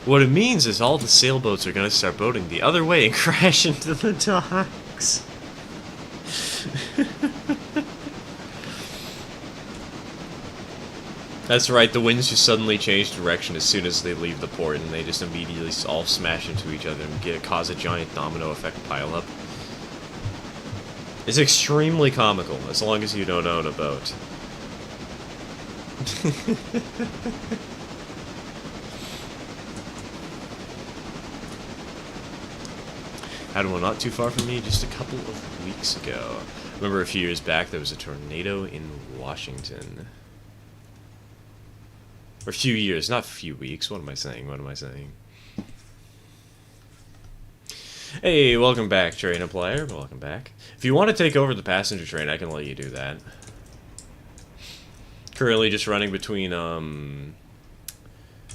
What it means is all the sailboats are going to start boating the other way and crash into the docks. That's right, the winds just suddenly change direction as soon as they leave the port, and they just immediately all smash into each other and cause a giant domino effect pileup. It's extremely comical, as long as you don't own a boat. Had one not too far from me just a couple of weeks ago. Remember a few years back there was a tornado in Washington. Or a few years, not a few weeks. What am I saying? What am I saying? Hey, welcome back, train applier. Welcome back. If you want to take over the passenger train, I can let you do that. Currently just running between,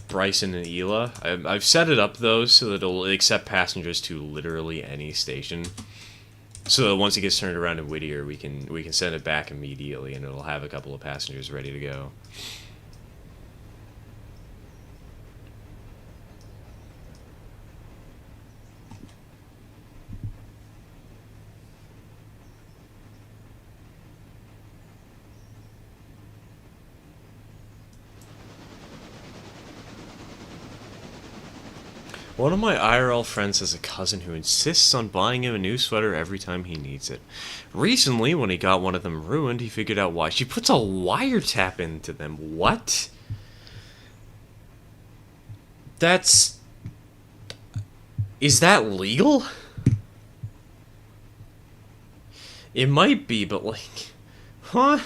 Bryson and Ela. I've set it up, though, so that it'll accept passengers to literally any station. So that once it gets turned around in Whittier, we can send it back immediately, and it'll have a couple of passengers ready to go. One of my IRL friends has a cousin who insists on buying him a new sweater every time he needs it. Recently, when he got one of them ruined, he figured out why. She puts a wiretap into them. What? That's... Is that legal? It might be, but like... Huh?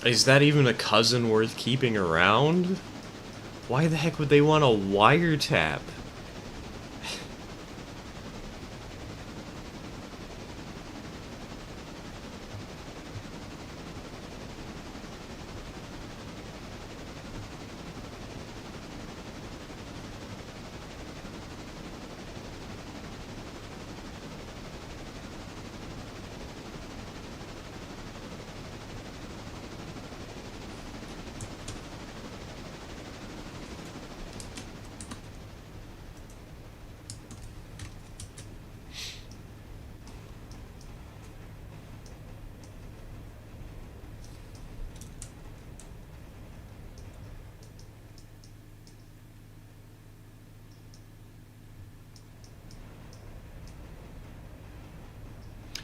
Is that even a cousin worth keeping around? Why the heck would they want a wiretap?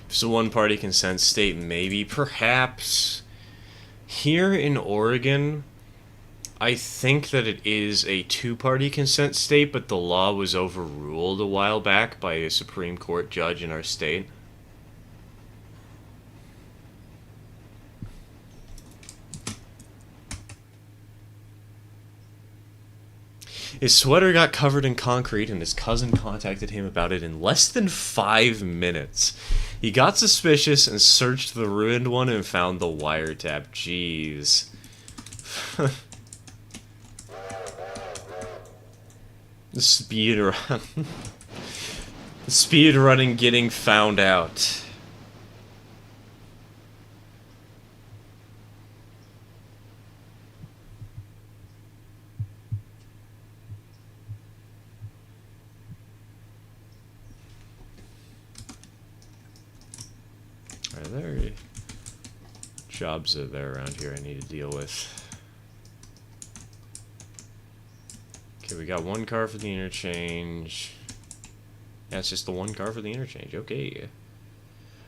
If it's a one-party consent state, maybe, perhaps. Here in Oregon, I think that it is a two-party consent state, but the law was overruled a while back by a Supreme Court judge in our state. His sweater got covered in concrete, and his cousin contacted him about it in less than 5 minutes. He got suspicious and searched the ruined one and found the wiretap. Jeez. The speed run. The speed running getting found out. Are there jobs that are around here I need to deal with? Okay, we got one car for the interchange. Yeah, it's just the one car for the interchange. Okay.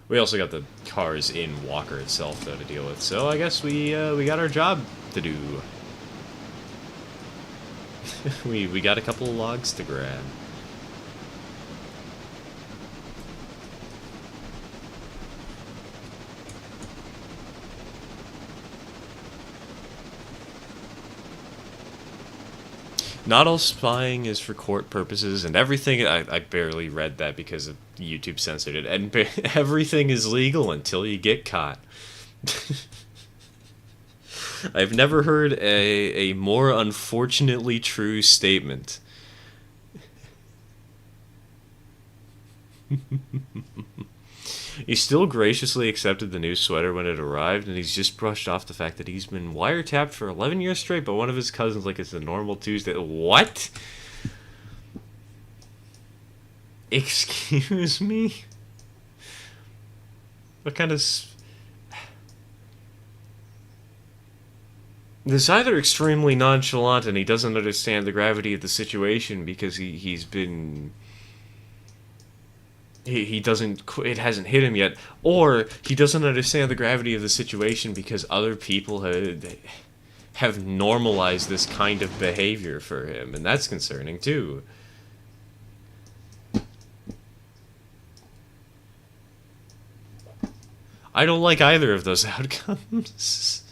We also got the cars in Walker itself, though, to deal with. So I guess we got our job to do. we got a couple of logs to grab. Not all spying is for court purposes, and everything. I barely read that because YouTube censored it. And everything is legal until you get caught. I've never heard a more unfortunately true statement. He still graciously accepted the new sweater when it arrived, and he's just brushed off the fact that he's been wiretapped for 11 years straight by one of his cousins like it's a normal Tuesday. What? Excuse me? What kind of... This is either extremely nonchalant and he doesn't understand the gravity of the situation because he's been... He doesn't... It hasn't hit him yet. Or he doesn't understand the gravity of the situation because other people have normalized this kind of behavior for him. And that's concerning, too. I don't like either of those outcomes.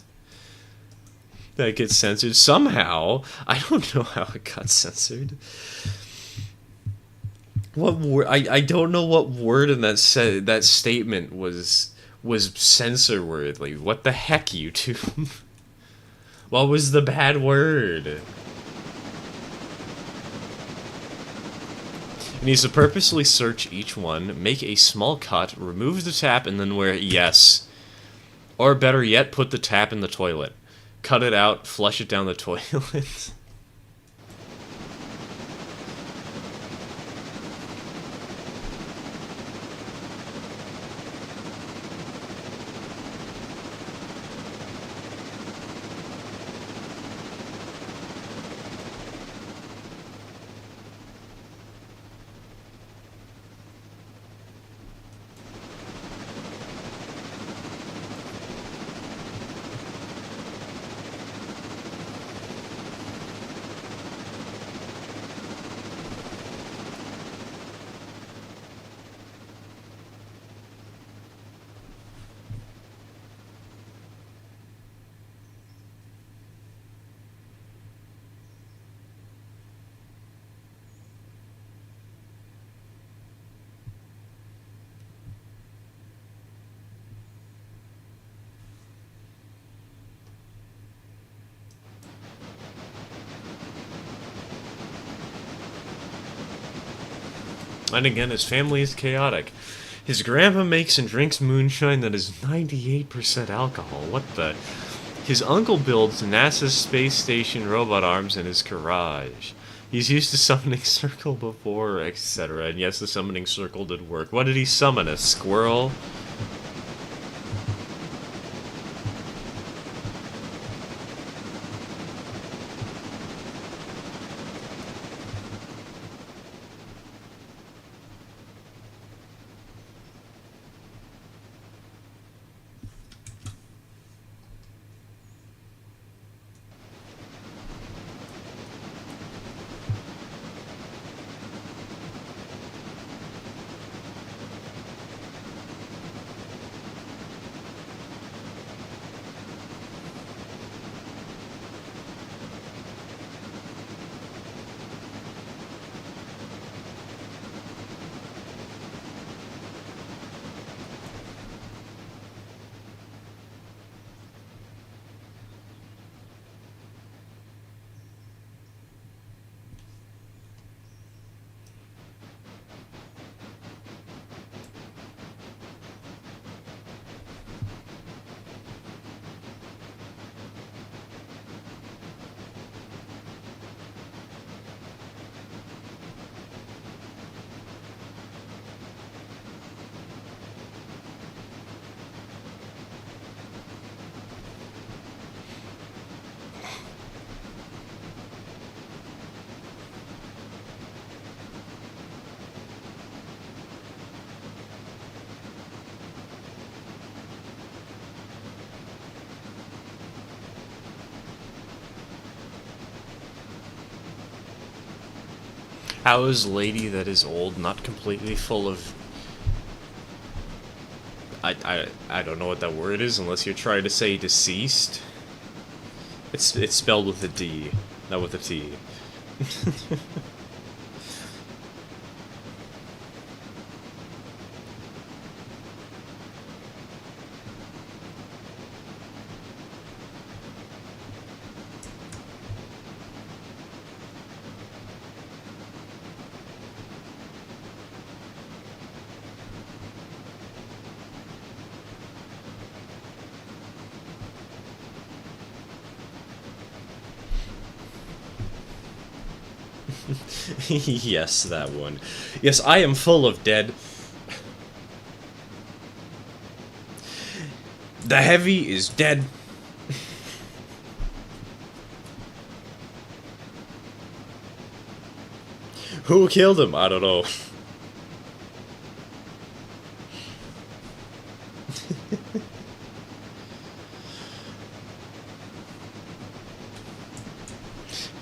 That gets censored somehow. I don't know how it got censored. What word? I don't know what word in that statement was censor worthy. What the heck, YouTube? What was the bad word? He needs to purposely search each one, make a small cut, remove the tap, and then wear it. Yes. Or better yet, put the tap in the toilet. Cut it out, flush it down the toilet. And again, his family is chaotic. His grandpa makes and drinks moonshine that is 98% alcohol. What the... His uncle builds NASA's space station robot arms in his garage. He's used to summoning circle before, etc. And yes, the summoning circle did work. What did he summon? A squirrel? How is lady that is old not completely full of... I don't know what that word is unless you're trying to say deceased. It's spelled with a D, not with a T. Yes, that one. Yes, I am full of dead. The heavy is dead. Who killed him? I don't know.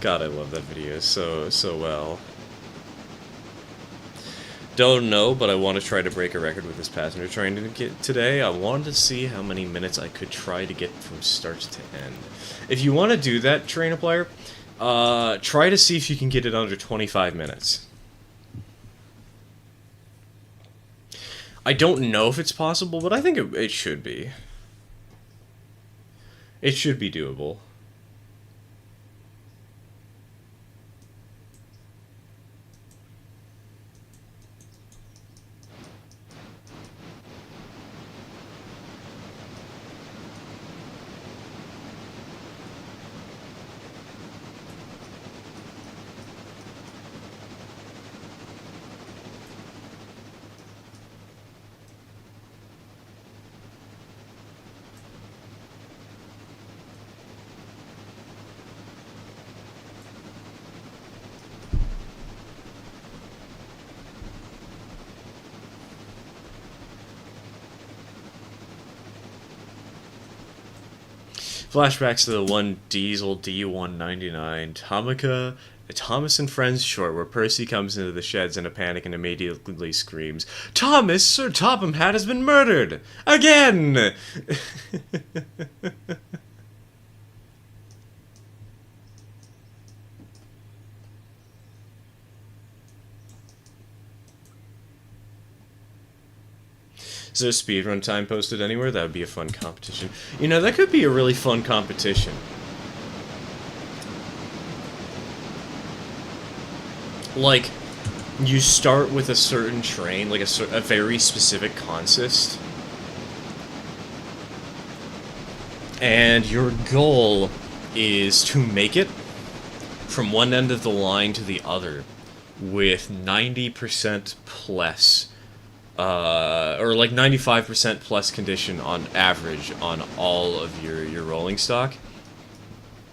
God, I love that video so well. Don't know, but I want to try to break a record with this passenger train to get today. I wanted to see how many minutes I could try to get from start to end. If you want to do that, trainer player, try to see if you can get it under 25 minutes. I don't know if it's possible, but I think it should be. It should be doable. Flashbacks to the one Diesel D199 Tomica, a Thomas and Friends short where Percy comes into the sheds in a panic and immediately screams, "Thomas, Sir Topham Hatt has been murdered! Again!" Is there a speedrun time posted anywhere? That would be a fun competition. You know, that could be a really fun competition. Like, you start with a certain train, like a very specific consist, and your goal is to make it from one end of the line to the other with 90% plus, or like 95% plus condition on average on all of your rolling stock.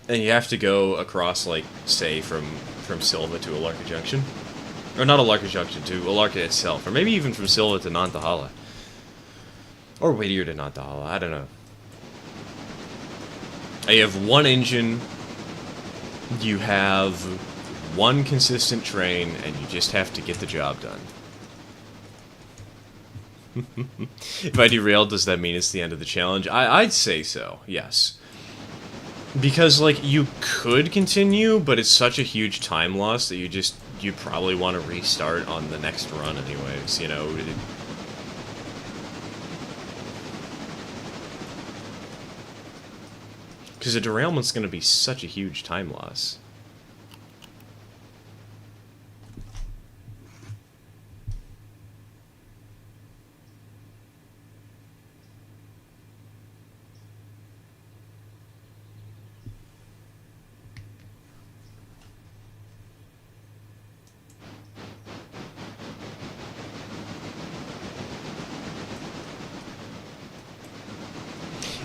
And you have to go across, like, say, from Silva to Alarka Junction. Or not Alarka Junction, to Alarka itself. Or maybe even from Silva to Nantahala. Or Whittier to Nantahala, I don't know. You have one engine, you have one consistent train, and you just have to get the job done. If I derailed, does that mean it's the end of the challenge? I'd say so, yes. Because, like, you could continue, but it's such a huge time loss that you probably want to restart on the next run anyways, you know? Because a derailment's going to be such a huge time loss.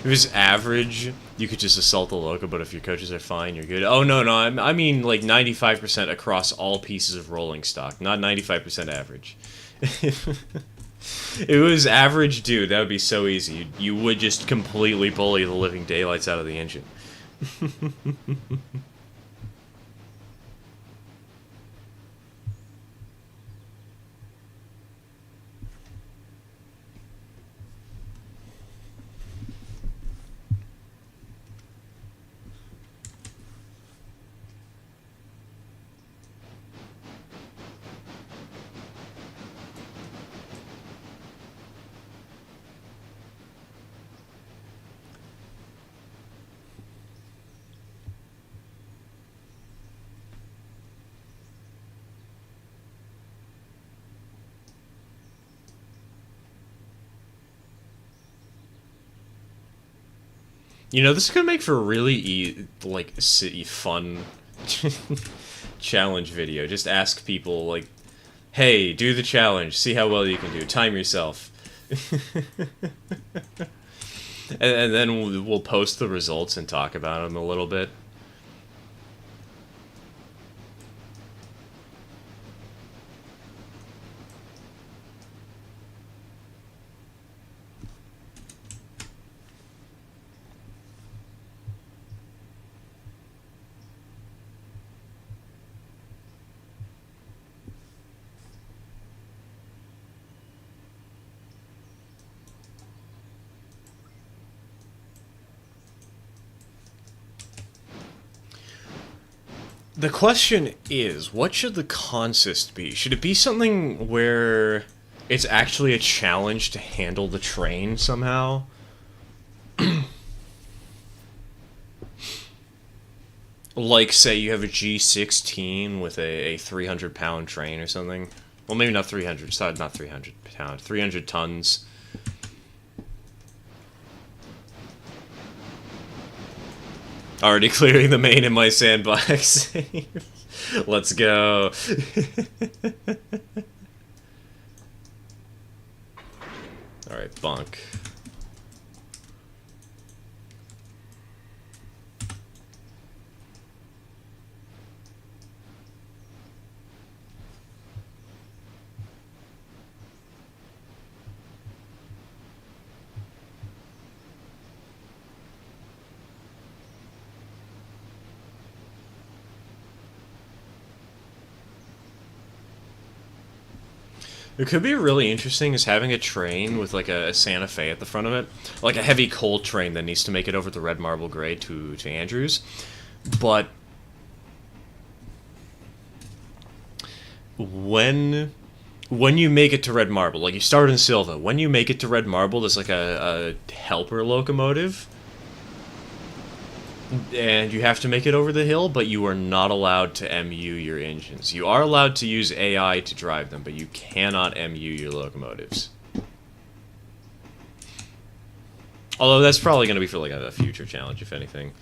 If it's average, you could just assault the loco, but if your coaches are fine, you're good. Oh, no, I mean, like, 95% across all pieces of rolling stock, not 95% average. If it was average, dude, that would be so easy. You would just completely bully the living daylights out of the engine. You know, this is gonna make for a really fun challenge video. Just ask people like, "Hey, do the challenge. See how well you can do. Time yourself." And then we'll post the results and talk about them a little bit. The question is, what should the consist be? Should it be something where it's actually a challenge to handle the train somehow? Like, say you have a G16 with a 300-pound train or something. Well, maybe not 300. Sorry, not 300 pound. 300 tons. Already clearing the main in my sandbox. Let's go. Alright, bunk. It could be really interesting is having a train with like a Santa Fe at the front of it, like a heavy coal train that needs to make it over the red marble grade to Andrews. But when you make it to red marble, like you start in Silva, when you make it to red marble, there's like a helper locomotive. And you have to make it over the hill, but you are not allowed to MU your engines. You are allowed to use AI to drive them, but you cannot MU your locomotives. Although that's probably going to be for like a future challenge, if anything.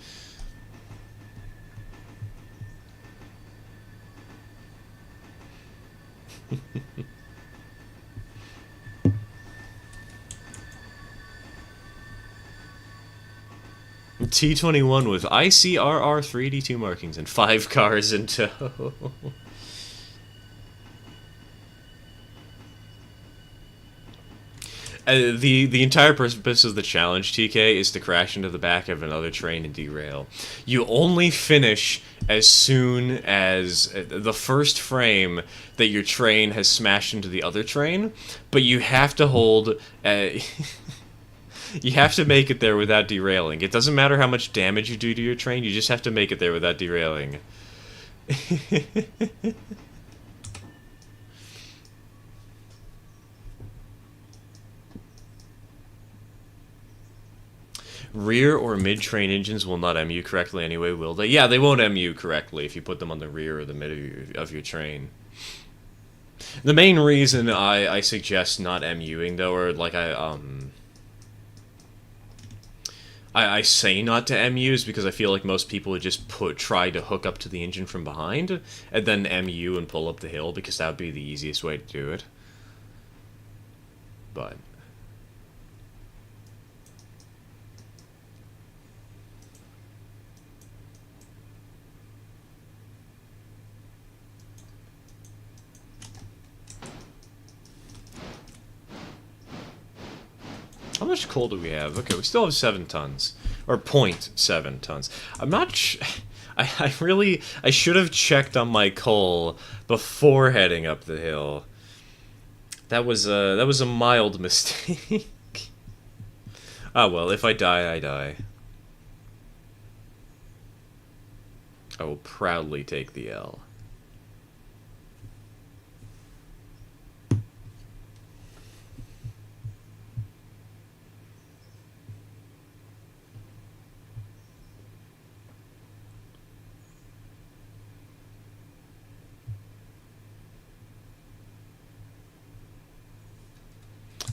T21 with ICRR 3D2 markings and 5 cars in tow. The entire purpose of the challenge, TK, is to crash into the back of another train and derail. You only finish as soon as the first frame that your train has smashed into the other train, but you have to hold... you have to make it there without derailing. It doesn't matter how much damage you do to your train, you just have to make it there without derailing. Rear or mid-train engines will not MU correctly anyway, will they? Yeah, they won't MU correctly if you put them on the rear or the mid of your train. The main reason I suggest not MUing, though, or like I say not to MU is because I feel like most people would just try to hook up to the engine from behind and then MU and pull up the hill because that would be the easiest way to do it. But how much coal do we have? Okay, we still have 7 tons. Or 0.7 tons. I'm not I should have checked on my coal before heading up the hill. That was a mild mistake. Ah well, if I die, I die. I will proudly take the L.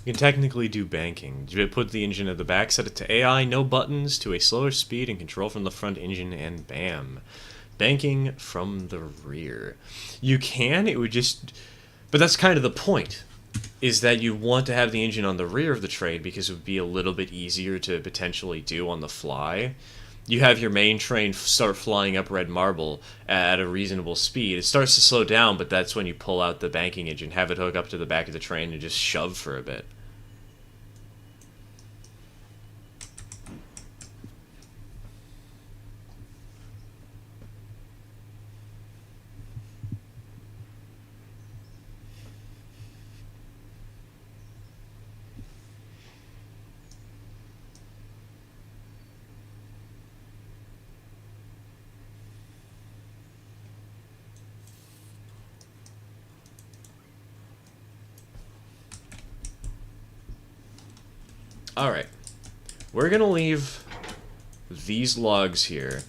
You can technically do banking. Put the engine at the back, set it to AI, no buttons, to a slower speed, and control from the front engine, and bam. Banking from the rear. You can, it would just... But that's kind of the point, is that you want to have the engine on the rear of the train because it would be a little bit easier to potentially do on the fly. You have your main train start flying up red marble at a reasonable speed. It starts to slow down, but that's when you pull out the banking engine, have it hook up to the back of the train, and just shove for a bit. Alright. We're gonna leave these logs here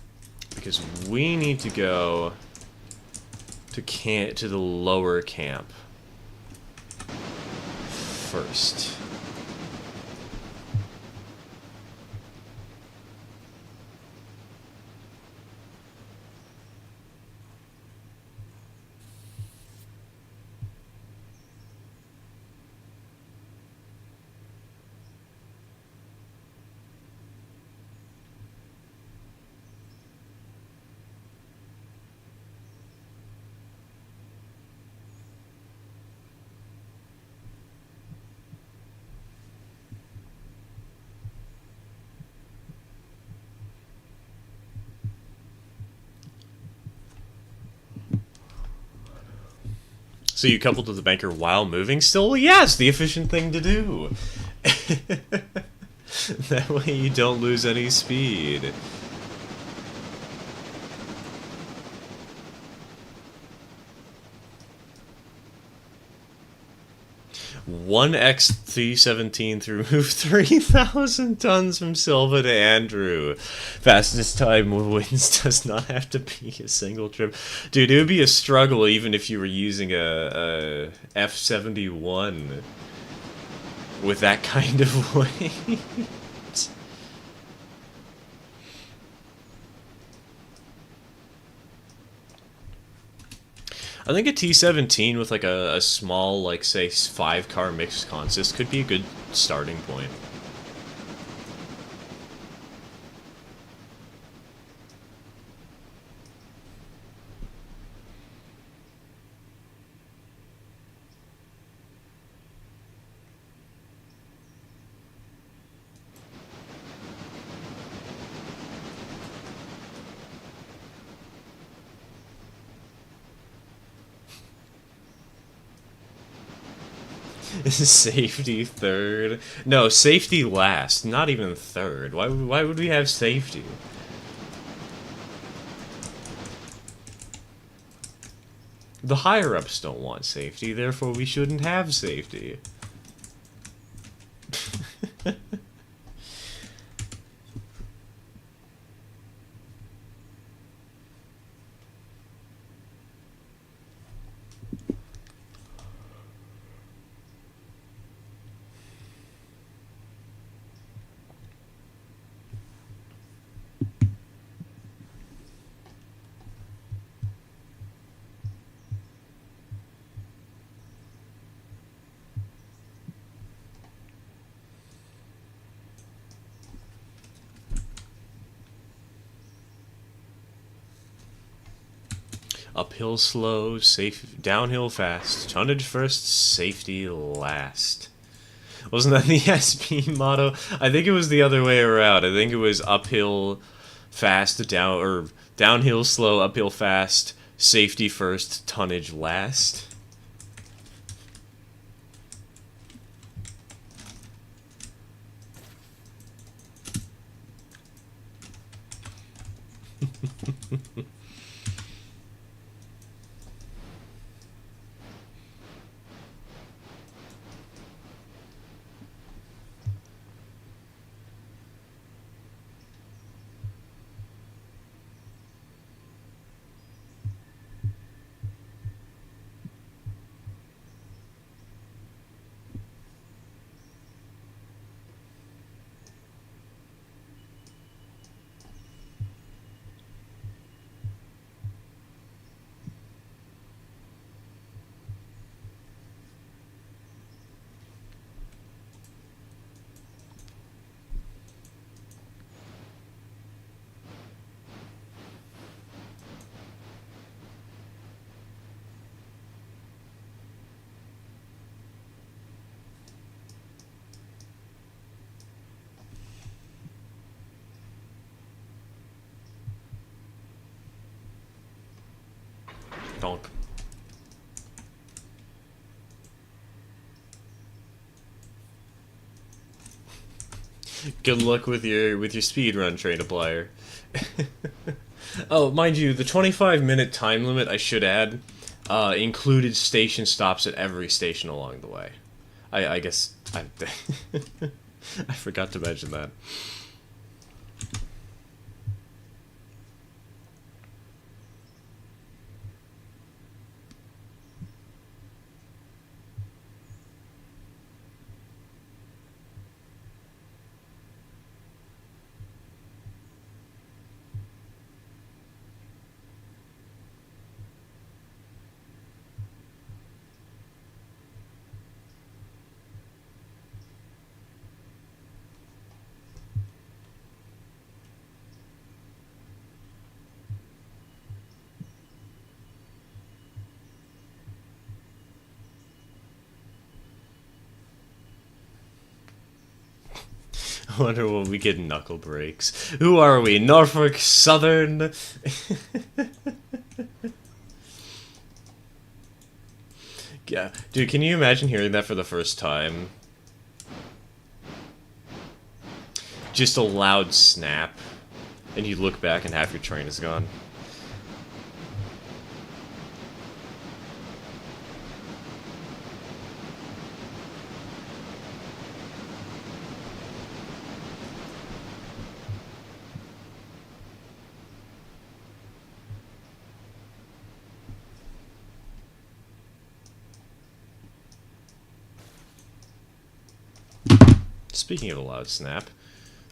because we need to go to the lower camp first. So you coupled to the banker while moving still? Yes, the efficient thing to do. That way you don't lose any speed. 1x317 through move 3,000 tons from Silva to Andrew. Fastest time wins does not have to be a single trip. Dude, it would be a struggle even if you were using a F-71 with that kind of weight. I think a T-17 with like a small, like, say, 5-car mixed consist could be a good starting point. Safety third. No, safety last. Not even third. Why would we have safety? The higher-ups don't want safety, therefore we shouldn't have safety. Uphill slow, safe, downhill fast, tonnage first, safety last. Wasn't that the SP motto? I think it was the other way around. I think it was uphill fast, downhill slow, uphill fast, safety first, tonnage last. Donk. Good luck with your speedrun train applier. Oh, mind you, the 25-minute time limit, I should add, included station stops at every station along the way. I guess I I forgot to mention that. I wonder when we get knuckle breaks. Who are we? Norfolk Southern? Yeah. Dude, can you imagine hearing that for the first time? Just a loud snap, and you look back and half your train is gone. Speaking of a loud snap,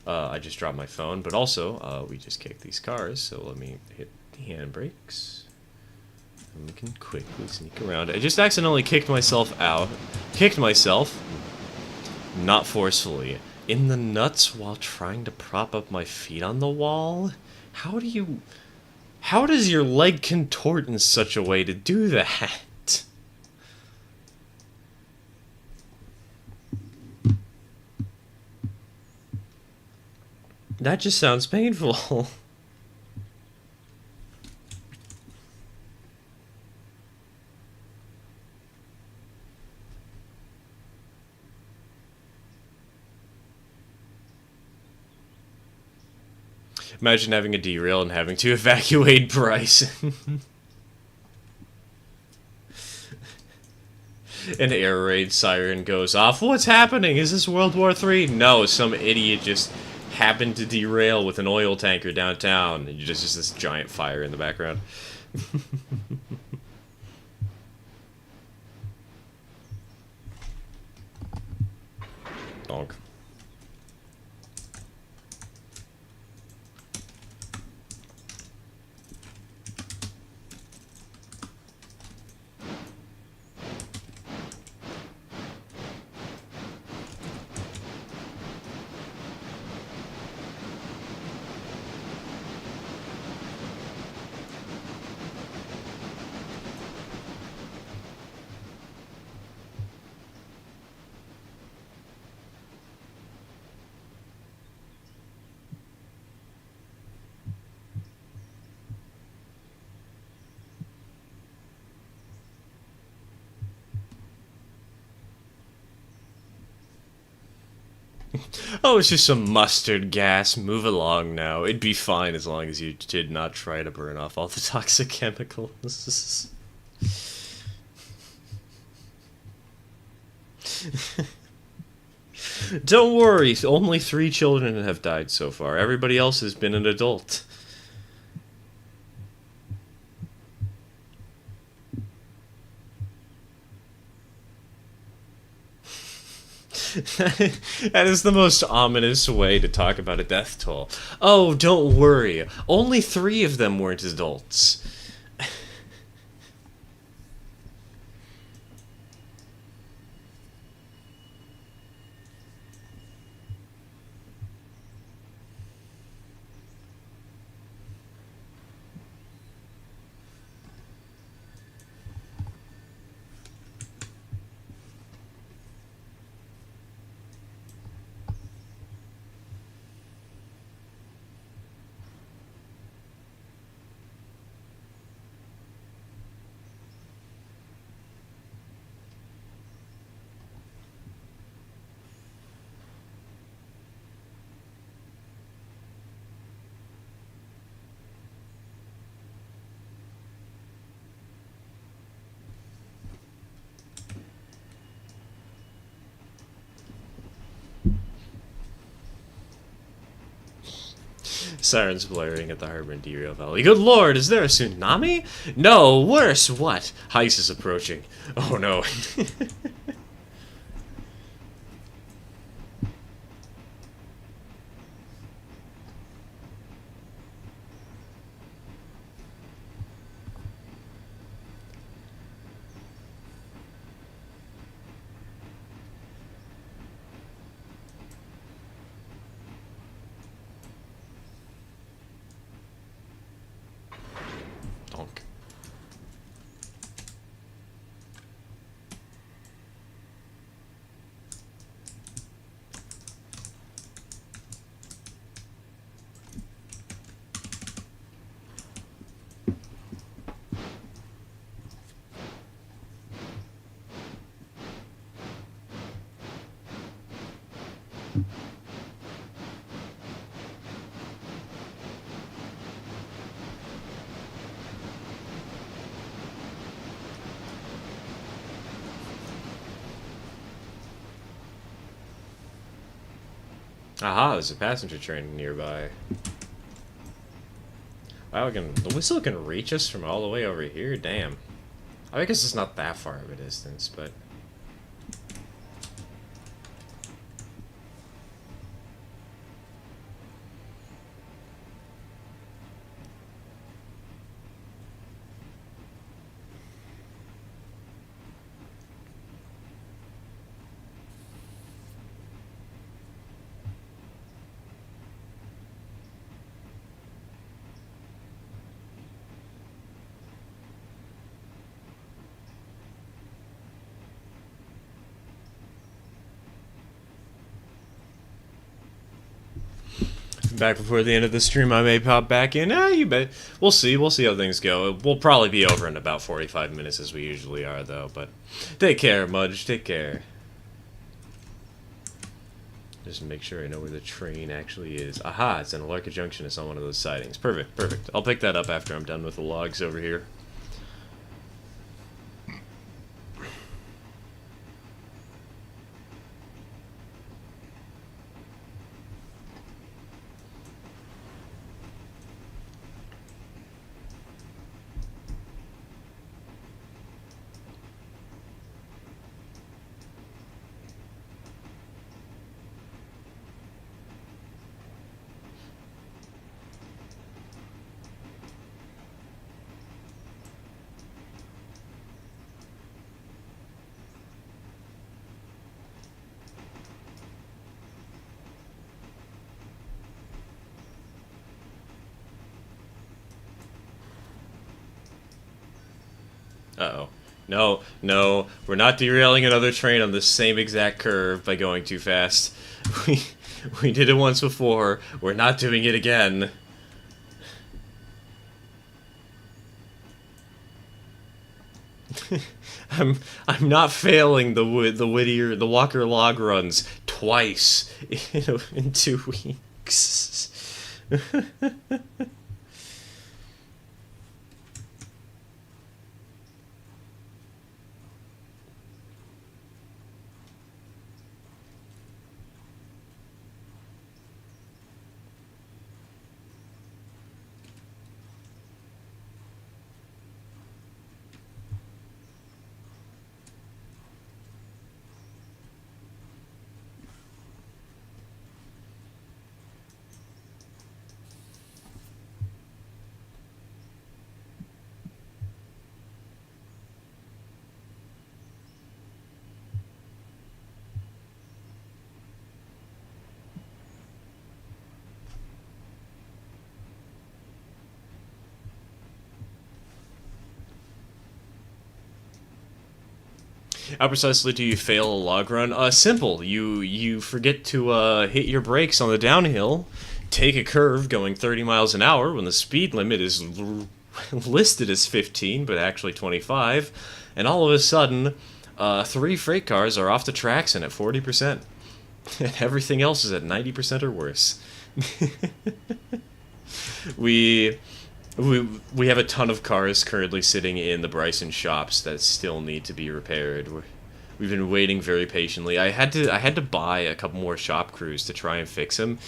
I just dropped my phone, but also, we just kicked these cars, so let me hit the handbrakes. And we can quickly sneak around. I just accidentally kicked myself out. Kicked myself, not forcefully, in the nuts while trying to prop up my feet on the wall? How does your leg contort in such a way to do that? That just sounds painful. Imagine having a derail and having to evacuate Bryce. An air raid siren goes off. What's happening? Is this World War III? No, some idiot just happened to derail with an oil tanker downtown. And just this giant fire in the background. Donk. Oh, it's just some mustard gas. Move along now. It'd be fine as long as you did not try to burn off all the toxic chemicals. Don't worry, only 3 children have died so far. Everybody else has been an adult. That is the most ominous way to talk about a death toll. Oh, don't worry. Only 3 of them weren't adults. Sirens blaring at the harbor in Derio Valley. Good lord, is there a tsunami? No, worse, what? Heist is approaching. Oh no. Donk. Aha, there's a passenger train nearby. Wow, the whistle can reach us from all the way over here? Damn. I guess it's not that far of a distance, but... back before the end of the stream, I may pop back in. You bet. We'll see. We'll see how things go. We'll probably be over in about 45 minutes as we usually are, though. But take care, Mudge. Take care. Just make sure I know where the train actually is. Aha, it's in Alarka Junction. It's on one of those sidings. Perfect, perfect. I'll pick that up after I'm done with the logs over here. Uh-oh. No, no, we're not derailing another train on the same exact curve by going too fast. We did it once before. We're not doing it again. I'm not failing the Walker log runs twice in 2 weeks. How precisely do you fail a log run? Simple. You forget to hit your brakes on the downhill, take a curve going 30 miles an hour when the speed limit is listed as 15, but actually 25, and all of a sudden, 3 freight cars are off the tracks and at 40%. And everything else is at 90% or worse. We have a ton of cars currently sitting in the Bryson shops that still need to be repaired. We've been waiting very patiently. I had to buy a couple more shop crews to try and fix them.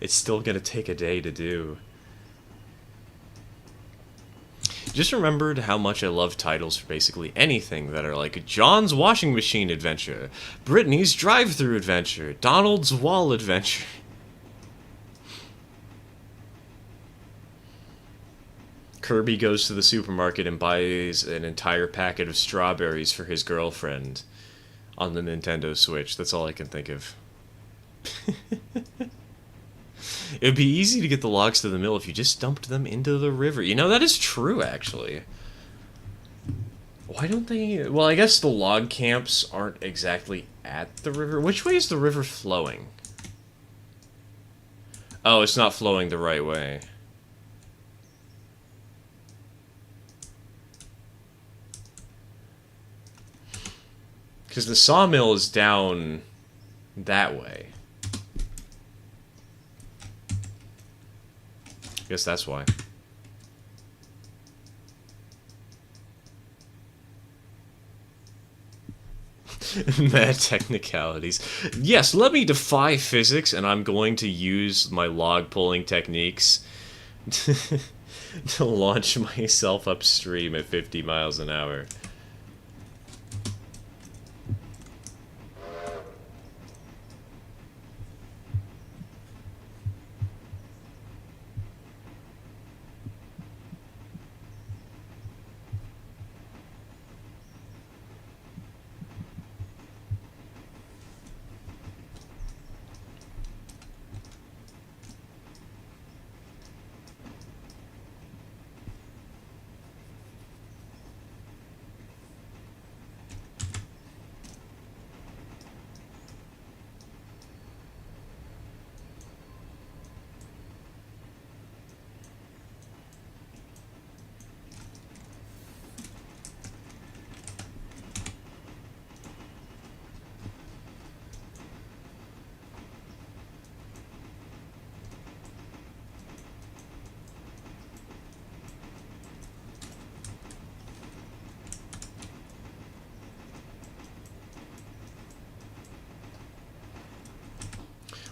It's still gonna take a day to do. Just remembered how much I love titles for basically anything that are like John's washing machine adventure, Brittany's drive-through adventure, Donald's wall adventure. Kirby goes to the supermarket and buys an entire packet of strawberries for his girlfriend on the Nintendo Switch. That's all I can think of. It'd be easy to get the logs to the mill if you just dumped them into the river. You know, that is true, actually. Why don't they... Well, I guess the log camps aren't exactly at the river. Which way is the river flowing? Oh, it's not flowing the right way. Because the sawmill is down that way. I guess that's why. Mad technicalities. Yes, let me defy physics, and I'm going to use my log pulling techniques to launch myself upstream at 50 miles an hour.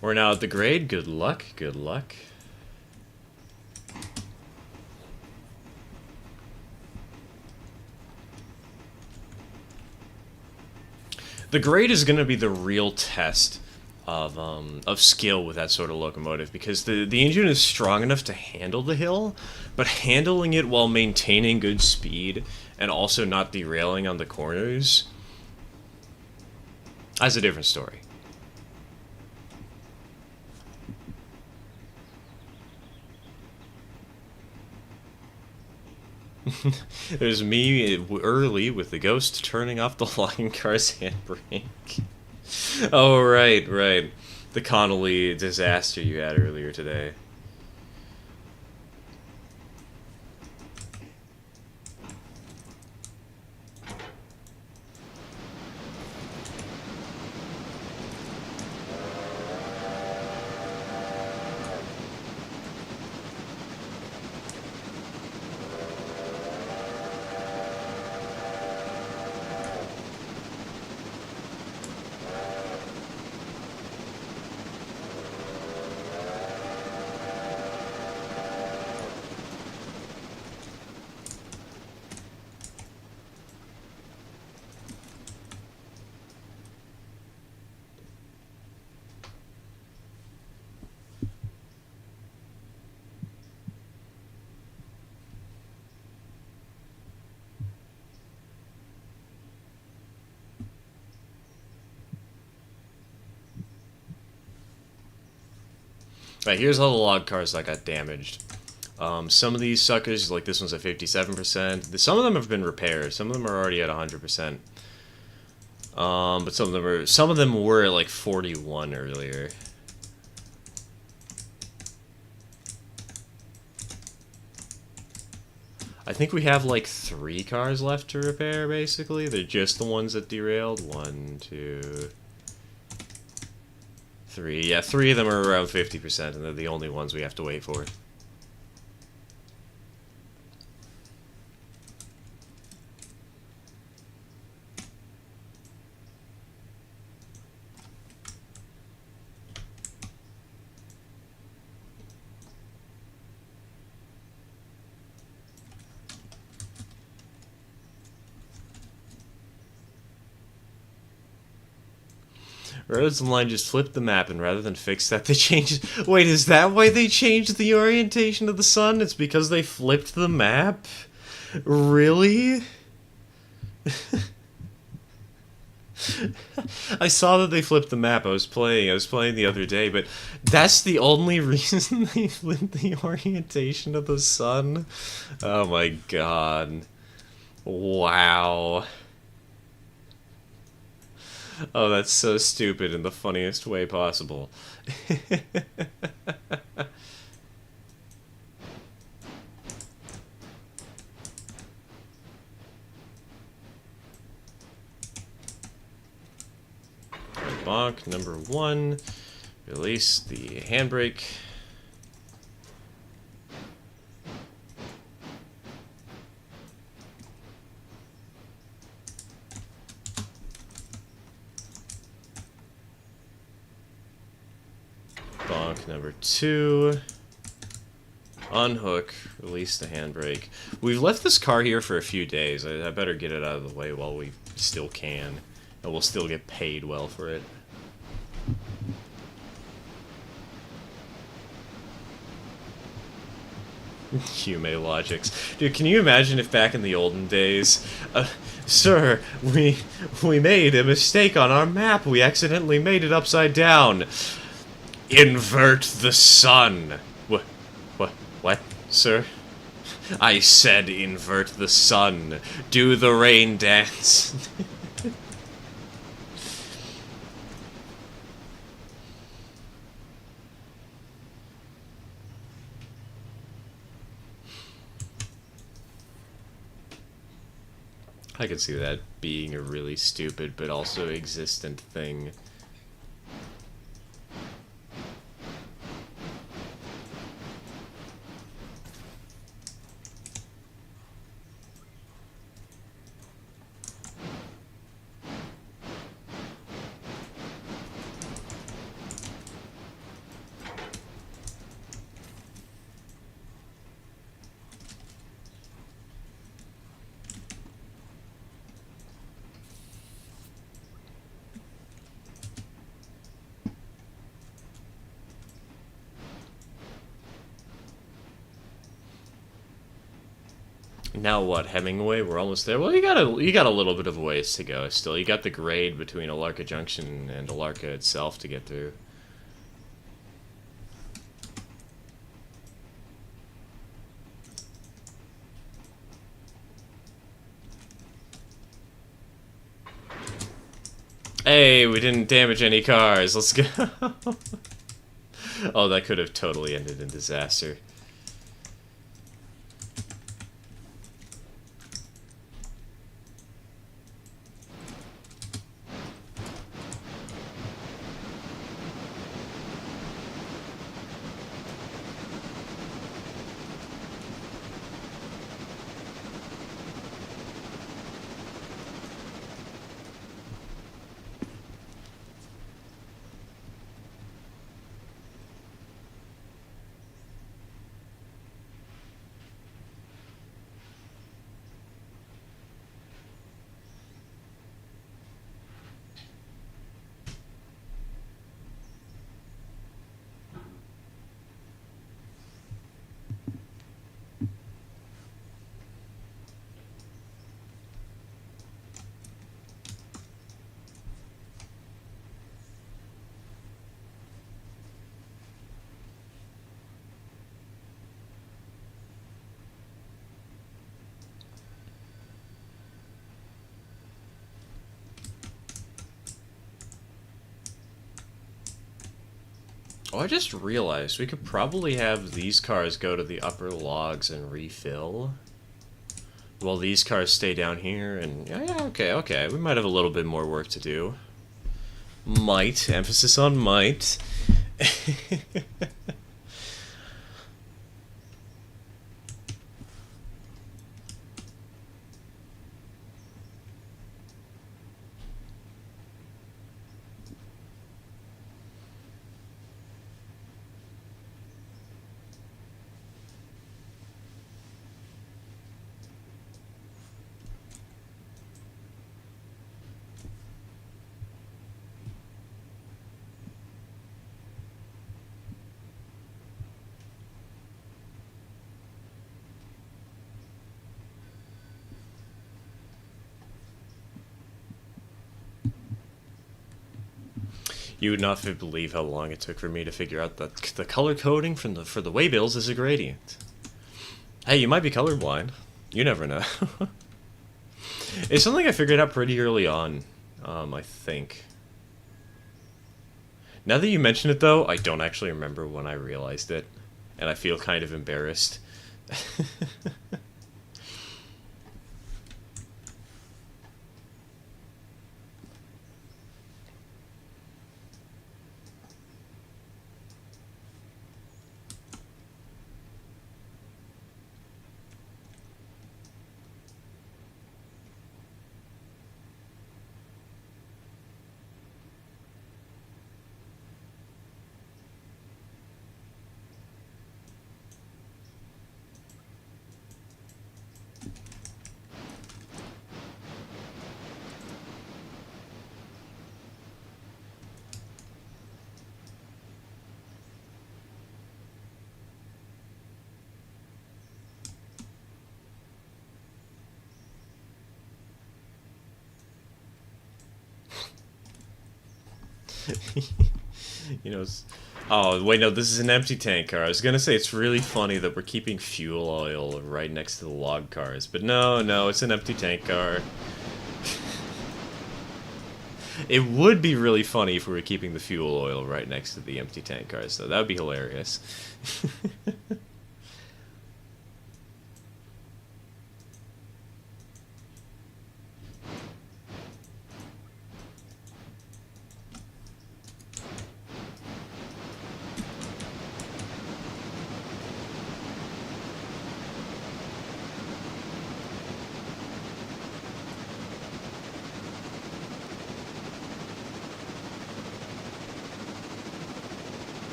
We're now at the grade. Good luck, good luck. The grade is going to be the real test of skill with that sort of locomotive, because the engine is strong enough to handle the hill, but handling it while maintaining good speed and also not derailing on the corners, that's a different story. There's me early with the ghost turning off the logging car's handbrake. Oh, right, right. The Connolly disaster you had earlier today. Right, here's all the log cars that got damaged. Some of these suckers, like this one's at 57%. Some of them have been repaired. Some of them are already at 100%. But some of them were at like 41 earlier. I think we have like 3 cars left to repair, basically. They're just the ones that derailed. 1, 2, 3. Yeah, 3 of them are around 50%, and they're the only ones we have to wait for. Roads and Line just flipped the map, and rather than fix that, they changed... Wait, is that why they changed the orientation of the sun? It's because they flipped the map? Really? I saw that they flipped the map. I was playing the other day, but that's the only reason they flipped the orientation of the sun? Oh my god. Wow. Oh, that's so stupid in the funniest way possible. Bonk, number 1. Release the handbrake. Bonk, number 2. Unhook, release the handbrake. We've left this car here for a few days. I better get it out of the way while we still can. And we'll still get paid well for it. Hume logics. Dude, can you imagine if back in the olden days... sir, we made a mistake on our map. We accidentally made it upside down. Invert the sun. What, sir? I said invert the sun. Do the rain dance. I could see that being a really stupid but also existent thing. Now what, Hemingway? We're almost there. Well, you got a little bit of a ways to go still. You got the grade between Alarka Junction and Alarka itself to get through. Hey, we didn't damage any cars. Let's go. Oh, that could have totally ended in disaster. Oh, I just realized we could probably have these cars go to the upper logs and refill, while these cars stay down here, and... yeah, okay, we might have a little bit more work to do. Might. Emphasis on might. You would not believe how long it took for me to figure out that the color coding for the waybills is a gradient. Hey, you might be colorblind. You never know. It's something I figured out pretty early on, I think. Now that you mention it, though, I don't actually remember when I realized it, and I feel kind of embarrassed. You know, oh, wait, no, this is an empty tank car. I was gonna say it's really funny that we're keeping fuel oil right next to the log cars, but no, it's an empty tank car. It would be really funny if we were keeping the fuel oil right next to the empty tank cars, though. That would be hilarious.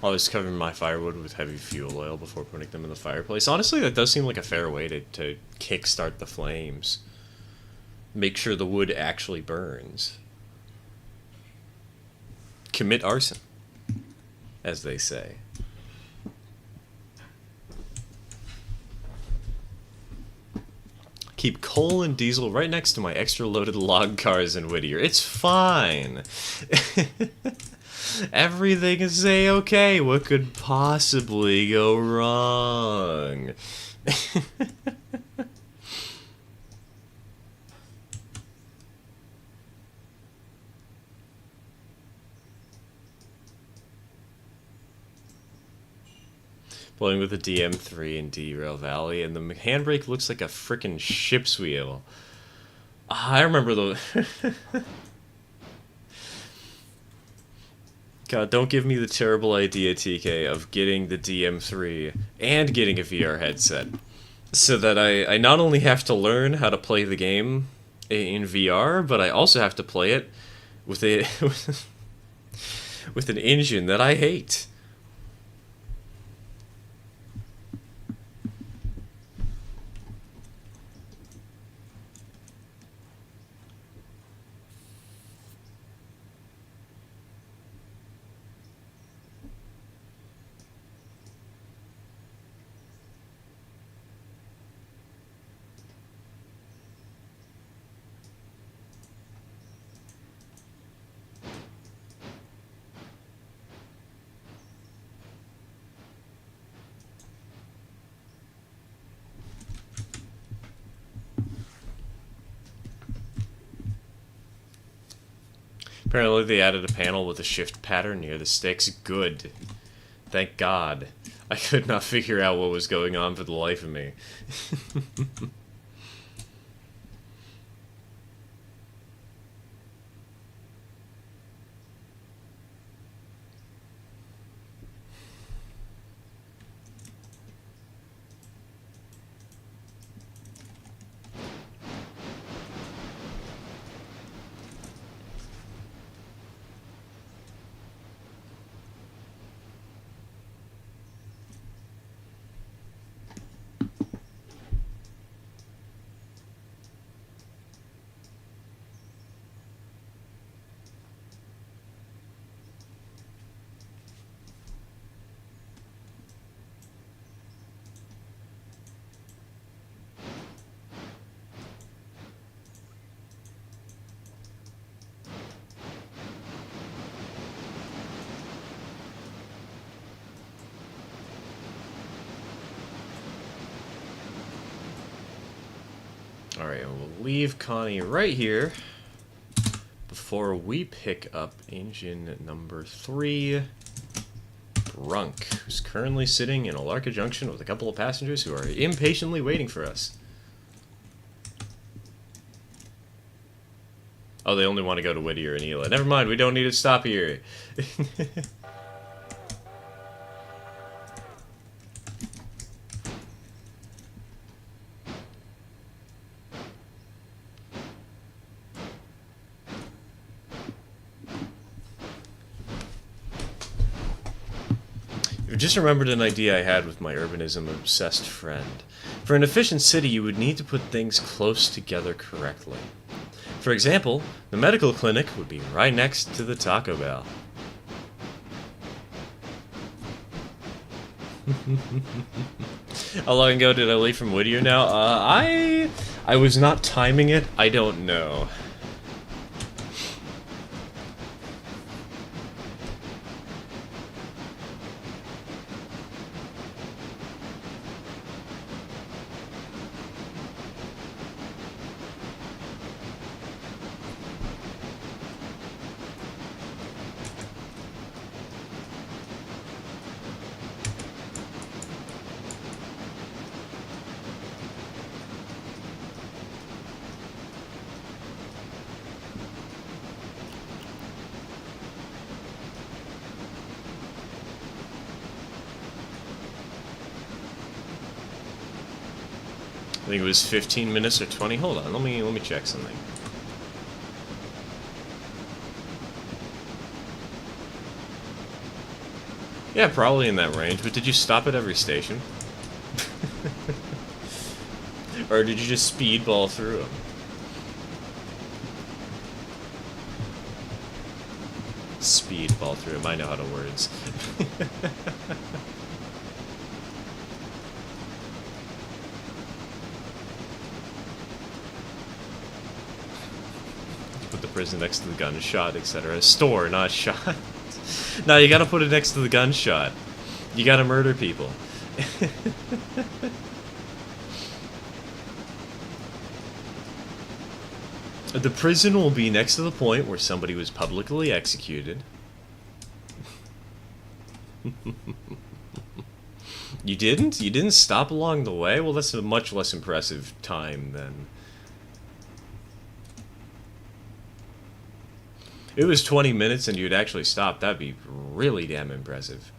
I was covering my firewood with heavy fuel oil before putting them in the fireplace. Honestly, that does seem like a fair way to kickstart the flames. Make sure the wood actually burns. Commit arson, as they say. Keep coal and diesel right next to my extra loaded log cars in Whittier. It's fine. Everything is A-okay. What could possibly go wrong? Pulling with the DM3 in D-Rail Valley, and the handbrake looks like a frickin' ship's wheel. I remember the... God, don't give me the terrible idea, TK, of getting the DM3 and getting a VR headset. So that I not only have to learn how to play the game in VR, but I also have to play it with a with an engine that I hate. Apparently they added a panel with a shift pattern near the sticks. Good. Thank God. I could not figure out what was going on for the life of me. Alright, we'll leave Connie right here before we pick up engine number 3, Brunk, who's currently sitting in Alarka Junction with a couple of passengers who are impatiently waiting for us. Oh, they only want to go to Whittier and Ela. Never mind, we don't need to stop here. I've just remembered an idea I had with my urbanism-obsessed friend. For an efficient city, you would need to put things close together correctly. For example, the medical clinic would be right next to the Taco Bell. How long ago did I leave from Whittier now? I was not timing it. I don't know. I think it was 15 minutes or 20. Hold on, let me check something. Yeah, probably in that range, but did you stop at every station? Or did you just speedball through them? Speedball through them, I know how to words. Put the prison next to the gun shot, etc. Store, not shot. No, you gotta put it next to the gunshot. You gotta murder people. The prison will be next to the point where somebody was publicly executed. You didn't? You didn't stop along the way? Well, that's a much less impressive time then. If it was 20 minutes and you'd actually stopped, that'd be really damn impressive.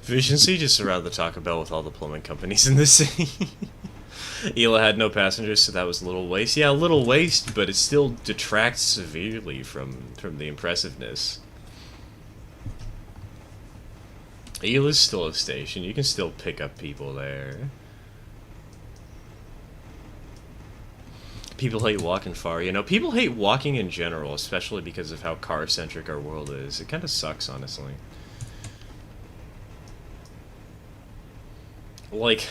Efficiency, just surround the Taco Bell with all the plumbing companies in the city. Ela had no passengers, so that was a little waste. Yeah, a little waste, but it still detracts severely from the impressiveness. Ela's still a station. You can still pick up people there. People hate walking far. You know, people hate walking in general, especially because of how car-centric our world is. It kind of sucks, honestly. Like,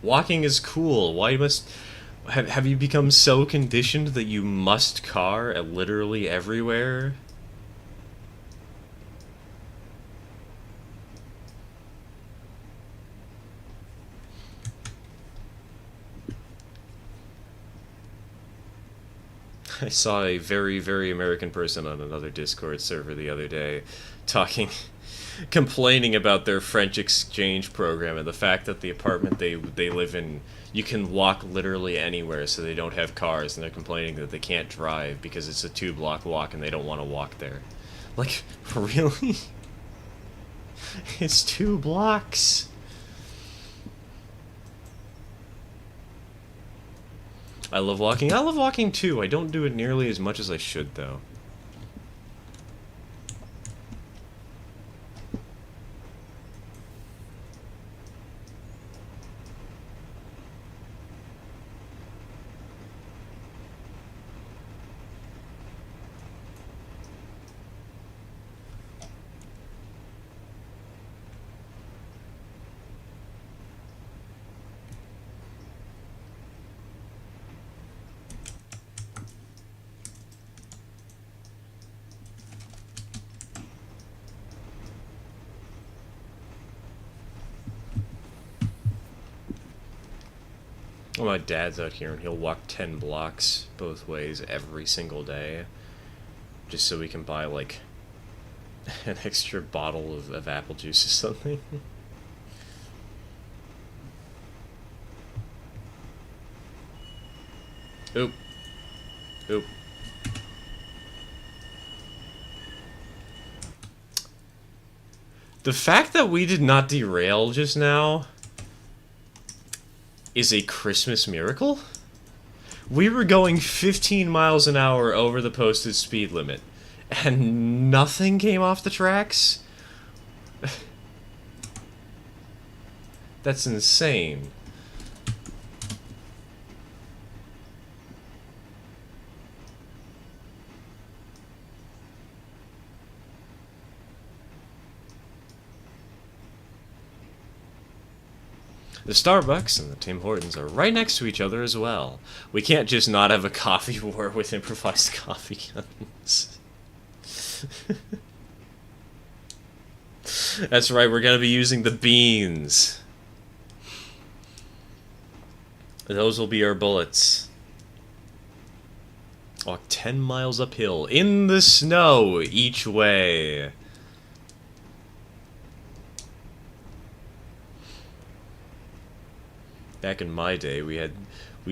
walking is cool. Why must... Have you become so conditioned that you must car at literally everywhere? I saw a very, very American person on another Discord server the other day complaining about their French exchange program and the fact that the apartment they live in, you can walk literally anywhere, so they don't have cars, and they're complaining that they can't drive because it's a 2-block walk and they don't want to walk there. Like, really? It's 2 blocks. I love walking. I love walking too. I don't do it nearly as much as I should, though. Well, my dad's out here and he'll walk 10 blocks both ways every single day. Just so we can buy, like, an extra bottle of apple juice or something. Oop. Oop. The fact that we did not derail just now is a Christmas miracle? We were going 15 miles an hour over the posted speed limit, and nothing came off the tracks? That's insane. The Starbucks and the Tim Hortons are right next to each other as well. We can't just not have a coffee war with improvised coffee guns. That's right, we're gonna be using the beans. Those will be our bullets. Walk 10 miles uphill in the snow each way. Back in my day, we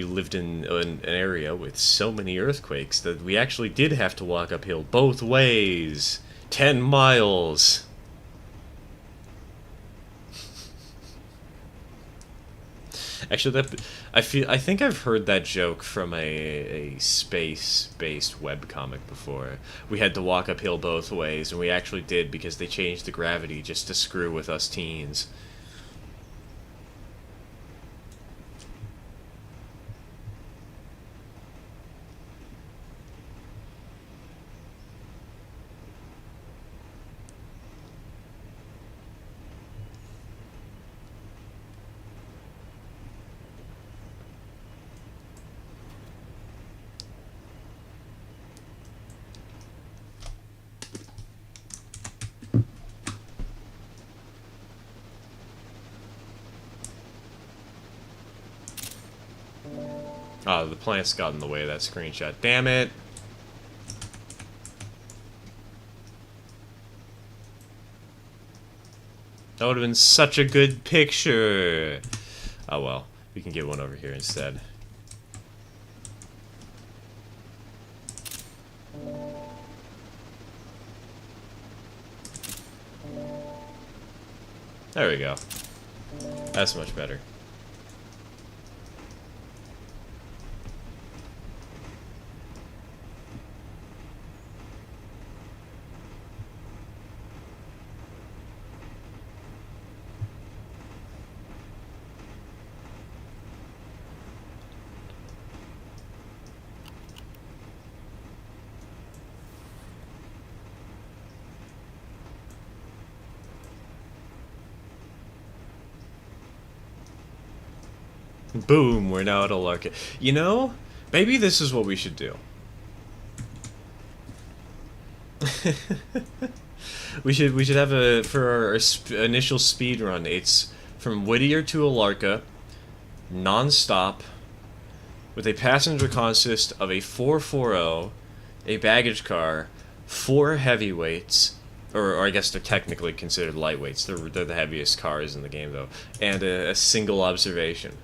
lived in an area with so many earthquakes that we actually did have to walk uphill both ways. 10 miles. Actually, I think I've heard that joke from a space-based webcomic before. We had to walk uphill both ways, and we actually did because they changed the gravity just to screw with us teens. Oh, the plants got in the way of that screenshot. Damn it! That would have been such a good picture! Oh well, we can get one over here instead. There we go. That's much better. Boom, we're now at a lark. You know, maybe this is what we should do. we should have a for our initial speed run. It's from Whittier to Alarka, non-stop, with a passenger consist of a 440, a baggage car, 4 heavyweights, or I guess they're technically considered lightweights. They're the heaviest cars in the game though, and a single observation.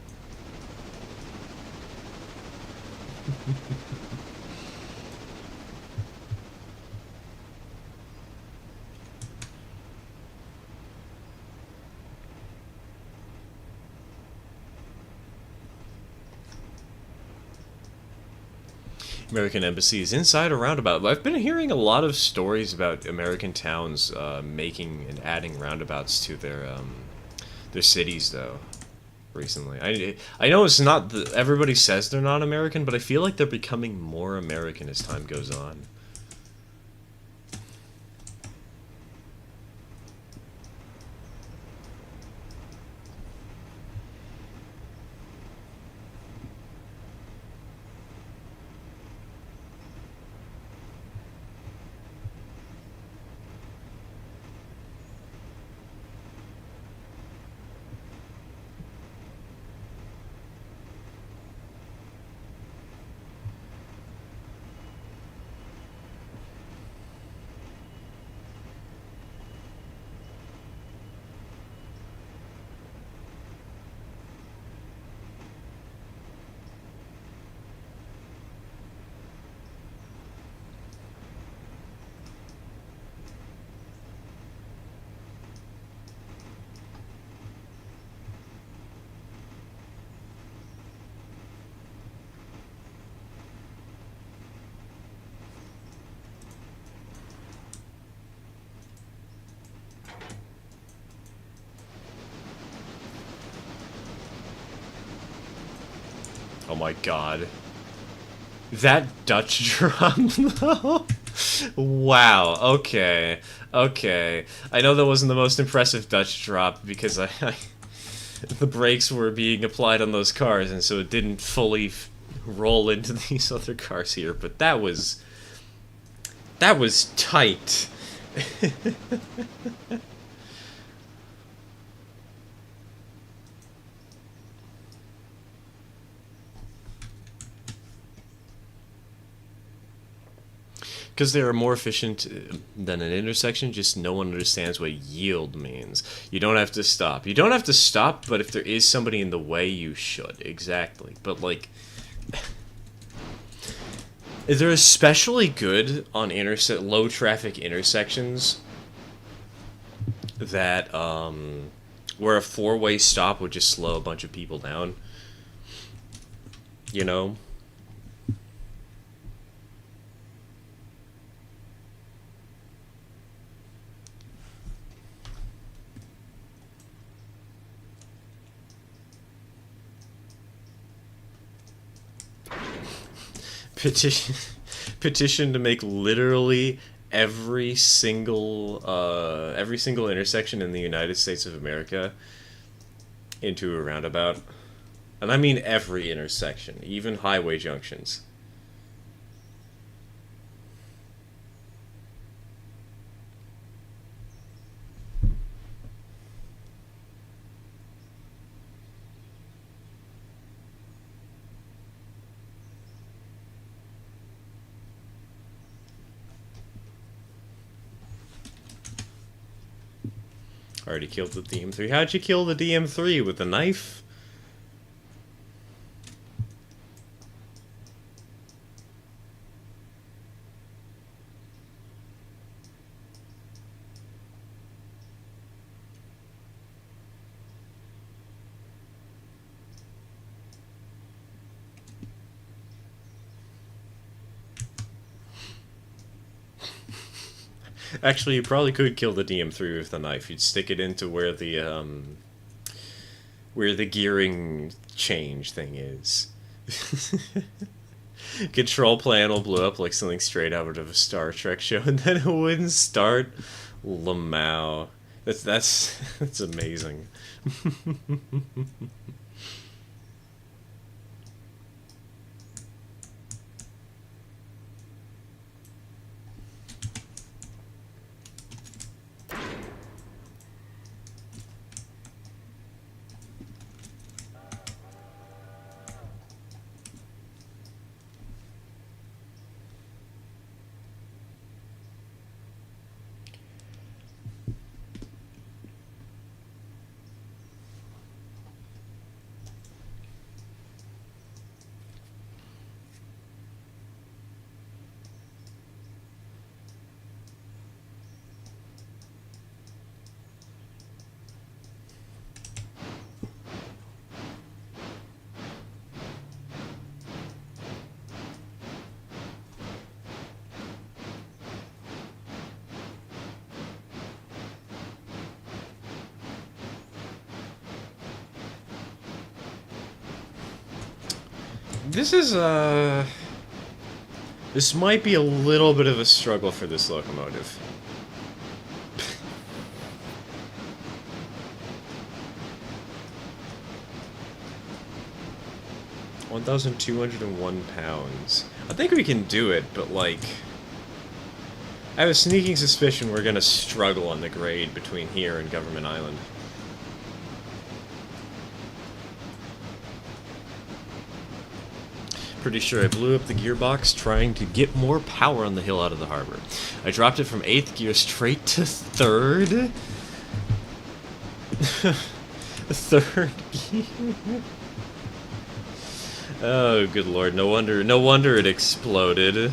American embassies inside a roundabout. I've been hearing a lot of stories about American towns making and adding roundabouts to their cities, though. Recently, I know it's not everybody says they're not American, but I feel like they're becoming more American as time goes on. Oh my god. That Dutch drum, though? Wow, okay. Okay. I know that wasn't the most impressive Dutch drop because the brakes were being applied on those cars, and so it didn't fully roll into these other cars here, but that was tight. Because they are more efficient than an intersection, just no one understands what yield means. You don't have to stop. You don't have to stop, but if there is somebody in the way, you should. Exactly. But, like, they're especially good on low traffic intersections that, where a four-way stop would just slow a bunch of people down. You know? Petition, petition to make literally every single intersection in the United States of America into a roundabout. And I mean every intersection, even highway junctions. Already killed the DM3. How'd you kill the DM3? With a knife? Actually, you probably could kill the DM3 with a knife. You'd stick it into where the gearing change thing is. Control panel blew up like something straight out of a Star Trek show, and then it wouldn't start. Lamau. That's amazing. This is, this might be a little bit of a struggle for this locomotive. 1,201 pounds. I think we can do it, but, like, I have a sneaking suspicion we're gonna struggle on the grade between here and Government Island. Pretty sure I blew up the gearbox trying to get more power on the hill out of the harbor. I dropped it from 8th gear straight to 3rd? 3rd gear? Oh, good lord, no wonder it exploded.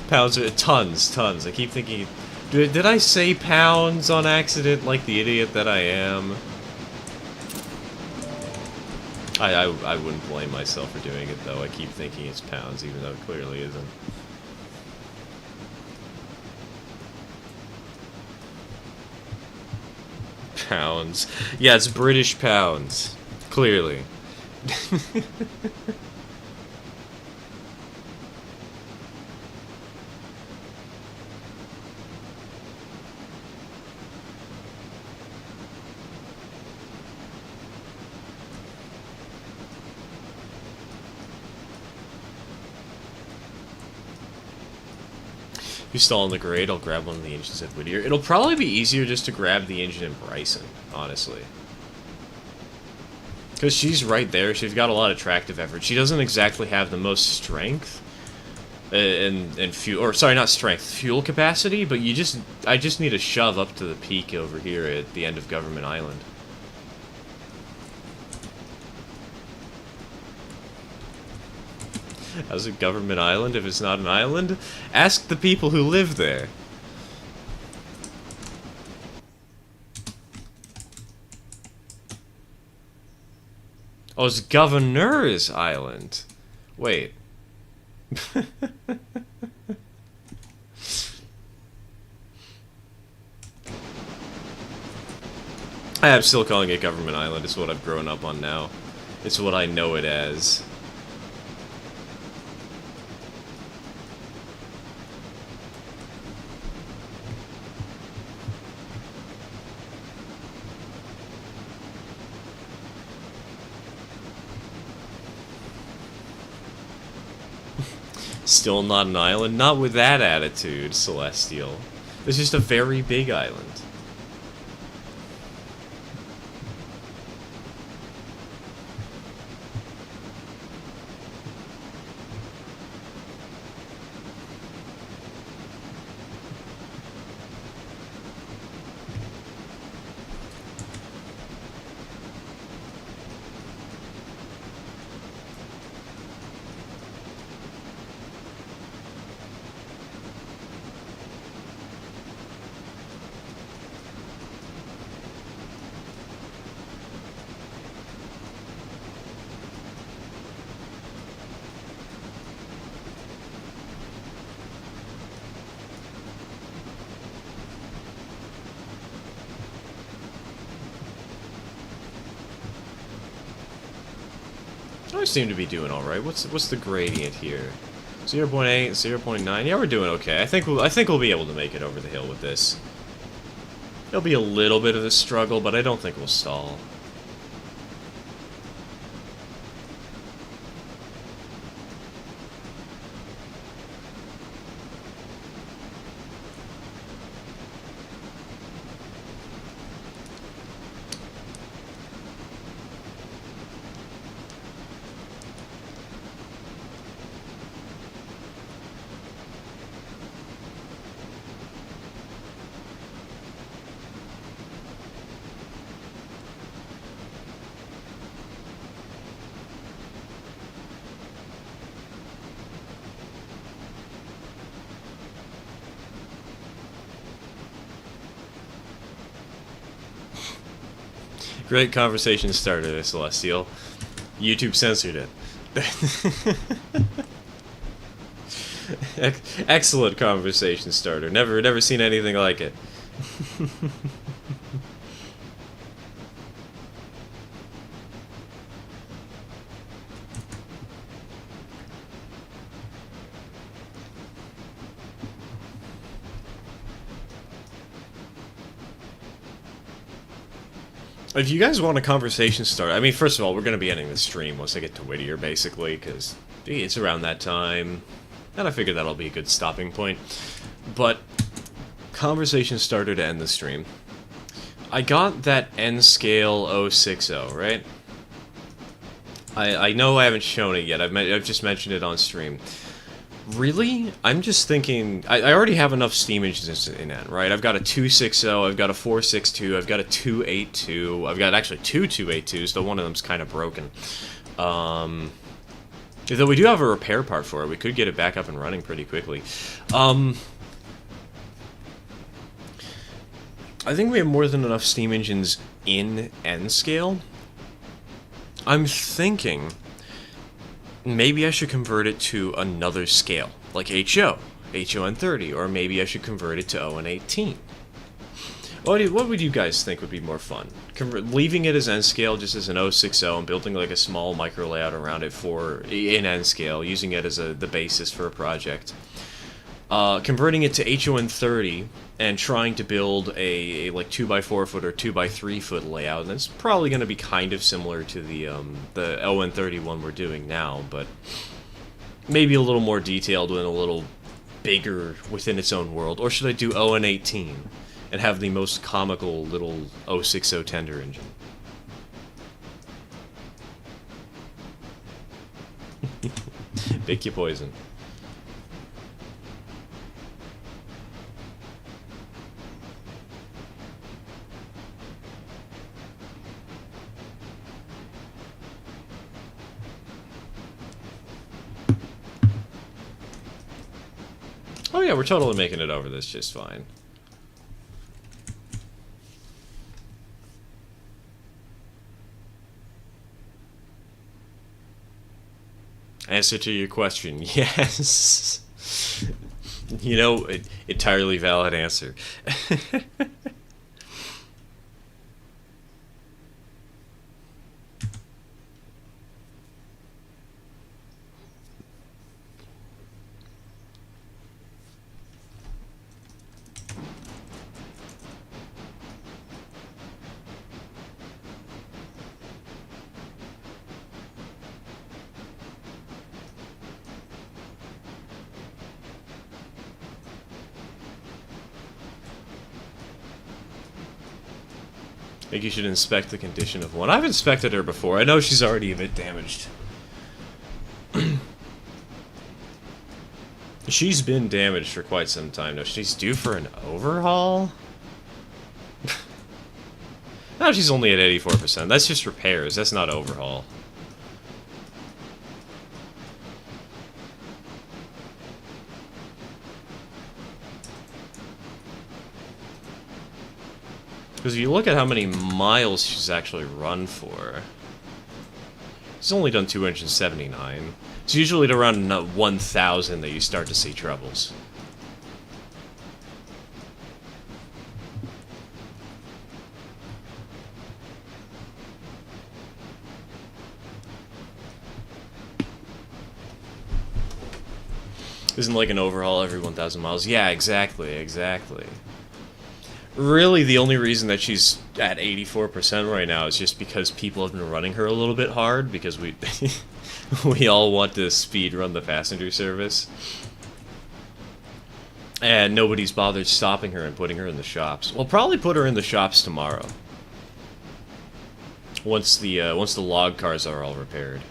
Pounds, tons. I keep thinking, did I say pounds on accident like the idiot that I am? I wouldn't blame myself for doing it, though. I keep thinking it's pounds, even though it clearly isn't. Pounds. Yeah, it's British pounds. Clearly. If you stall on the grade, I'll grab one of the engines at Whittier. It'll probably be easier just to grab the engine in Bryson, honestly. Because she's right there. She's got a lot of tractive effort. She doesn't exactly have the most strength and fuel, or sorry, not strength, fuel capacity. But I just need a shove up to the peak over here at the end of Government Island. How's a Government Island if it's not an island? Ask the people who live there. Oh, it's Governor's Island. Wait. I'm still calling it Government Island. It's what I've grown up on now. It's what I know it as. Still not an island? Not with that attitude, Celestial. It's just a very big island. I seem to be doing all right. What's the gradient here? 0.8, 0.9. Yeah, we're doing okay. I think we'll be able to make it over the hill with this. It'll be a little bit of a struggle, but I don't think we'll stall. Great conversation starter, Celestial. YouTube censored it. Excellent conversation starter. Never seen anything like it. If you guys want a conversation start, I mean, first of all, we're going to be ending the stream once I get to Whittier, basically, because it's around that time, and I figured that'll be a good stopping point. But conversation starter to end the stream. I got that N scale 060, right? I know I haven't shown it yet. I've just mentioned it on stream. Really? I'm just thinking... I already have enough steam engines in it, right? I've got a 260, I've got a 462, I've got a 282, I've got actually two 282s, though one of them's kind of broken. Though we do have a repair part for it, we could get it back up and running pretty quickly. I think we have more than enough steam engines in N scale. I'm thinking... maybe I should convert it to another scale, like HO, HON30, or maybe I should convert it to ON18. What would you guys think would be more fun? Leaving it as N scale, just as an 060, and building like a small micro layout around it in N scale, using it as the basis for a project. Converting it to HON30 and trying to build a like 2x4 foot or 2x3 foot layout. And it's probably going to be kind of similar to the ON30 one we're doing now, but maybe a little more detailed and a little bigger within its own world. Or should I do ON18 and have the most comical little 060 tender engine? Pick your poison. Oh yeah, we're totally making it over this just fine. Answer to your question, yes. You know, entirely valid answer. I think you should inspect the condition of one. I've inspected her before. I know she's already a bit damaged. She's been damaged for quite some time now. She's due for an overhaul? No, she's only at 84%. That's just repairs. That's not overhaul. Because if you look at how many miles she's actually run for, she's only done 279. It's usually at around 1,000 that you start to see troubles. Isn't like an overhaul every 1,000 miles? Yeah, exactly. Really, the only reason that she's at 84% right now is just because people have been running her a little bit hard, because we we all want to speed run the passenger service. And nobody's bothered stopping her and putting her in the shops. We'll probably put her in the shops tomorrow. Once the log cars are all repaired.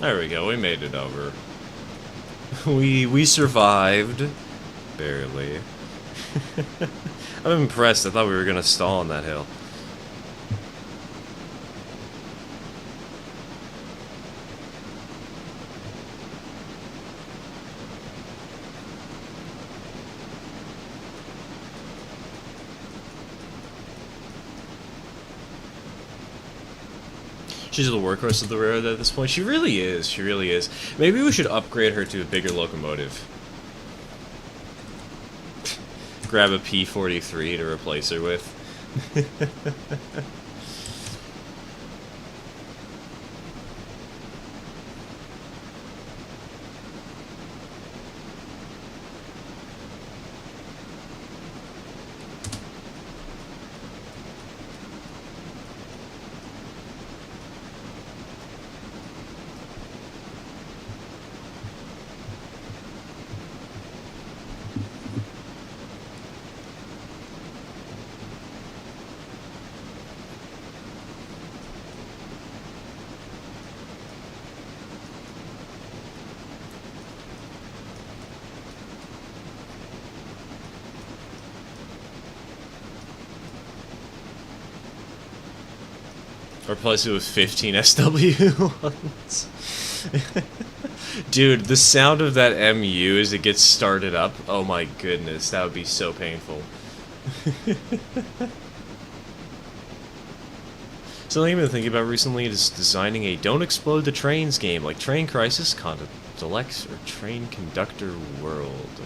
There we go, we made it over. We survived. Barely. I'm impressed, I thought we were gonna stall on that hill. She's the workhorse of the railroad at this point. She really is. She really is. Maybe we should upgrade her to a bigger locomotive. Grab a P-43 to replace her with. Replace it with 15 SW1s. Dude, the sound of that MU as it gets started up, oh my goodness, that would be so painful. Something I've been thinking about recently is designing a Don't Explode the Trains game, like Train Crisis, Deluxe, or Train Conductor World.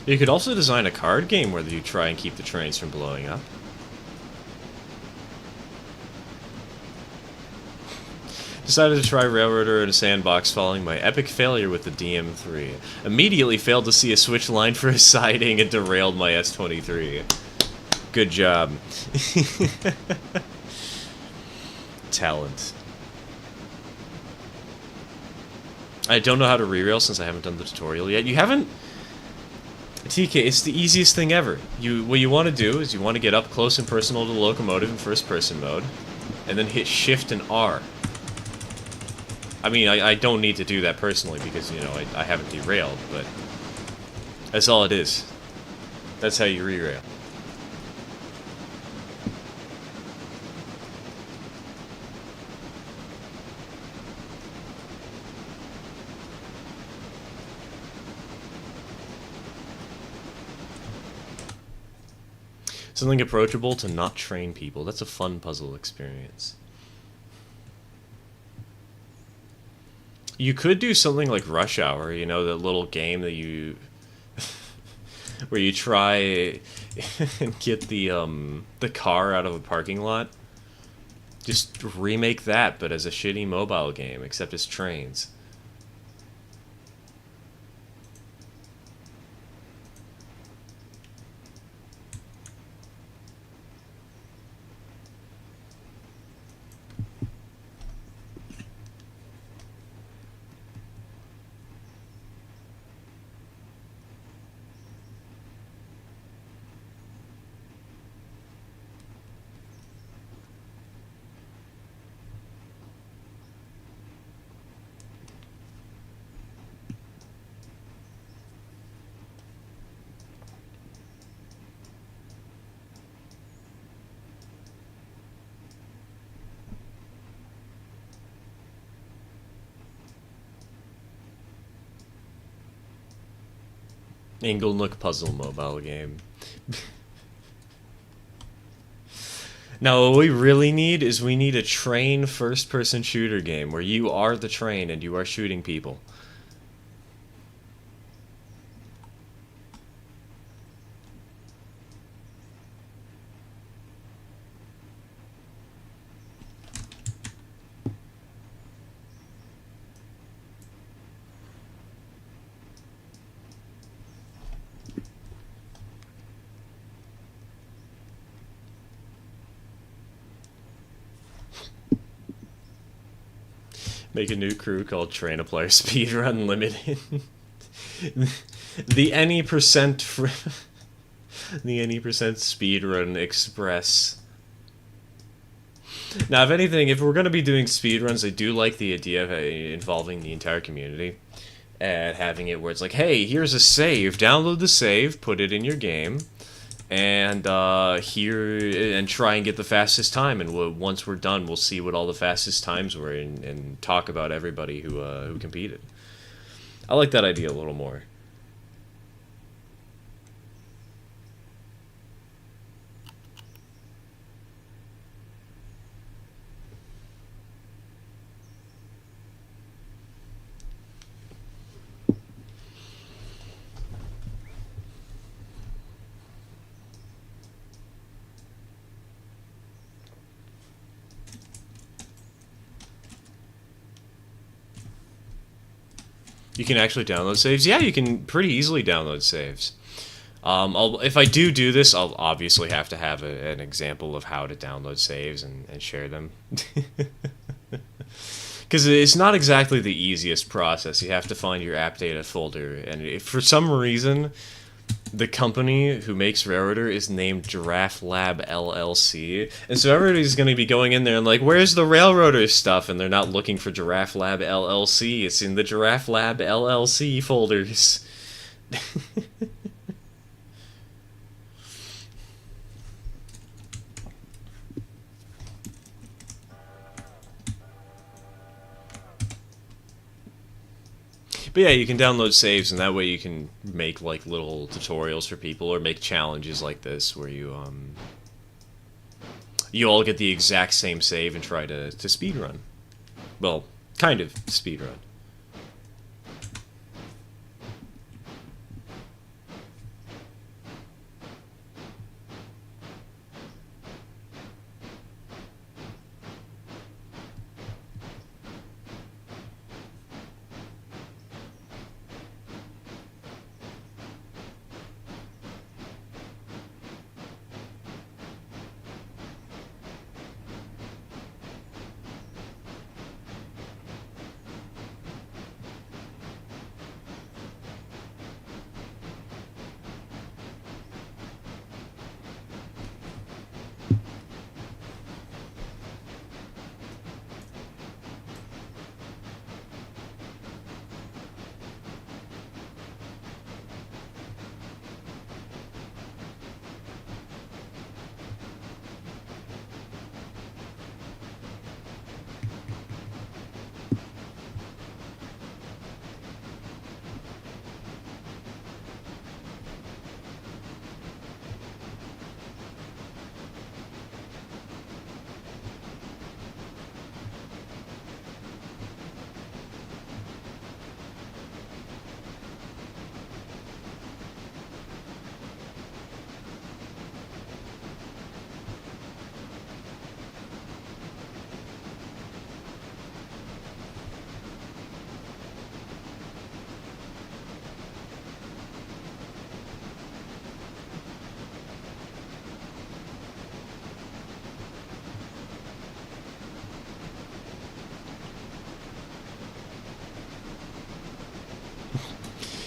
You could also design a card game where you try and keep the trains from blowing up. Decided to try Railroader in a sandbox following my epic failure with the DM3. Immediately failed to see a switch line for a siding and derailed my S23. Good job. Talent. I don't know how to re-rail since I haven't done the tutorial yet. You haven't? TK, it's the easiest thing ever. What you want to do is you want to get up close and personal to the locomotive in first-person mode, and then hit Shift and R. I mean, I don't need to do that personally because, you know, I haven't derailed, but that's all it is. That's how you re-rail. Something approachable to not train people. That's a fun puzzle experience. You could do something like Rush Hour, you know, that little game that you... where you try and get the car out of a parking lot. Just remake that, but as a shitty mobile game, except as trains. Inglenook puzzle mobile game. Now, what we really need is we need a train first-person shooter game where you are the train and you are shooting people. Make a new crew called Train a Player Speedrun Limited. The any percent the any percent Speedrun Express. Now, if anything, if we're going to be doing speedruns, I do like the idea of involving the entire community and having it where it's like, hey, here's a save. Download the save, put it in your game, and try and get the fastest time. And once we're done, we'll see what all the fastest times were and talk about everybody who competed. I like that idea a little more. You can actually download saves? Yeah, you can pretty easily download saves. If I do this, I'll obviously have to have an example of how to download saves and share them. Because it's not exactly the easiest process. You have to find your app data folder, and if for some reason the company who makes Railroader is named Giraffe Lab LLC, and so everybody's going to be going in there and like, where's the Railroader stuff? And they're not looking for Giraffe Lab LLC. It's in the Giraffe Lab LLC folders. But yeah, you can download saves, and that way you can make like little tutorials for people, or make challenges like this where you all get the exact same save and try to speedrun. Well, kind of speedrun.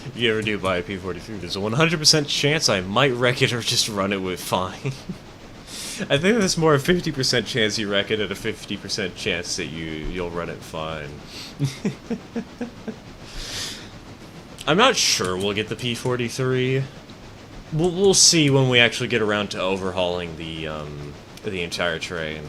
If you ever do buy a P43, there's a 100% chance I might wreck it or just run it with fine. I think there's more a 50% chance you wreck it and a 50% chance that you'll run it fine. I'm not sure we'll get the P43. We'll see when we actually get around to overhauling the entire train.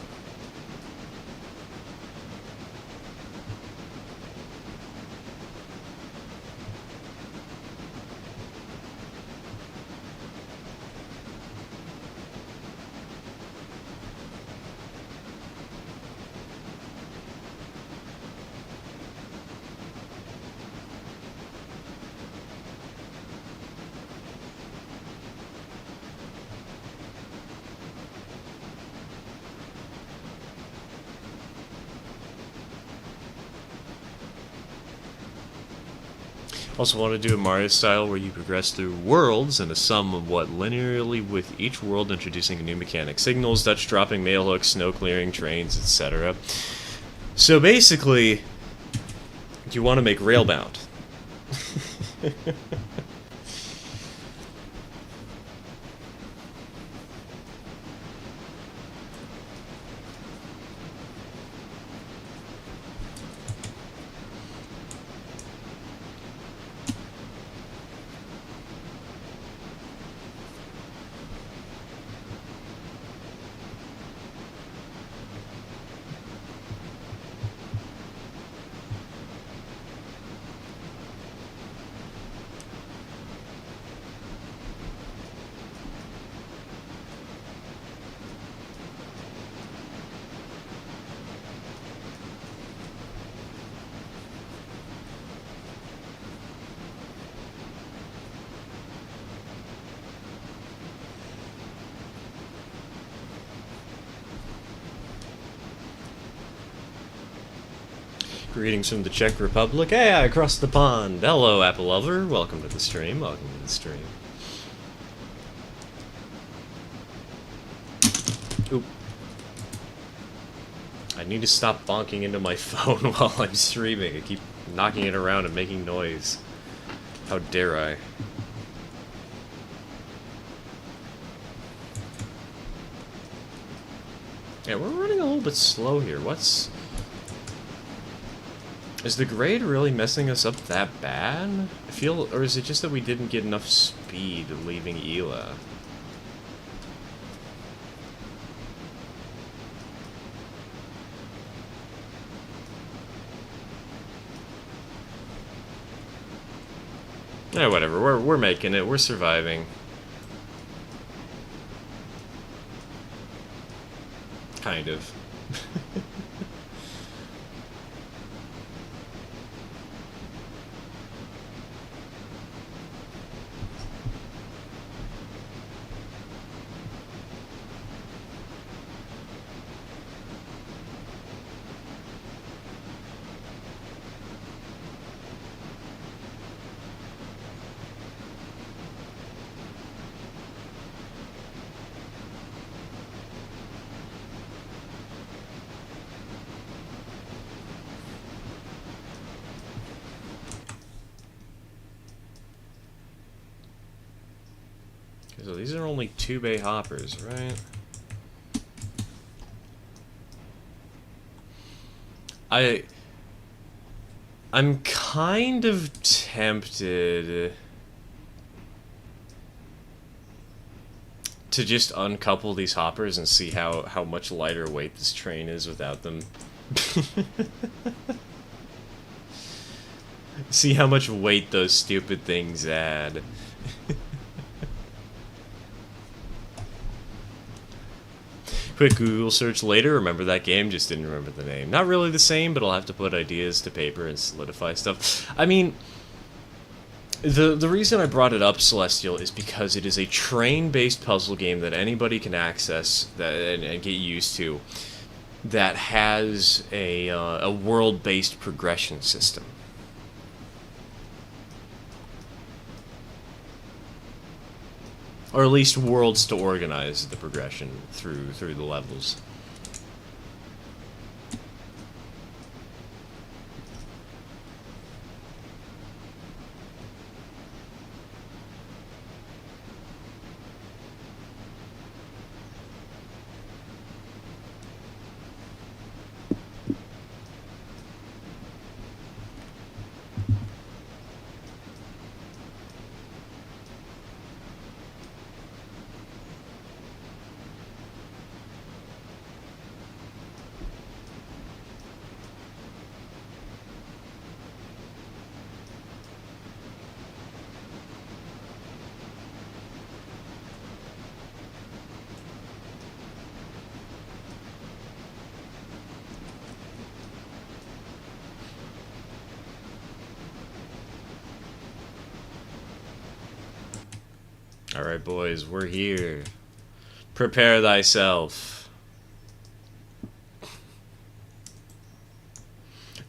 Also want to do a Mario style where you progress through worlds and a somewhat linearly with each world introducing a new mechanic. Signals, Dutch dropping, mail hooks, snow clearing, trains, etc. So basically, you want to make railbound. Greetings from the Czech Republic. Hey, I crossed the pond. Hello, Apple Lover. Welcome to the stream. Welcome to the stream. Oop. I need to stop bonking into my phone while I'm streaming. I keep knocking it around and making noise. How dare I? Yeah, we're running a little bit slow here. Is the grade really messing us up that bad? I feel, or is it just that we didn't get enough speed leaving Ela? Yeah, whatever. We're making it. We're surviving. Kind of. So these are only 2-bay hoppers, right? I'm kind of tempted to just uncouple these hoppers and see how much lighter weight this train is without them. See how much weight those stupid things add. Quick Google search later. Remember that game? Just didn't remember the name. Not really the same, but I'll have to put ideas to paper and solidify stuff. I mean, the reason I brought it up, Celestial, is because it is a train-based puzzle game that anybody can access and get used to, that has a world-based progression system. Or at least worlds to organize the progression through the levels. Alright, boys, we're here. Prepare thyself.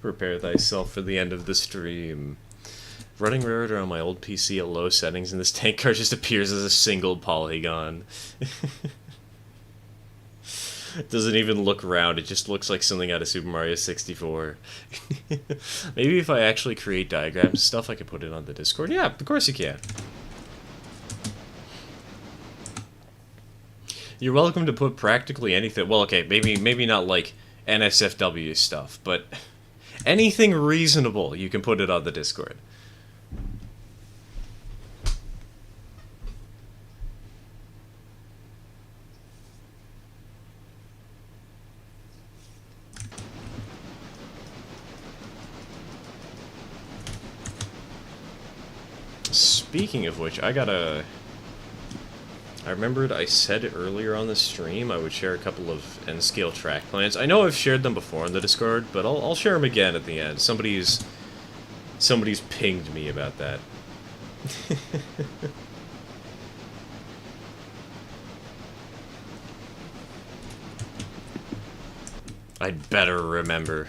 Prepare thyself for the end of the stream. Running Railroad on my old PC at low settings, and this tank car just appears as a single polygon. It doesn't even look round, it just looks like something out of Super Mario 64. Maybe if I actually create diagrams and stuff, I could put it on the Discord. Yeah, of course you can. You're welcome to put practically anything. Well, okay, maybe not like NSFW stuff, but anything reasonable, you can put it on the Discord. Speaking of which, I remembered I said earlier on the stream I would share a couple of N-scale track plans. I know I've shared them before in the Discord, but I'll share them again at the end. Somebody's pinged me about that. I'd better remember.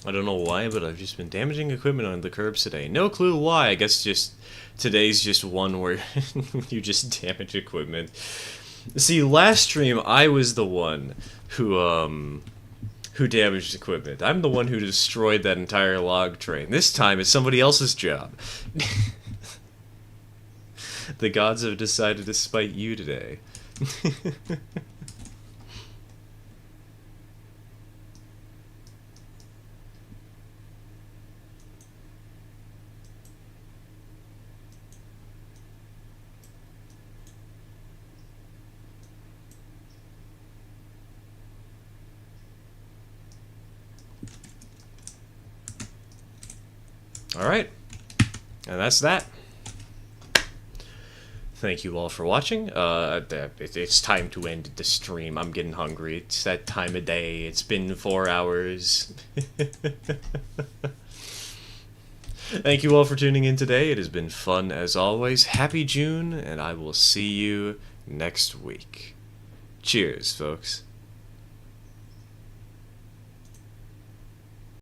I don't know why, but I've just been damaging equipment on the curbs today. No clue why. I guess just today's just one where you just damage equipment. See, last stream I was the one who damaged equipment. I'm the one who destroyed that entire log train. This time it's somebody else's job. The gods have decided to spite you today. Alright, and that's that. Thank you all for watching. It's time to end the stream. I'm getting hungry. It's that time of day. It's been 4 hours. Thank you all for tuning in today. It has been fun as always. Happy June, and I will see you next week. Cheers, folks.